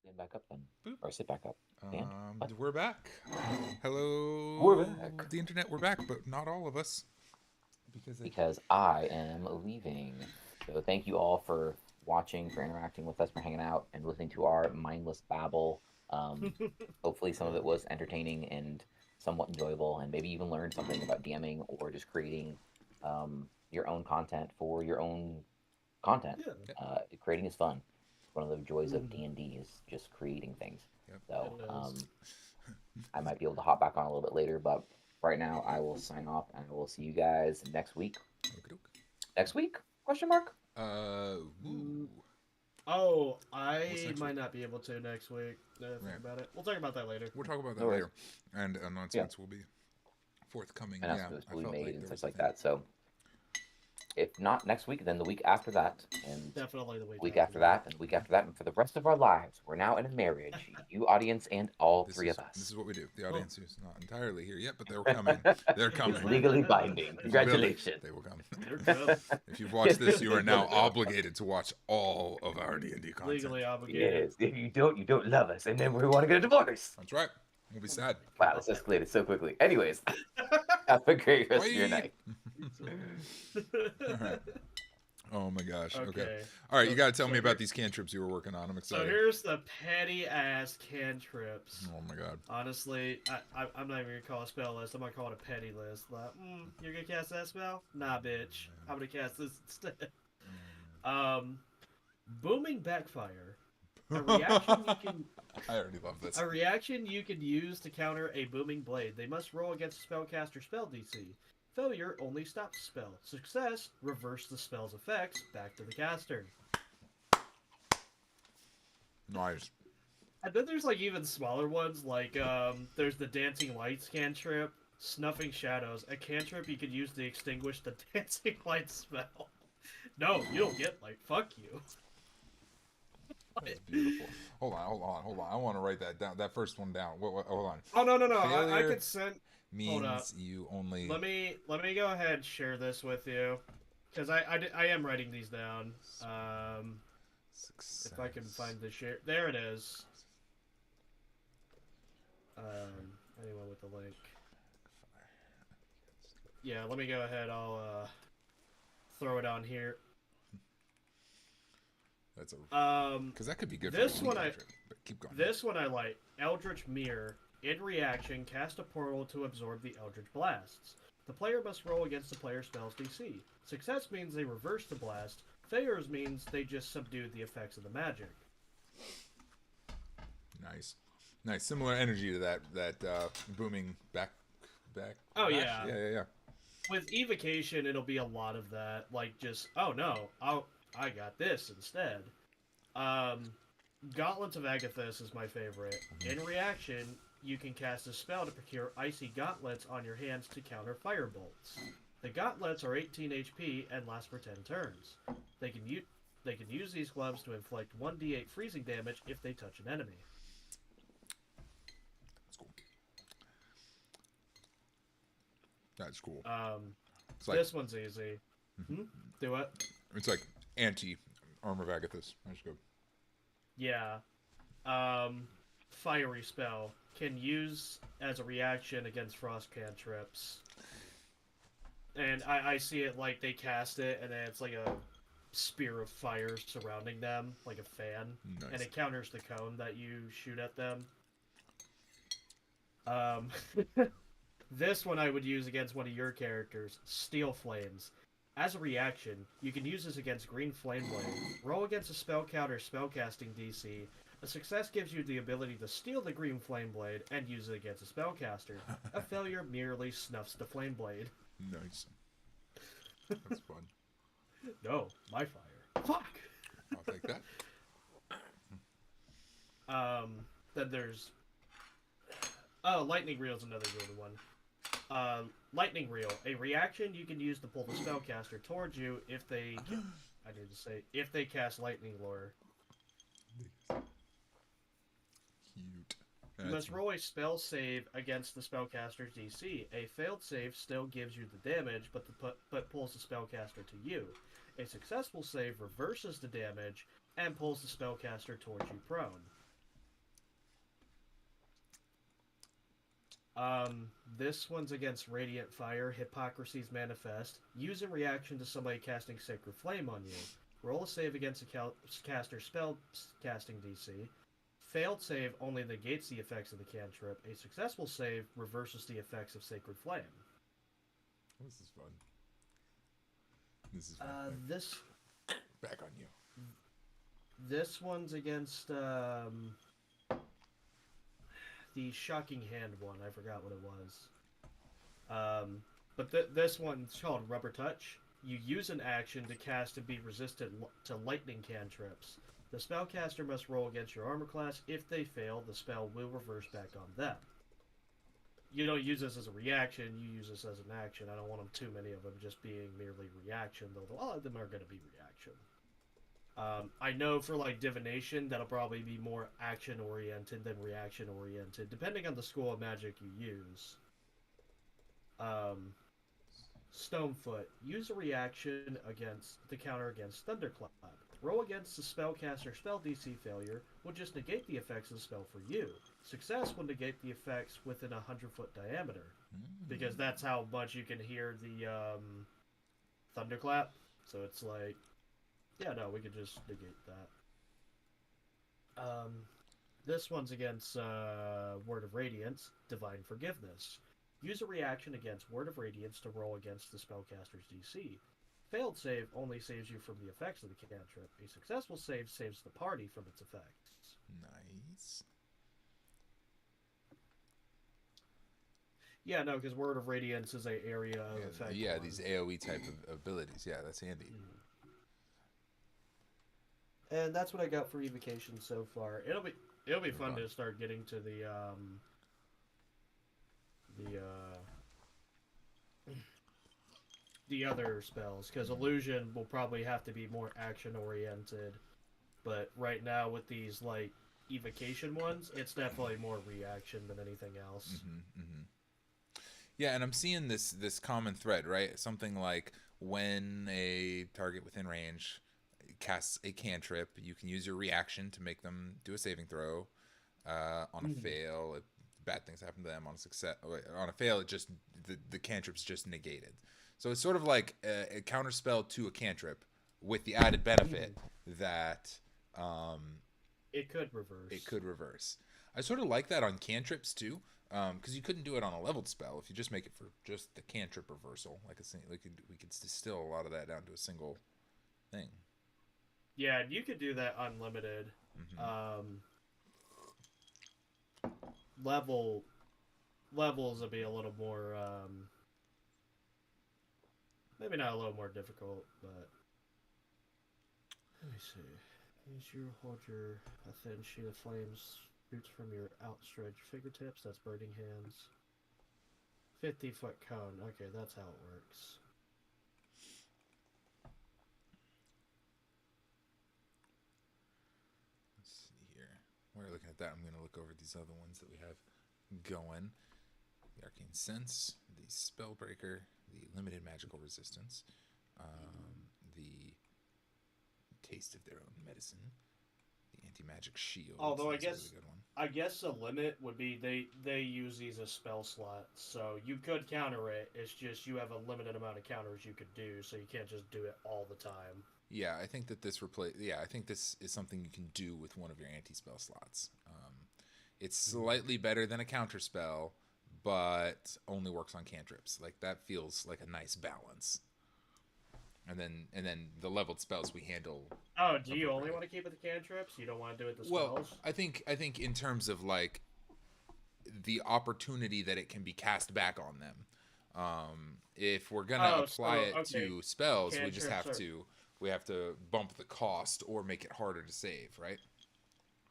Stand back up then. Boop. Or sit back up. Stand. What? We're back. Hello. We're back. The internet, we're back, but not all of us. Because I am leaving. So thank you all for watching, for interacting with us, for hanging out, and listening to our mindless babble. Hopefully some of it was entertaining and somewhat enjoyable, and maybe even learned something about DMing or just creating your own content for your own content. Yeah. Creating is fun. One of the joys of D&D is just creating things. Yep. So I might be able to hop back on a little bit later, but right now I will sign off, and I will see you guys next week. Next week? Question mark? Oh, I might not be able to next week. Think about it. We'll talk about that later. We'll talk about that later. And announcements will be forthcoming. Announcements will be made and such like that. So if not next week, then the week after that, and definitely the week after that, and the week after that, and for the rest of our lives, we're now in a marriage. You, audience, and all three of us. This is what we do. The audience is not entirely here yet, but they're coming. They're coming. It's legally binding. Congratulations. They will come. They're coming. If you've watched this, you are now obligated to watch all of our D&D content. Legally obligated. Yes. If you don't love us, and then we want to get a divorce. That's right. We'll be sad. Wow, this escalated so quickly. Anyways, have a great rest of your night. All right. Oh my gosh. Okay. All So, right, you got to tell me about these cantrips you were working on. I'm excited. So here's the petty ass cantrips. Oh my god. Honestly, I'm not even gonna call it a spell list. I'm gonna call it a petty list. Like, you're gonna cast that spell? Nah, bitch. I'm gonna cast this instead. Booming Backfire. A reaction you can. I already love this. A reaction you can use to counter a booming blade. They must roll against a spellcaster spell DC. Failure only stops the spell. Success, reverse the spell's effects back to the caster. Nice. And then there's like even smaller ones, like there's the Dancing Lights cantrip, Snuffing Shadows, a cantrip you could use to extinguish the Dancing Lights spell. No, you don't get light. Fuck you. That's beautiful. Hold on. I want to write that down. That first one down. Hold on. Oh no. I Failure could send. means you only. Let me go ahead and share this with you, because I am writing these down. Success. If I can find the share, there it is. Anyone with the link? Yeah, let me go ahead. I'll throw it on here. That's a because that could be good. This for one but keep going. This one I like. Eldritch Mirror. In reaction, cast a portal to absorb the Eldritch blasts. The player must roll against the player's spell's DC. Success means they reverse the blast. Failures means they just subdued the effects of the magic. Nice. Similar energy to that booming back. Oh yeah. Yeah. With evocation, it'll be a lot of that. Like just, oh no, I got this instead. Gauntlets of Agathis is my favorite. In reaction, you can cast a spell to procure icy gauntlets on your hands to counter firebolts. The gauntlets are 18 HP and last for 10 turns. They can use these gloves to inflict 1d8 freezing damage if they touch an enemy. That's cool. It's like, this one's easy. Do what? It's like anti-armor of Agathis. That's good. Yeah. Fiery spell. Can use as a reaction against frost cantrips. And I see it like they cast it, and then it's like a spear of fire surrounding them, like a fan. Nice. And it counters the cone that you shoot at them. This one I would use against one of your characters, Steel Flames. As a reaction, you can use this against Green Flameblade. Roll against a spell counter spellcasting DC. A success gives you the ability to steal the Green Flameblade and use it against a spellcaster. A failure merely snuffs the Flameblade. Nice. That's fun. No, my fire. Fuck! I'll take that. Then there's... Oh, Lightning Reel is another good one. Lightning Reel. A reaction you can use to pull the spellcaster towards you if they... if they cast Lightning Lure. Cute. You must roll a spell save against the spellcaster's DC. A failed save still gives you the damage, but pulls the spellcaster to you. A successful save reverses the damage and pulls the spellcaster towards you prone. This one's against Radiant Fire, Hypocrisy's Manifest. Use a reaction to somebody casting Sacred Flame on you. Roll a save against a caster's spell casting DC. Failed save only negates the effects of the cantrip. A successful save reverses the effects of Sacred Flame. This is fun. This is fun. This Back on you. This one's against the Shocking Hand one. I forgot what it was. But this one's called Rubber Touch. You use an action to cast and be resistant to lightning cantrips. The spellcaster must roll against your armor class. If they fail, the spell will reverse back on them. You don't use this as a reaction, you use this as an action. I don't want them too many of them just being merely reaction, though a lot of them are going to be reaction. I know for like divination, that'll probably be more action-oriented than reaction-oriented, depending on the school of magic you use. Stonefoot. Use a reaction to counter against Thunderclap. Roll against the spellcaster spell DC failure will just negate the effects of the spell for you. Success will negate the effects within a 100-foot diameter. Because that's how much you can hear the Thunderclap. So it's like, yeah, no, we could just negate that. This one's against Word of Radiance, Divine Forgiveness. Use a reaction against Word of Radiance to roll against the spellcaster's DC. Failed save only saves you from the effects of the cantrip. A successful save saves the party from its effects. Nice. Yeah, no, because Word of Radiance is a area of effect. Yeah, these AoE type of abilities. Yeah, that's handy. And that's what I got for evocation so far. It'll be fun to start getting to the other spells, because illusion will probably have to be more action oriented, but right now with these like evocation ones, it's definitely more reaction than anything else. Yeah, and I'm seeing this common thread, right? Something like when a target within range casts a cantrip, you can use your reaction to make them do a saving throw. On a fail, bad things happen to them. On a success, on a fail, it just the cantrip's just negated. So it's sort of like a counterspell to a cantrip, with the added benefit that it could reverse. It could reverse. I sort of like that on cantrips too, because you couldn't do it on a leveled spell if you just make it for just the cantrip reversal. We could distill a lot of that down to a single thing. Yeah, you could do that unlimited. Levels will be a little more, maybe not a little more difficult, but let me see. Hold a thin sheet of flames shoots from your outstretched fingertips. That's burning hands. 50-foot cone. Okay, that's how it works. Let's see here. While you're looking at that, I'm going to look over these other ones that we have going. The Arcane Sense, the Spellbreaker, the Limited Magical Resistance, the Taste of Their Own Medicine, the Anti-Magic Shield. Although That's a really good one. I guess the limit would be they use these as spell slots, so you could counter it. It's just you have a limited amount of counters you could do, so you can't just do it all the time. Yeah, I think that I think this is something you can do with one of your anti-spell slots. It's slightly better than a counter spell, but only works on cantrips. Like, that feels like a nice balance. And then the leveled spells we handle. Oh, do you only want to keep it the cantrips? You don't want to do it the spells? Well, I think in terms of like the opportunity that it can be cast back on them. If we're gonna apply it to spells, cantrips, we have to bump the cost or make it harder to save, right?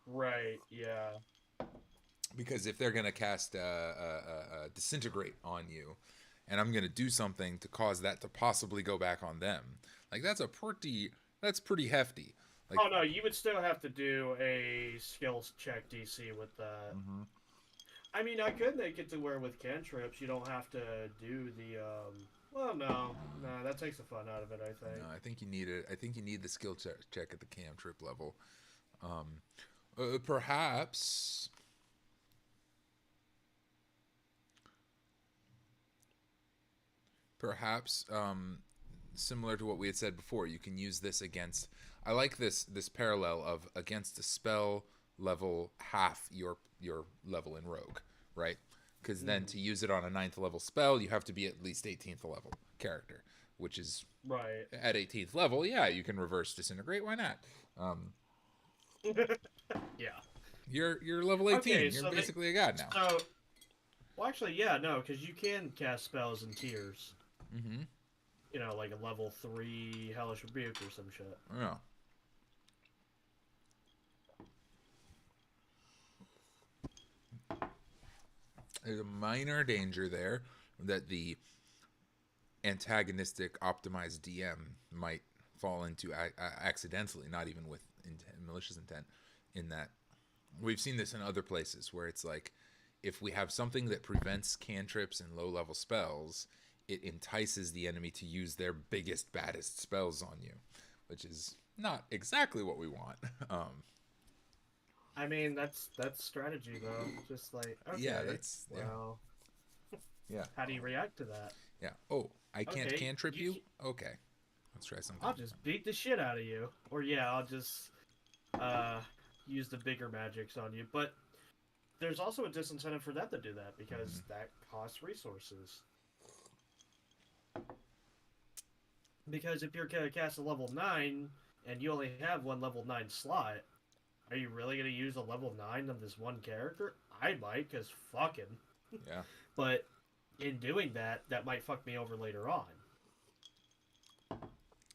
Right. Yeah. Because if they're gonna cast disintegrate on you, and I'm gonna do something to cause that to possibly go back on them, like that's pretty hefty. Like, oh no, you would still have to do a skills check DC with that. I mean, I could make it to where with cantrips you don't have to do the. Well, no, that takes the fun out of it. I think. No, I think you need it. I think you need the skill check at the cantrip level. Perhaps. perhaps similar to what we had said before. You can use this against. I like this parallel of against a spell level half your level in rogue, right? Because then to use it on a 9th level spell, you have to be at least 18th level character, which is Right. at 18th level. Yeah, you can reverse disintegrate. Why not? Yeah. You're level 18. Okay, You're so basically a god now. So, well, actually, yeah, no, because you can cast spells in tiers. Mm-hmm. You know, like a level 3 Hellish Rebuke or some shit. Yeah. There's a minor danger there that the antagonistic optimized DM might fall into accidentally, not even with malicious intent, in that we've seen this in other places where it's like if we have something that prevents cantrips and low level spells, it entices the enemy to use their biggest, baddest spells on you, which is not exactly what we want. I mean, that's strategy, though. Just like, okay, Yeah, that's well, yeah. how do you react to that? Yeah. Oh, I can't Okay, cantrip you you? Okay. Let's try something. I'll just beat the shit out of you. Or, yeah, I'll just use the bigger magics on you. But there's also a disincentive for them to do that, because that costs resources. Because if you're going to cast a level 9, and you only have one level 9 slot, are you really going to use a level 9 of this one character? I might, because fucking. Yeah. But in doing that, that might fuck me over later on.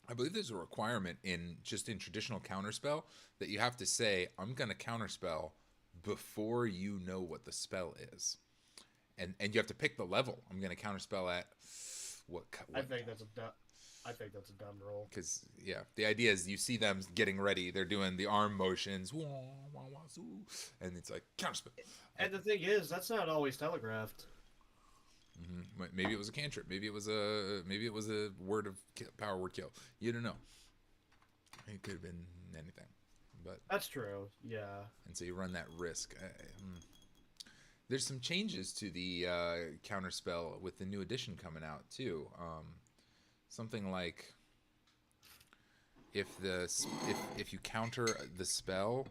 I believe there's a requirement in traditional counterspell that you have to say, I'm going to counterspell before you know what the spell is. And you have to pick the level. I'm going to counterspell at what I think that's a dumb roll. Because, yeah, the idea is you see them getting ready. They're doing the arm motions. And it's like, counterspell. And the thing is, that's not always telegraphed. Mm-hmm. Maybe it was a cantrip. Maybe it was a word of power word kill. You don't know. It could have been anything. But that's true. Yeah. And so you run that risk. There's some changes to the counterspell with the new edition coming out too. Something like if you counter the spell,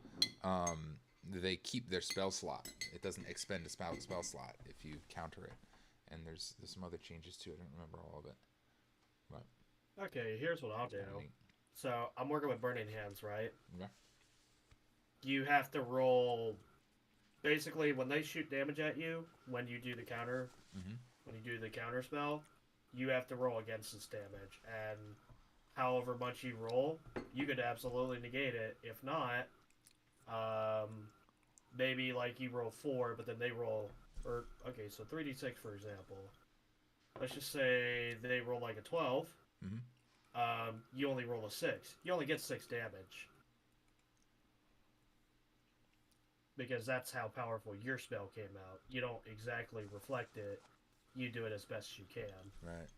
they keep their spell slot. It doesn't expend a spell slot if you counter it. And there's some other changes too. I don't remember all of it. But okay, here's what I'll do. So I'm working with Burning Hands, right? Yeah. You have to roll. Basically, when they shoot damage at you, when you do the counter, when you do the counter spell, you have to roll against its damage. And however much you roll, you could absolutely negate it. If not, maybe like you roll 4, but then they roll. Or, okay, so 3d6 for example. Let's just say they roll like a 12. You only roll a 6. You only get 6 damage. Because that's how powerful your spell came out. You don't exactly reflect it. You do it as best as you can. Right.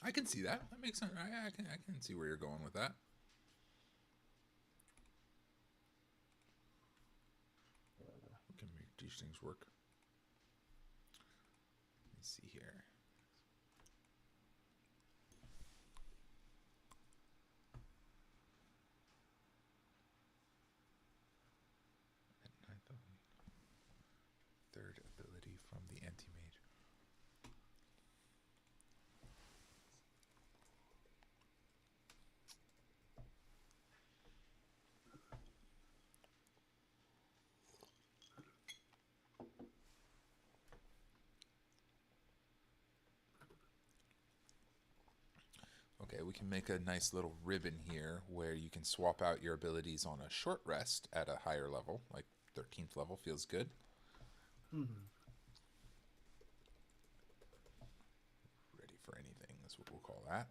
I can see that. That makes sense. I can see where you're going with that. We can make these things work. Let me see here. Third ability from the anti-mage. Okay, we can make a nice little ribbon here where you can swap out your abilities on a short rest at a higher level, like 13th level feels good. Ready for anything, that's what we'll call that.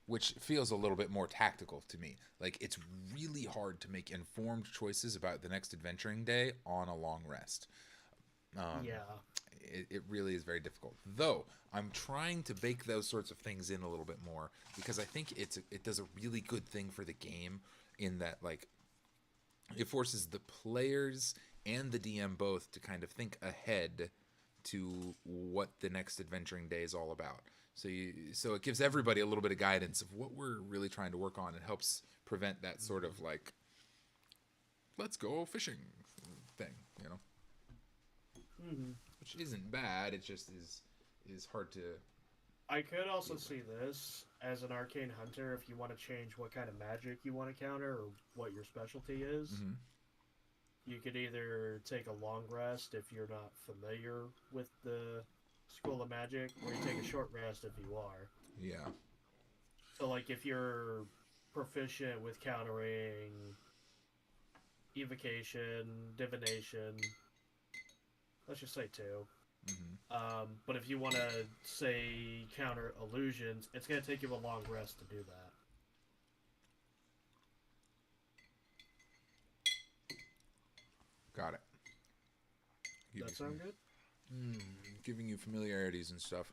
Which feels a little bit more tactical to me. Like, it's really hard to make informed choices about the next adventuring day on a long rest. Yeah. It really is very difficult. Though, I'm trying to bake those sorts of things in a little bit more because I think it does a really good thing for the game in that, like, it forces the players and the DM both to kind of think ahead to what the next adventuring day is all about. So it gives everybody a little bit of guidance of what we're really trying to work on. It helps prevent that sort of like, let's go fishing thing, you know. Which isn't bad. It just is hard to. I could also see this as an arcane hunter if you want to change what kind of magic you want to counter or what your specialty is. You could either take a long rest if you're not familiar with the School of Magic, or you take a short rest if you are. Yeah. So, like, if you're proficient with countering evocation, divination, let's just say 2. But if you want to, say, counter illusions, it's going to take you a long rest to do that. Got it. Does that sound good? Giving you familiarities and stuff.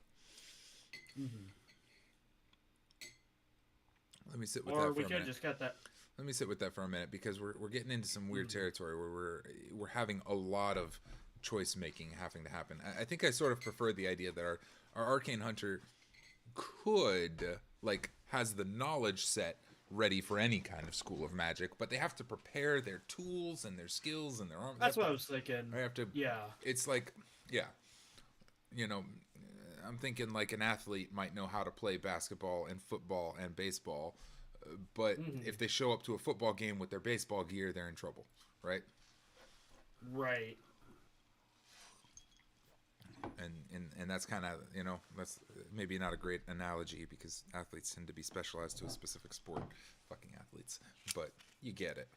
Let me sit with that for a minute. Or we could just cut that. Let me sit with that for a minute because we're getting into some weird territory where we're having a lot of choice making having to happen. I think I sort of prefer the idea that our arcane hunter could has the knowledge set ready for any kind of school of magic, but they have to prepare their tools and their skills and their armor. That's what I was thinking. I have to. Yeah. It's like, yeah, you know, I'm thinking like an athlete might know how to play basketball and football and baseball, but if they show up to a football game with their baseball gear, they're in trouble, right? Right. And that's kind of, you know, that's maybe not a great analogy because athletes tend to be specialized to a specific sport. Fucking athletes, but you get it.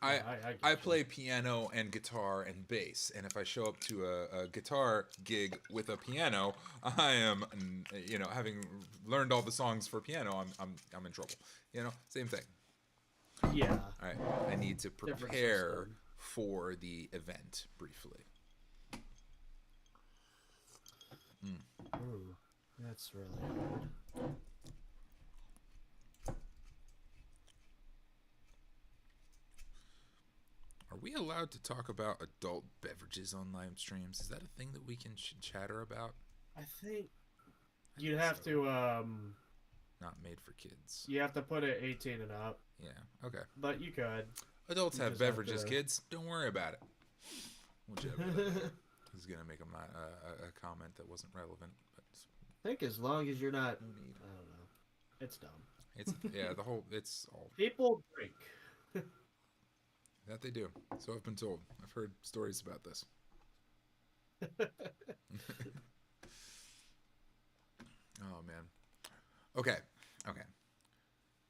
I play piano and guitar and bass, and if I show up to a guitar gig with a piano, I am, you know, having learned all the songs for piano, I'm in trouble. You know, same thing. Yeah. All right, I need to prepare for the event briefly. Ooh, that's really hard. Are we allowed to talk about adult beverages on live streams? Is that a thing that we can chatter about? I think you'd have to Not made for kids. you have to put it 18 and up, Yeah. Okay. but you could. Adults You have just have beverages, to- kids. Don't worry about it. Whichever. I was gonna make a comment that wasn't relevant, but I think as long as you're not, I don't know, it's dumb. it's it's all People drink. that they do. So I've been told. I've heard stories about this. Oh man. Okay.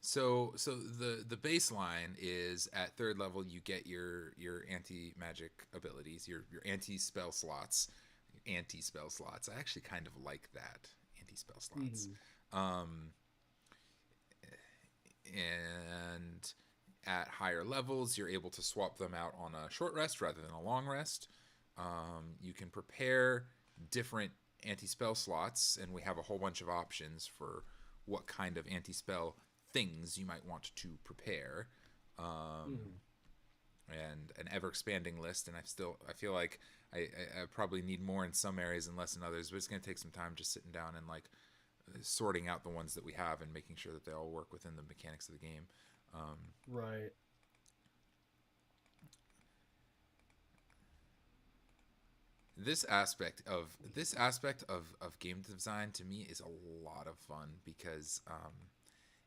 So the baseline is at 3rd level you get your anti-magic abilities, your anti-spell slots. Anti-spell slots. I actually kind of like that. Anti-spell slots. And at higher levels you're able to swap them out on a short rest rather than a long rest. You can prepare different anti-spell slots, and we have a whole bunch of options for what kind of anti-spell things you might want to prepare, and an ever-expanding list. And I feel like I probably need more in some areas and less in others, but it's going to take some time just sitting down and like sorting out the ones that we have and making sure that they all work within the mechanics of the game. Right. This aspect of game design to me is a lot of fun because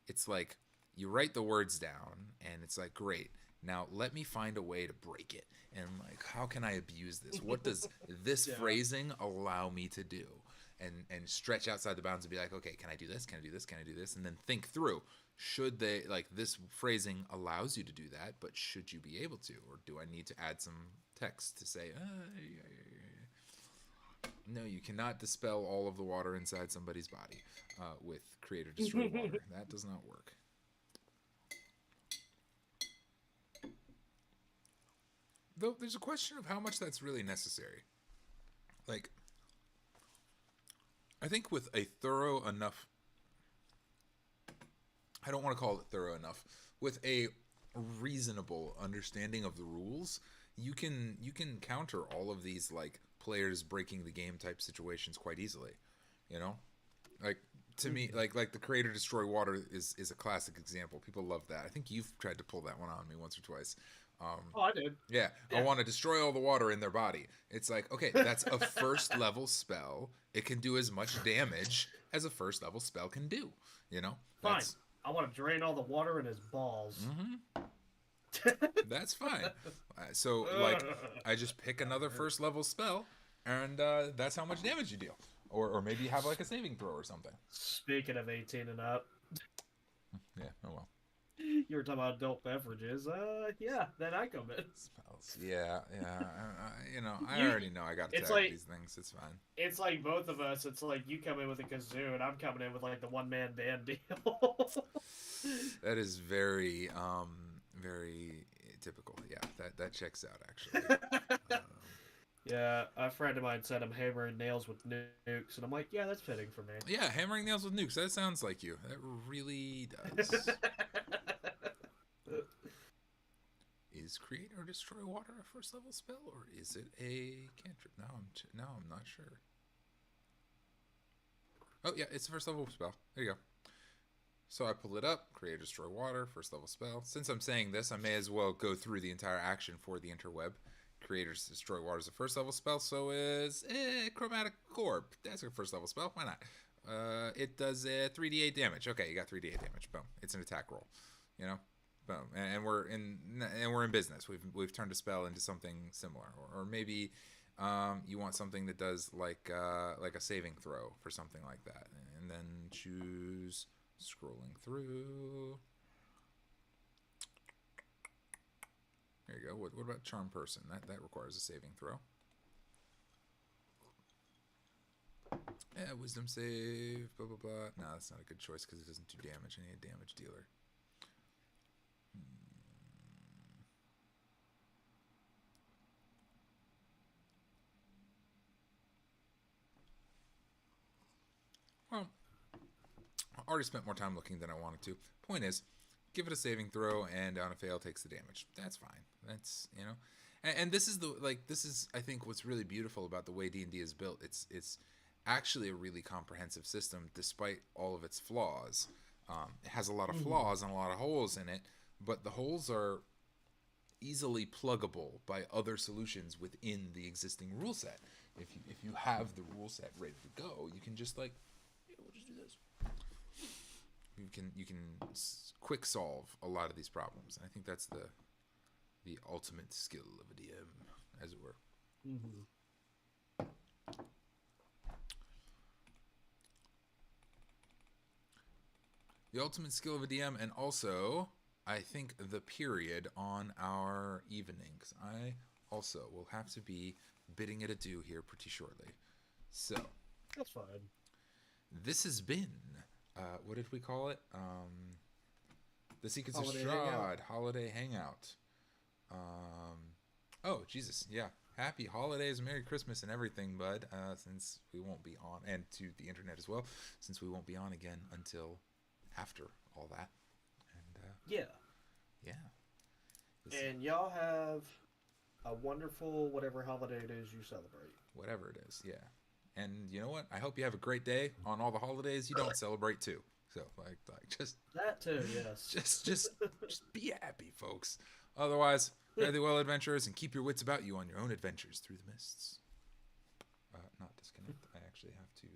it's like you write the words down and it's like, great, now let me find a way to break it, and like, how can I abuse this? What does this phrasing allow me to do? And stretch outside the bounds and be like, okay, can I do this? Can I do this? Can I do this? And then think through, should they, like, this phrasing allows you to do that, but should you be able to? Or do I need to add some text to say, no, you cannot dispel all of the water inside somebody's body with create or destroy water. That does not work. Though there's a question of how much that's really necessary. Like, I think with a thorough enough, I don't want to call it thorough enough, with a reasonable understanding of the rules, you can counter all of these like players breaking the game type situations quite easily. You know, like to me, like the creator destroy water is a classic example. People love that. I think you've tried to pull that one on me once or twice. Oh, I did. Yeah, I want to destroy all the water in their body. It's like, okay, that's a first level spell. It can do as much damage as a first level spell can do. You know, Fine. I want to drain all the water in his balls. That's fine. So, like, I just pick another first level spell, and that's how much damage you deal. Or maybe you have like a saving throw or something. Speaking of 18 and up. Yeah. Oh well. You were talking about adult beverages. Yeah, then I come in. Spells. Yeah. You know, I already know I got to tag these things. It's fine. It's like both of us. It's like you come in with a kazoo, and I'm coming in with like the one-man band deal. That is very, very typical. Yeah, that checks out actually. Yeah, a friend of mine said I'm hammering nails with nukes, and I'm like, yeah, that's fitting for me. Yeah, hammering nails with nukes. That sounds like you. That really does. Is create or destroy water a first level spell, or is it a cantrip? Now I'm not sure. Oh yeah, it's a first level spell. There you go. So I pull it up, create or destroy water, first level spell. Since I'm saying this, I may as well go through the entire action for the interweb. Creators destroy water is a first level spell, so is chromatic orb. That's a first level spell. Why not? It does 3d8 damage. Okay, you got 3d8 damage. Boom. It's an attack roll. You know, boom. And we're in business. We've turned a spell into something similar, or maybe you want something that does like a saving throw for something like that, and then choose scrolling through. There you go. What about Charm Person? That requires a saving throw. Yeah, Wisdom save, blah, blah, blah. No, that's not a good choice because it doesn't do damage. I need a damage dealer. Well, I already spent more time looking than I wanted to. Point is, give it a saving throw, and on a fail takes the damage. That's fine. That's, you know, and this is this is I think what's really beautiful about the way D&D is built. It's actually a really comprehensive system, despite all of its flaws. It has a lot of flaws and a lot of holes in it, but the holes are easily pluggable by other solutions within the existing rule set. If you have the rule set ready to go, you can just like, yeah, we'll just do this. You can quick solve a lot of these problems. And I think that's the ultimate skill of a DM, as it were. The ultimate skill of a DM, and also I think the period on our evenings. I also will have to be bidding it adieu here pretty shortly. So that's fine. This has been what did we call it? The Secrets of Strahd Hangout. Holiday Hangout. Oh Jesus, yeah. Happy holidays, Merry Christmas, and everything, bud. Since we won't be on, and to the internet as well, since we won't be on again until after all that. And yeah. And y'all have a wonderful whatever holiday it is you celebrate. Whatever it is, yeah. And you know what? I hope you have a great day on all the holidays you don't celebrate too. So like just that too, yes. Just be happy, folks. Otherwise, fare thee well, adventurers, and keep your wits about you on your own adventures through the mists. Not disconnect. I actually have to